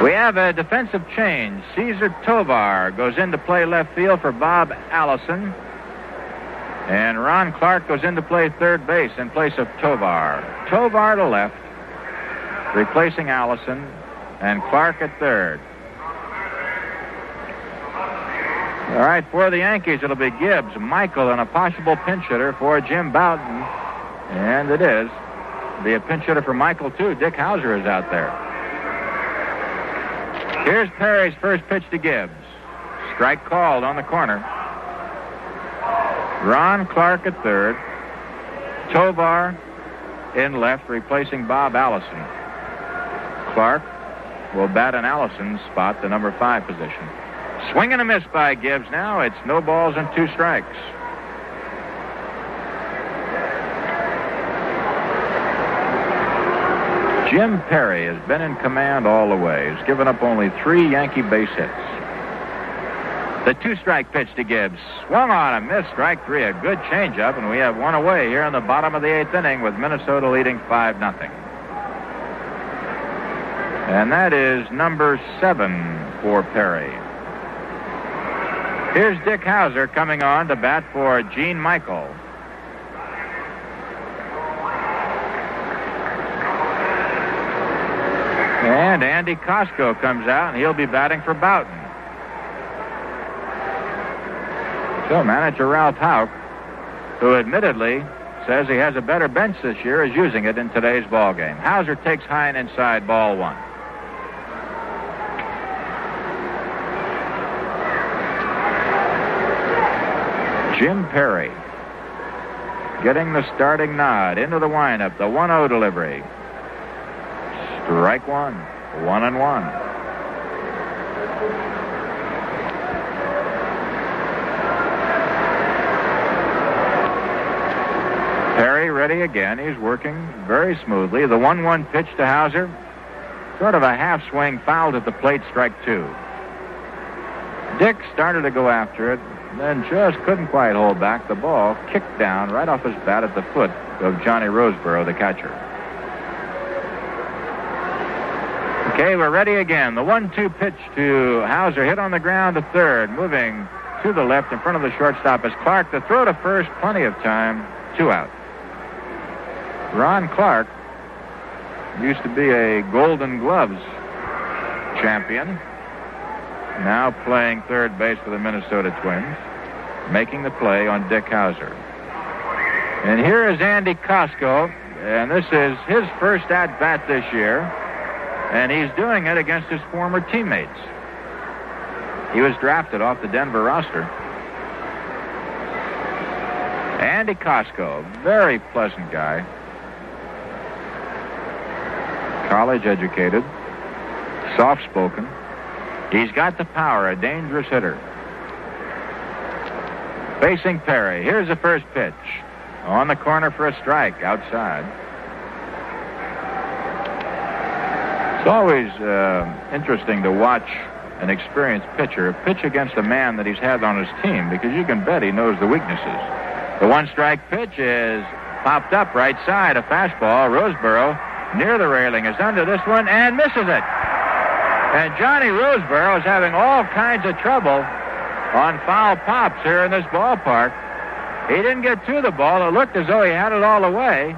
We have a defensive change. Cesar Tovar goes in to play left field for Bob Allison. And Ron Clarke goes in to play third base in place of Tovar. Tovar to left, replacing Allison, and Clarke at third. All right, for the Yankees, it'll be Gibbs, Michael, and a possible pinch hitter for Jim Bowden. And it is. Be a pinch hitter for Michael, too. Dick Hauser is out there. Here's Perry's first pitch to Gibbs. Strike called on the corner. Ron Clarke at third. Tovar in left, replacing Bob Allison. Clarke will bat in Allison's spot, the number 5 position. Swing and a miss by Gibbs now. It's no balls and 2 strikes. Jim Perry has been in command all the way. He's given up only 3 Yankee base hits. The 2-strike pitch to Gibbs. Swung on a miss, strike 3. A good changeup, and we have 1 away here in the bottom of the 8th inning with Minnesota leading 5-0. And that is number 7 for Perry. Here's Dick Hauser coming on to bat for Gene Michael. And Andy Costco comes out, and he'll be batting for Boughton. So manager Ralph Houck, who admittedly says he has a better bench this year, is using it in today's ball game. Hauser takes high and inside, ball 1. Jim Perry getting the starting nod into the windup, the 1-0 delivery. Strike 1, 1-1. Perry ready again. He's working very smoothly. The 1-1 pitch to Hauser. Sort of a half swing, fouled at the plate, strike 2. Dick started to go after it, then just couldn't quite hold back. The ball kicked down right off his bat at the foot of Johnny Roseboro, the catcher. Okay, we're ready again. The 1-2 pitch to Hauser, hit on the ground to third, moving to the left in front of the shortstop is Clarke. The throw to first, plenty of time, 2 out. Ron Clarke used to be a Golden Gloves champion, now playing third base for the Minnesota Twins, making the play on Dick Hauser. And here is Andy Costco, and this is his first at-bat this year, and he's doing it against his former teammates. He was drafted off the Denver roster. Andy Costco, very pleasant guy. College educated, soft-spoken. He's got the power, a dangerous hitter. facing Perry. Here's the first pitch. On the corner for a strike outside. It's always interesting to watch an experienced pitcher pitch against a man that he's had on his team, because you can bet he knows the weaknesses. The one-strike pitch is popped up right side, a fastball. Roseboro near the railing is under this one and misses it. And Johnny Roseboro is having all kinds of trouble on foul pops here in this ballpark. He didn't get to the ball. It looked as though he had it all away,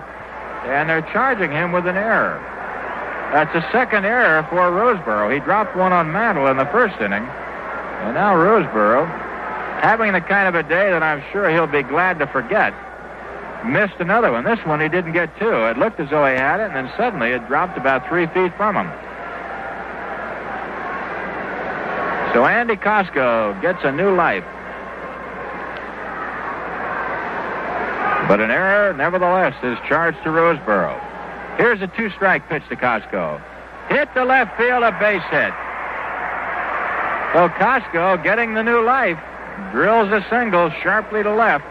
and they're charging him with an error. That's a second error for Roseboro. He dropped one on Mantle in the first inning, and now Roseboro, having the kind of a day that I'm sure he'll be glad to forget, missed another one. This one he didn't get to. It looked as though he had it, and then suddenly it dropped about 3 feet from him. So Andy Costco gets a new life. But an error, nevertheless, is charged to Roseboro. Here's a 2-strike pitch to Costco. Hit to left field, a base hit. So Costco, getting the new life, drills a single sharply to left.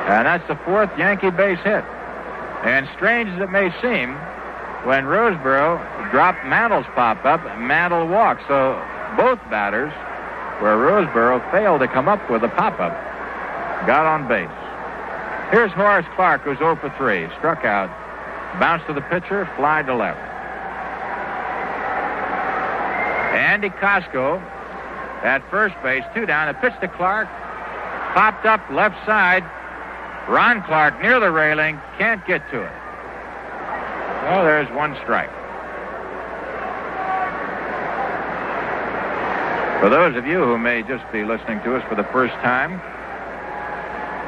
And that's the 4th Yankee base hit. And strange as it may seem, when Roseboro dropped Mantle's pop-up, Mantle walked. So both batters, where Roseboro failed to come up with a pop-up, got on base. Here's Horace Clarke, who's 0 for 3. Struck out. Bounced to the pitcher, fly to left. Andy Costco at first base, 2 down. A pitch to Clarke. Popped up left side. Ron Clarke near the railing. Can't get to it. Well, there's 1 strike. For those of you who may just be listening to us for the first time,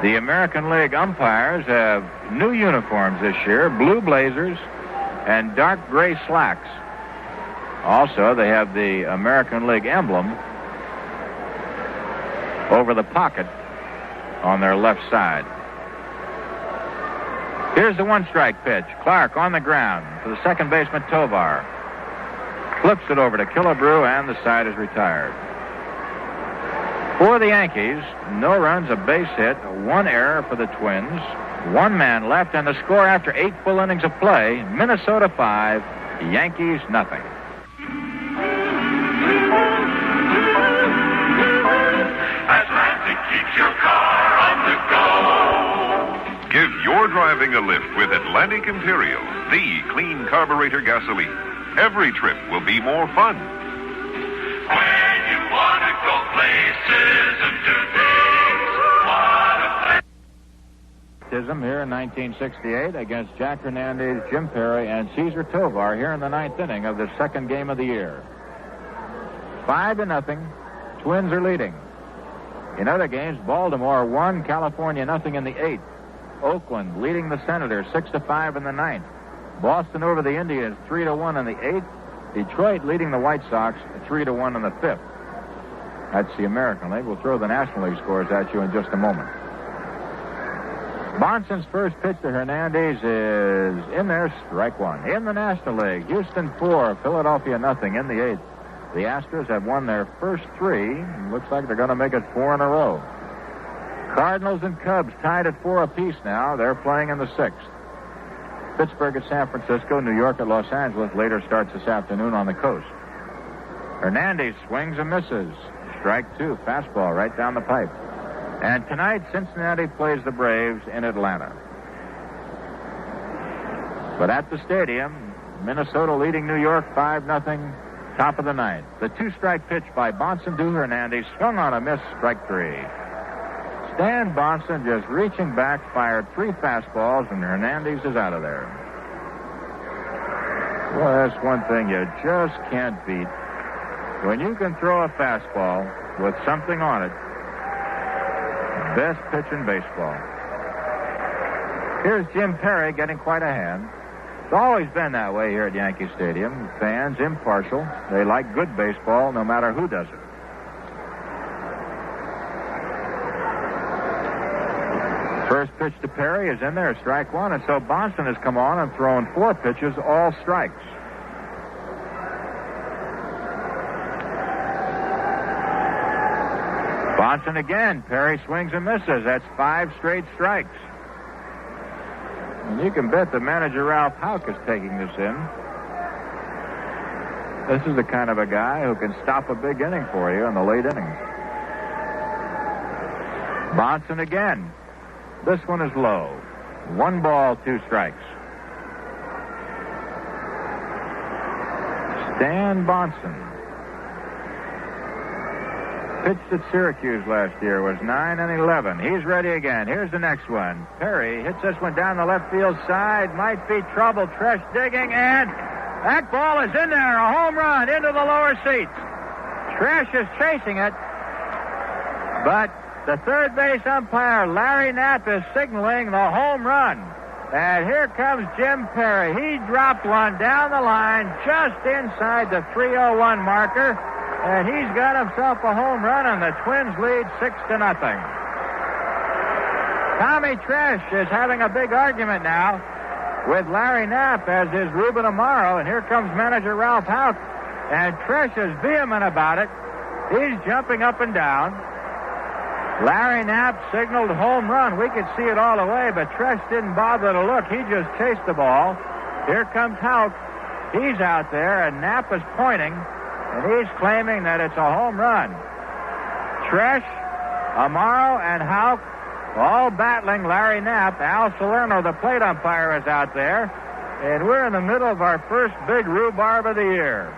the American League umpires have new uniforms this year, blue blazers and dark gray slacks. Also, they have the American League emblem over the pocket on their left side. Here's the 1-strike pitch. Clarke on the ground to the second baseman, Tovar. Flips it over to Killebrew, and the side is retired. For the Yankees, no runs, a base hit, 1 error for the Twins, 1 man left, and the score after 8 full innings of play, Minnesota 5, Yankees nothing. Atlantic keeps your car on the go. Give your driving a lift with Atlantic Imperial, the clean carburetor gasoline. Every trip will be more fun. When you want to go places and do things, what a place. Here in 1968 against Jack Hernandez, Jim Perry, and Cesar Tovar here in the 9th inning of the second game of the year. 5-0. Twins are leading. In other games, Baltimore won, California nothing in the 8th. Oakland leading the Senators 6-5 in the 9th. Boston over the Indians 3-1 in the 8th. Detroit leading the White Sox 3-1 in the 5th. That's the American League. We'll throw the National League scores at you in just a moment. Bonson's first pitch to Hernandez is in there, strike 1. In the National League, Houston 4, Philadelphia nothing in the 8th. The Astros have won their first 3. Looks like they're going to make it 4 in a row. Cardinals and Cubs tied at 4 apiece now. They're playing in the 6th. Pittsburgh at San Francisco, New York at Los Angeles later starts this afternoon on the coast. Hernandez swings and misses. Strike 2, fastball right down the pipe. And tonight, Cincinnati plays the Braves in Atlanta. But at the stadium, Minnesota leading New York 5-0, top of the 9th. The 2-strike pitch by Bonson to Hernandez, swung on a miss, strike 3. Stan Bonson just reaching back, fired 3 fastballs, and Hernandez is out of there. Well, that's one thing you just can't beat. When you can throw a fastball with something on it, best pitch in baseball. Here's Jim Perry getting quite a hand. It's always been that way here at Yankee Stadium. Fans, impartial. They like good baseball no matter who does it. First pitch to Perry is in there, strike 1, and so Bonson has come on and thrown 4 pitches, all strikes. Bonson again. Perry swings and misses. That's 5 straight strikes. And you can bet the manager, Ralph Houck, is taking this in. This is the kind of a guy who can stop a big inning for you in the late innings. Bonson again. This one is low. 1 ball, 2 strikes. Stan Bonson. Pitched at Syracuse last year, was 9-11. He's ready again. Here's the next one. Perry hits this one down the left field side. Might be trouble. Tresh digging, and that ball is in there. A home run into the lower seats. Tresh is chasing it, but the third base umpire, Larry Knapp, is signaling the home run. And here comes Jim Perry. He dropped one down the line just inside the 301 marker. And he's got himself a home run, and the Twins lead 6-0. Tommy Tresh is having a big argument now with Larry Knapp, as is Ruben Amaro, and here comes manager Ralph Houck, and Tresh is vehement about it. He's jumping up and down. Larry Knapp signaled home run. We could see it all the way, but Tresh didn't bother to look. He just chased the ball. Here comes Houck. He's out there, and Knapp is pointing. And he's claiming that it's a home run. Tresh, Amaro, and Houck all battling Larry Knapp. Al Salerno, the plate umpire, is out there. And we're in the middle of our first big rhubarb of the year.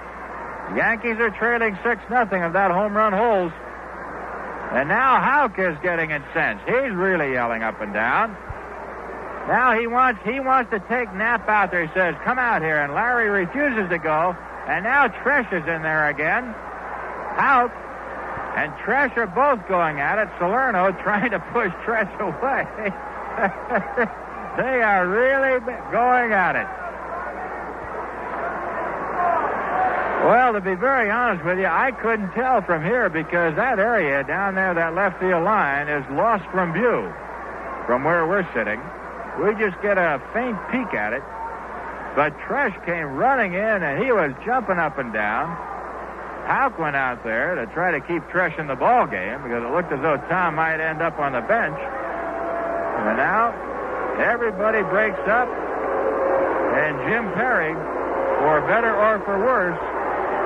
The Yankees are trailing 6-0 if that home run holds. And now Houck is getting incensed. He's really yelling up and down. Now he wants to take Knapp out there. He says, come out here. And Larry refuses to go. And now Tresh is in there again. Houck and Tresh are both going at it. Salerno trying to push Tresh away. They are really going at it. Well, to be very honest with you, I couldn't tell from here because that area down there, that left field line, is lost from view from where we're sitting. We just get a faint peek at it. But Tresh came running in, and he was jumping up and down. Houck went out there to try to keep Tresh in the ball game because it looked as though Tom might end up on the bench. And now everybody breaks up, and Jim Perry, for better or for worse,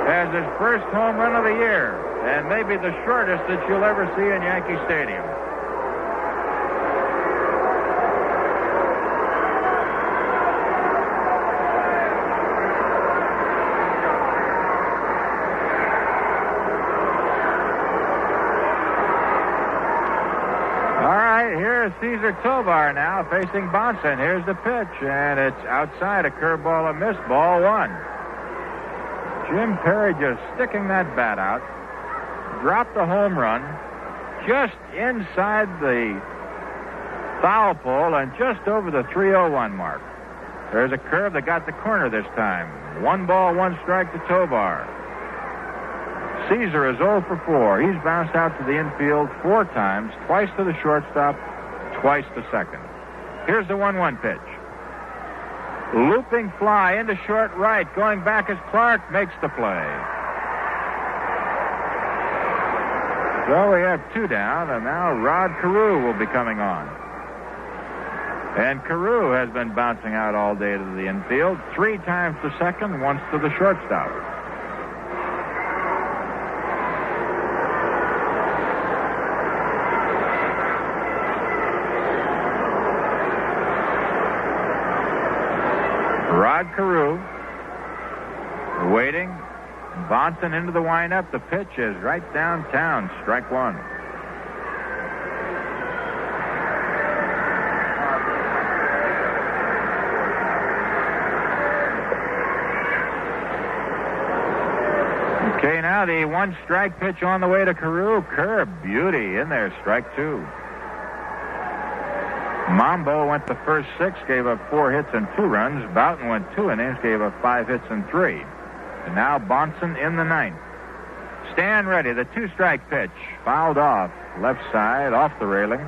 has his first home run of the year, and maybe the shortest that you'll ever see in Yankee Stadium. Here's Cesar Tovar now facing Bonson. Here's the pitch, and it's outside, a curveball, a miss, ball 1. Jim Perry just sticking that bat out. Dropped the home run just inside the foul pole and just over the 301 mark. There's a curve that got the corner this time. 1 ball, 1 strike to Tovar. Cesar is 0 for 4. He's bounced out to the infield 4 times, twice to the shortstop, twice to second. Here's the 1-1 pitch. Looping fly into short right. Going back as Clarke makes the play. So we have 2 down, and now Rod Carew will be coming on. And Carew has been bouncing out all day to the infield, 3 times to second, once to the shortstop. Rod Carew waiting. Bonson into the windup. The pitch is right downtown. Strike 1. Okay, now the 1-strike pitch on the way to Carew. Curb, beauty in there. Strike 2. Mambo went the first 6, gave up 4 hits and 2 runs. Boughton went 2 innings, gave up 5 hits and 3. And now Bonson in the 9th. Stand ready. The 2-strike pitch. Fouled off. Left side, off the railing.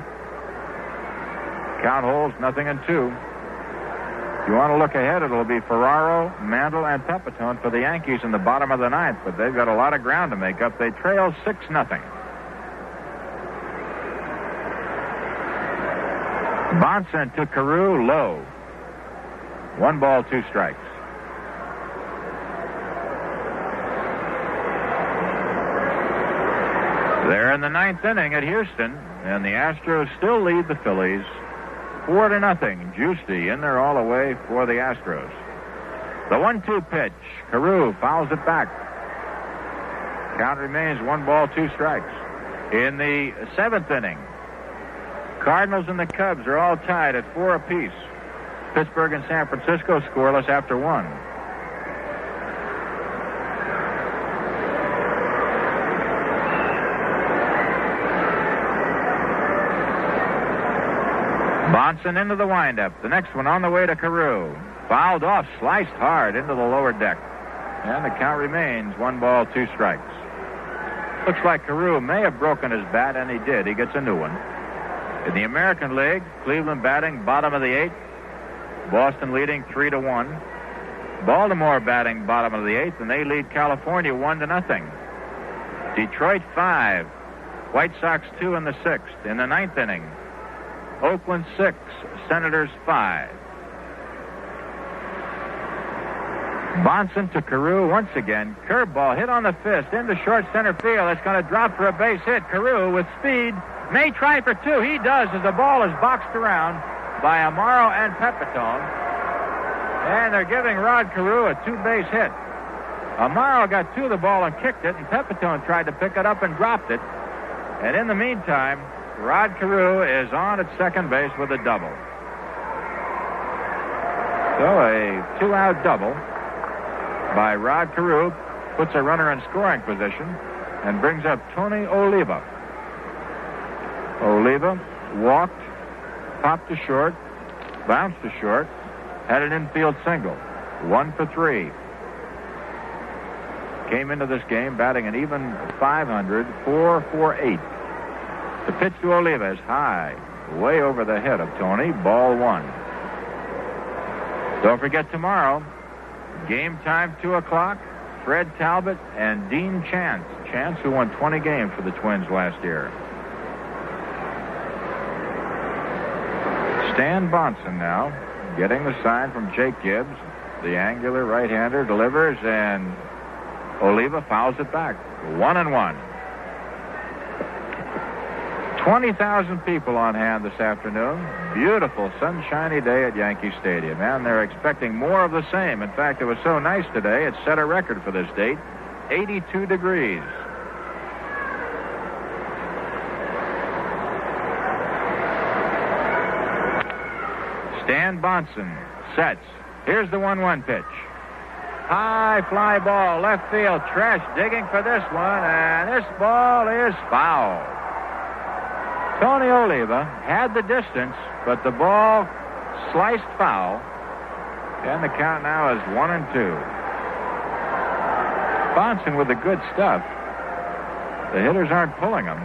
Count holds 0-2. If you want to look ahead, it'll be Ferraro, Mantle, and Pepitone for the Yankees in the bottom of the 9th. But they've got a lot of ground to make up. They trail 6-0. Bonson to Carew, low. 1 ball, 2 strikes. They're in the 9th inning at Houston, and the Astros still lead the Phillies 4-0. Giusti in there all the way for the Astros. The 1-2 pitch. Carew fouls it back. Count remains 1 ball, 2 strikes. In the 7th inning, Cardinals and the Cubs are all tied at 4 apiece. Pittsburgh and San Francisco scoreless after 1. Bonson into the windup. The next one on the way to Carew. Fouled off, sliced hard into the lower deck. And the count remains 1 ball, 2 strikes. Looks like Carew may have broken his bat, and he did. He gets a new one. In the American League, Cleveland batting bottom of the 8th. Boston leading 3-1. Baltimore batting bottom of the 8th, and they lead California 1-0. Detroit 5. White Sox 2 in the 6th. In the 9th inning, Oakland 6, Senators 5. Bonson to Carew once again. Curveball hit on the fist into short center field. It's going to drop for a base hit. Carew with speed may try for 2. He does as the ball is boxed around by Amaro and Pepitone. And they're giving Rod Carew a 2-base hit. Amaro got 2 of the ball and kicked it, and Pepitone tried to pick it up and dropped it. And in the meantime, Rod Carew is on at second base with a double. So a 2-out double by Rod Carew puts a runner in scoring position and brings up Tony Oliva. Oliva walked, popped to short, bounced to short, had an infield single. 1 for 3. Came into this game batting an even .500, 4 for 8. The pitch to Oliva is high, way over the head of Tony. Ball 1. Don't forget tomorrow, game time 2 o'clock. Fred Talbot and Dean Chance. Chance, who won 20 games for the Twins last year. Stan Bonson now getting the sign from Jake Gibbs. The angular right-hander delivers, and Oliva fouls it back. 1-1. 20,000 people on hand this afternoon. Beautiful sunshiny day at Yankee Stadium, and they're expecting more of the same. In fact, it was so nice today, it set a record for this date, 82 degrees. Stan Bonson sets. Here's the 1-1 pitch. High fly ball, left field. Tresh digging for this one, and this ball is foul. Tony Oliva had the distance, but the ball sliced foul. And the count now is 1-2. Bonson with the good stuff. The hitters aren't pulling him.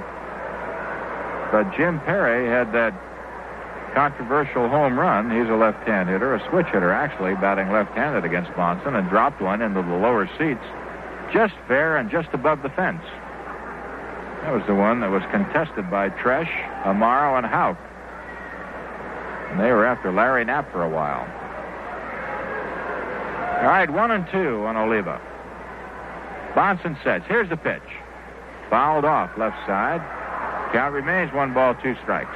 But Jim Perry had that controversial home run. He's a left-hand hitter, a switch hitter actually, batting left-handed against Bonson, and dropped one into the lower seats, just fair and just above the fence. That was the one that was contested by Tresh, Amaro, and Houck. And they were after Larry Knapp for a while. All right, 1-2 on Oliva. Bonson sets. Here's the pitch. Fouled off left side. Count remains 1 ball, 2 strikes.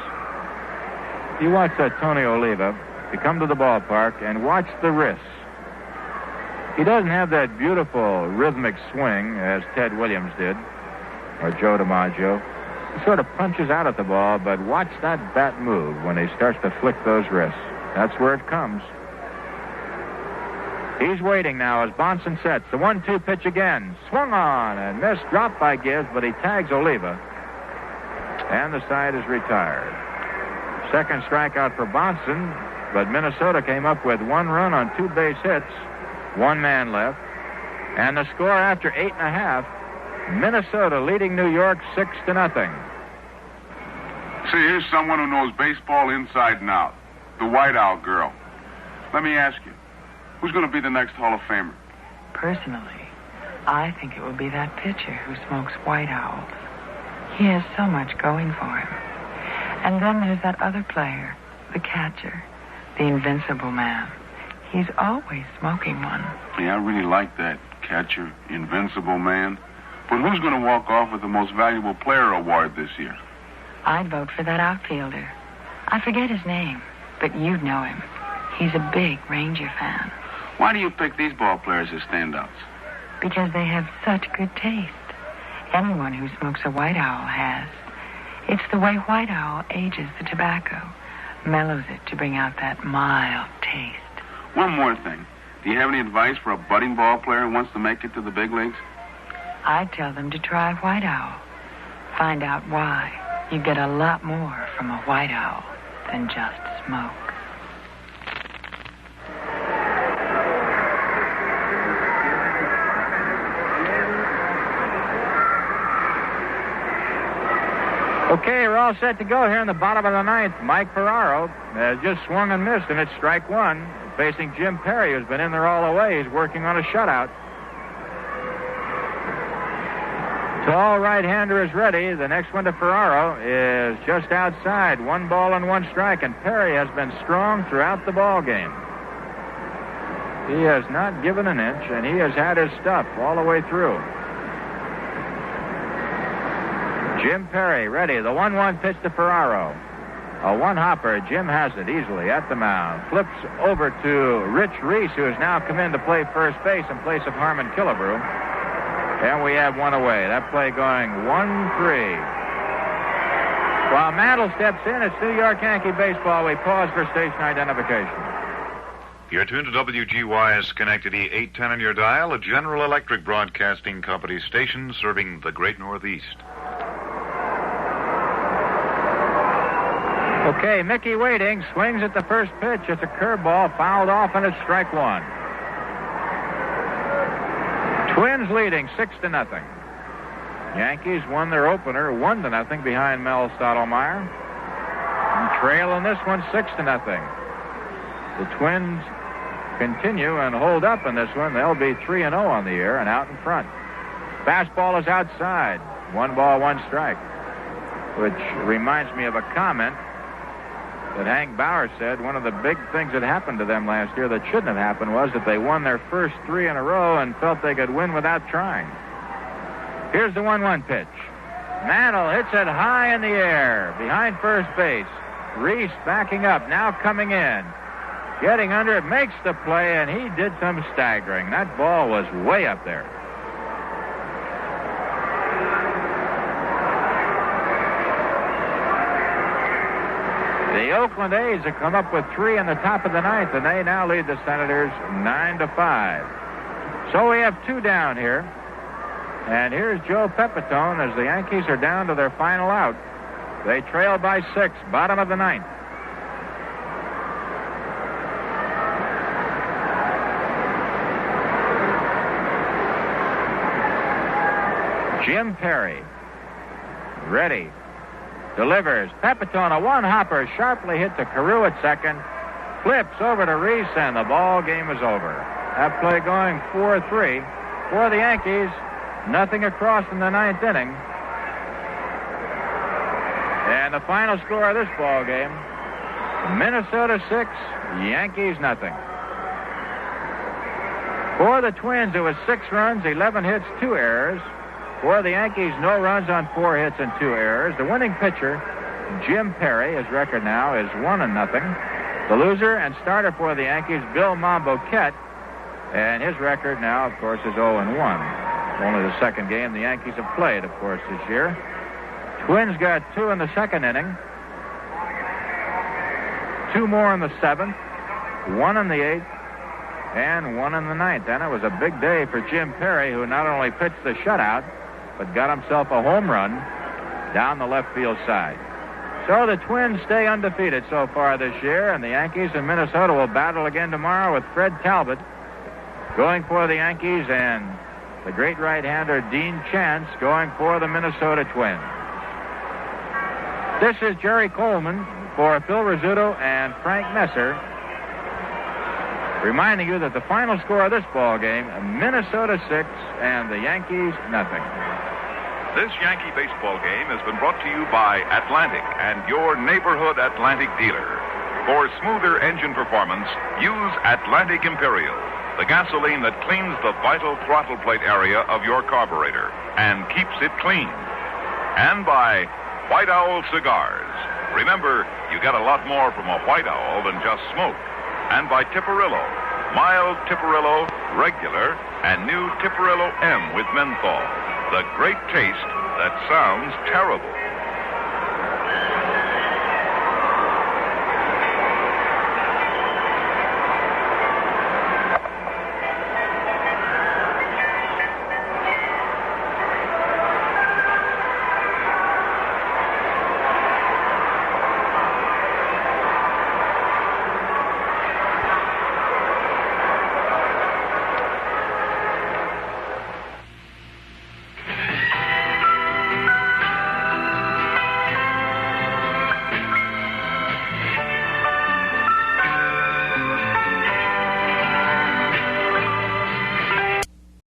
You watch Tony Oliva. You come to the ballpark and watch the wrists. He doesn't have that beautiful rhythmic swing as Ted Williams did, or Joe DiMaggio. He sort of punches out at the ball, but watch that bat move when he starts to flick those wrists. That's where it comes. He's waiting now as Bonson sets. The 1-2 pitch again. Swung on and missed. Dropped by Gibbs, but he tags Oliva. And the side is retired. Second strikeout for Bonson, but Minnesota came up with 1 run on 2 base hits. 1 man left. And the score after 8.5, Minnesota leading New York 6-0. See, here's someone who knows baseball inside and out. The White Owl girl. Let me ask you, who's going to be the next Hall of Famer? Personally, I think it will be that pitcher who smokes White Owls. He has so much going for him. And then there's that other player, the catcher, the invincible man. He's always smoking one. Yeah, I really like that catcher, invincible man. But who's going to walk off with the most valuable player award this year? I'd vote for that outfielder. I forget his name, but you'd know him. He's a big Ranger fan. Why do you pick these ball players as standouts? Because they have such good taste. Anyone who smokes a White Owl has. It's the way White Owl ages the tobacco, mellows it to bring out that mild taste. One more thing. Do you have any advice for a budding ball player who wants to make it to the big leagues? I'd tell them to try White Owl. Find out why. You get a lot more from a White Owl than just smoke. Okay, we're all set to go here in the bottom of the ninth. Mike Ferraro has just swung and missed, and it's strike one. Facing Jim Perry, who's been in there all the way. He's working on a shutout. Tall right-hander is ready. The next one to Ferraro is just outside. 1 ball and 1 strike, and Perry has been strong throughout the ball game. He has not given an inch, and he has had his stuff all the way through. Jim Perry ready. The 1-1 pitch to Ferraro. A one-hopper. Jim has it easily at the mound. Flips over to Rich Reese, who has now come in to play first base in place of Harmon Killebrew. And we have one away. That play going 1-3. While Mantle steps in, it's New York Yankee baseball. We pause for station identification. You're tuned to WGYS Schenectady 810 on your dial, a General Electric Broadcasting Company station serving the Great Northeast. Okay, Mickey waiting, swings at the first pitch. It's a curveball, fouled off, and it's strike one. Twins leading 6-0. Yankees won their opener 1-0 behind Mel Stottlemyre. And trail in this one 6-0. The Twins continue and hold up in this one. They'll be 3-0 on the year and out in front. Fastball is outside. 1 ball, 1 strike. Which reminds me of a comment that Hank Bauer said. One of the big things that happened to them last year that shouldn't have happened was that they won their first 3 in a row and felt they could win without trying. Here's the 1-1 pitch. Mantle hits it high in the air behind first base. Reese backing up, now coming in. Getting under it, makes the play, and he did some staggering. That ball was way up there. The Oakland A's have come up with 3 in the top of the ninth, and they now lead the Senators 9-5. So we have 2 down here. And here's Joe Pepitone as the Yankees are down to their final out. They trail by 6, bottom of the ninth. Jim Perry, ready. Delivers. Pepitone, a one-hopper, sharply hit to Carew at second. Flips over to Reese, and the ball game is over. That play going 4-3 for the Yankees. Nothing across in the ninth inning. And the final score of this ball game, Minnesota 6, Yankees nothing. For the Twins, it was 6 runs, 11 hits, 2 errors. For the Yankees, no runs on 4 hits and 2 errors. The winning pitcher, Jim Perry, his record now is 1-0. The loser and starter for the Yankees, Bill Monbouquette, and his record now, of course, is 0-1. Only the second game the Yankees have played, of course, this year. Twins got 2 in the second inning, 2 more in the 7th, 1 in the 8th, and 1 in the 9th. And it was a big day for Jim Perry, who not only pitched the shutout, but got himself a home run down the left field side. So the Twins stay undefeated so far this year, and the Yankees in Minnesota will battle again tomorrow with Fred Talbot going for the Yankees and the great right-hander Dean Chance going for the Minnesota Twins. This is Jerry Coleman for Phil Rizzuto and Frank Messer, reminding you that the final score of this ball game, Minnesota 6 and the Yankees nothing. This Yankee baseball game has been brought to you by Atlantic and your neighborhood Atlantic dealer. For smoother engine performance, use Atlantic Imperial, the gasoline that cleans the vital throttle plate area of your carburetor and keeps it clean. And by White Owl Cigars. Remember, you get a lot more from a White Owl than just smoke. And by Tipperillo, mild Tipperillo, regular, and new Tipperillo M with menthol. The great taste that sounds terrible.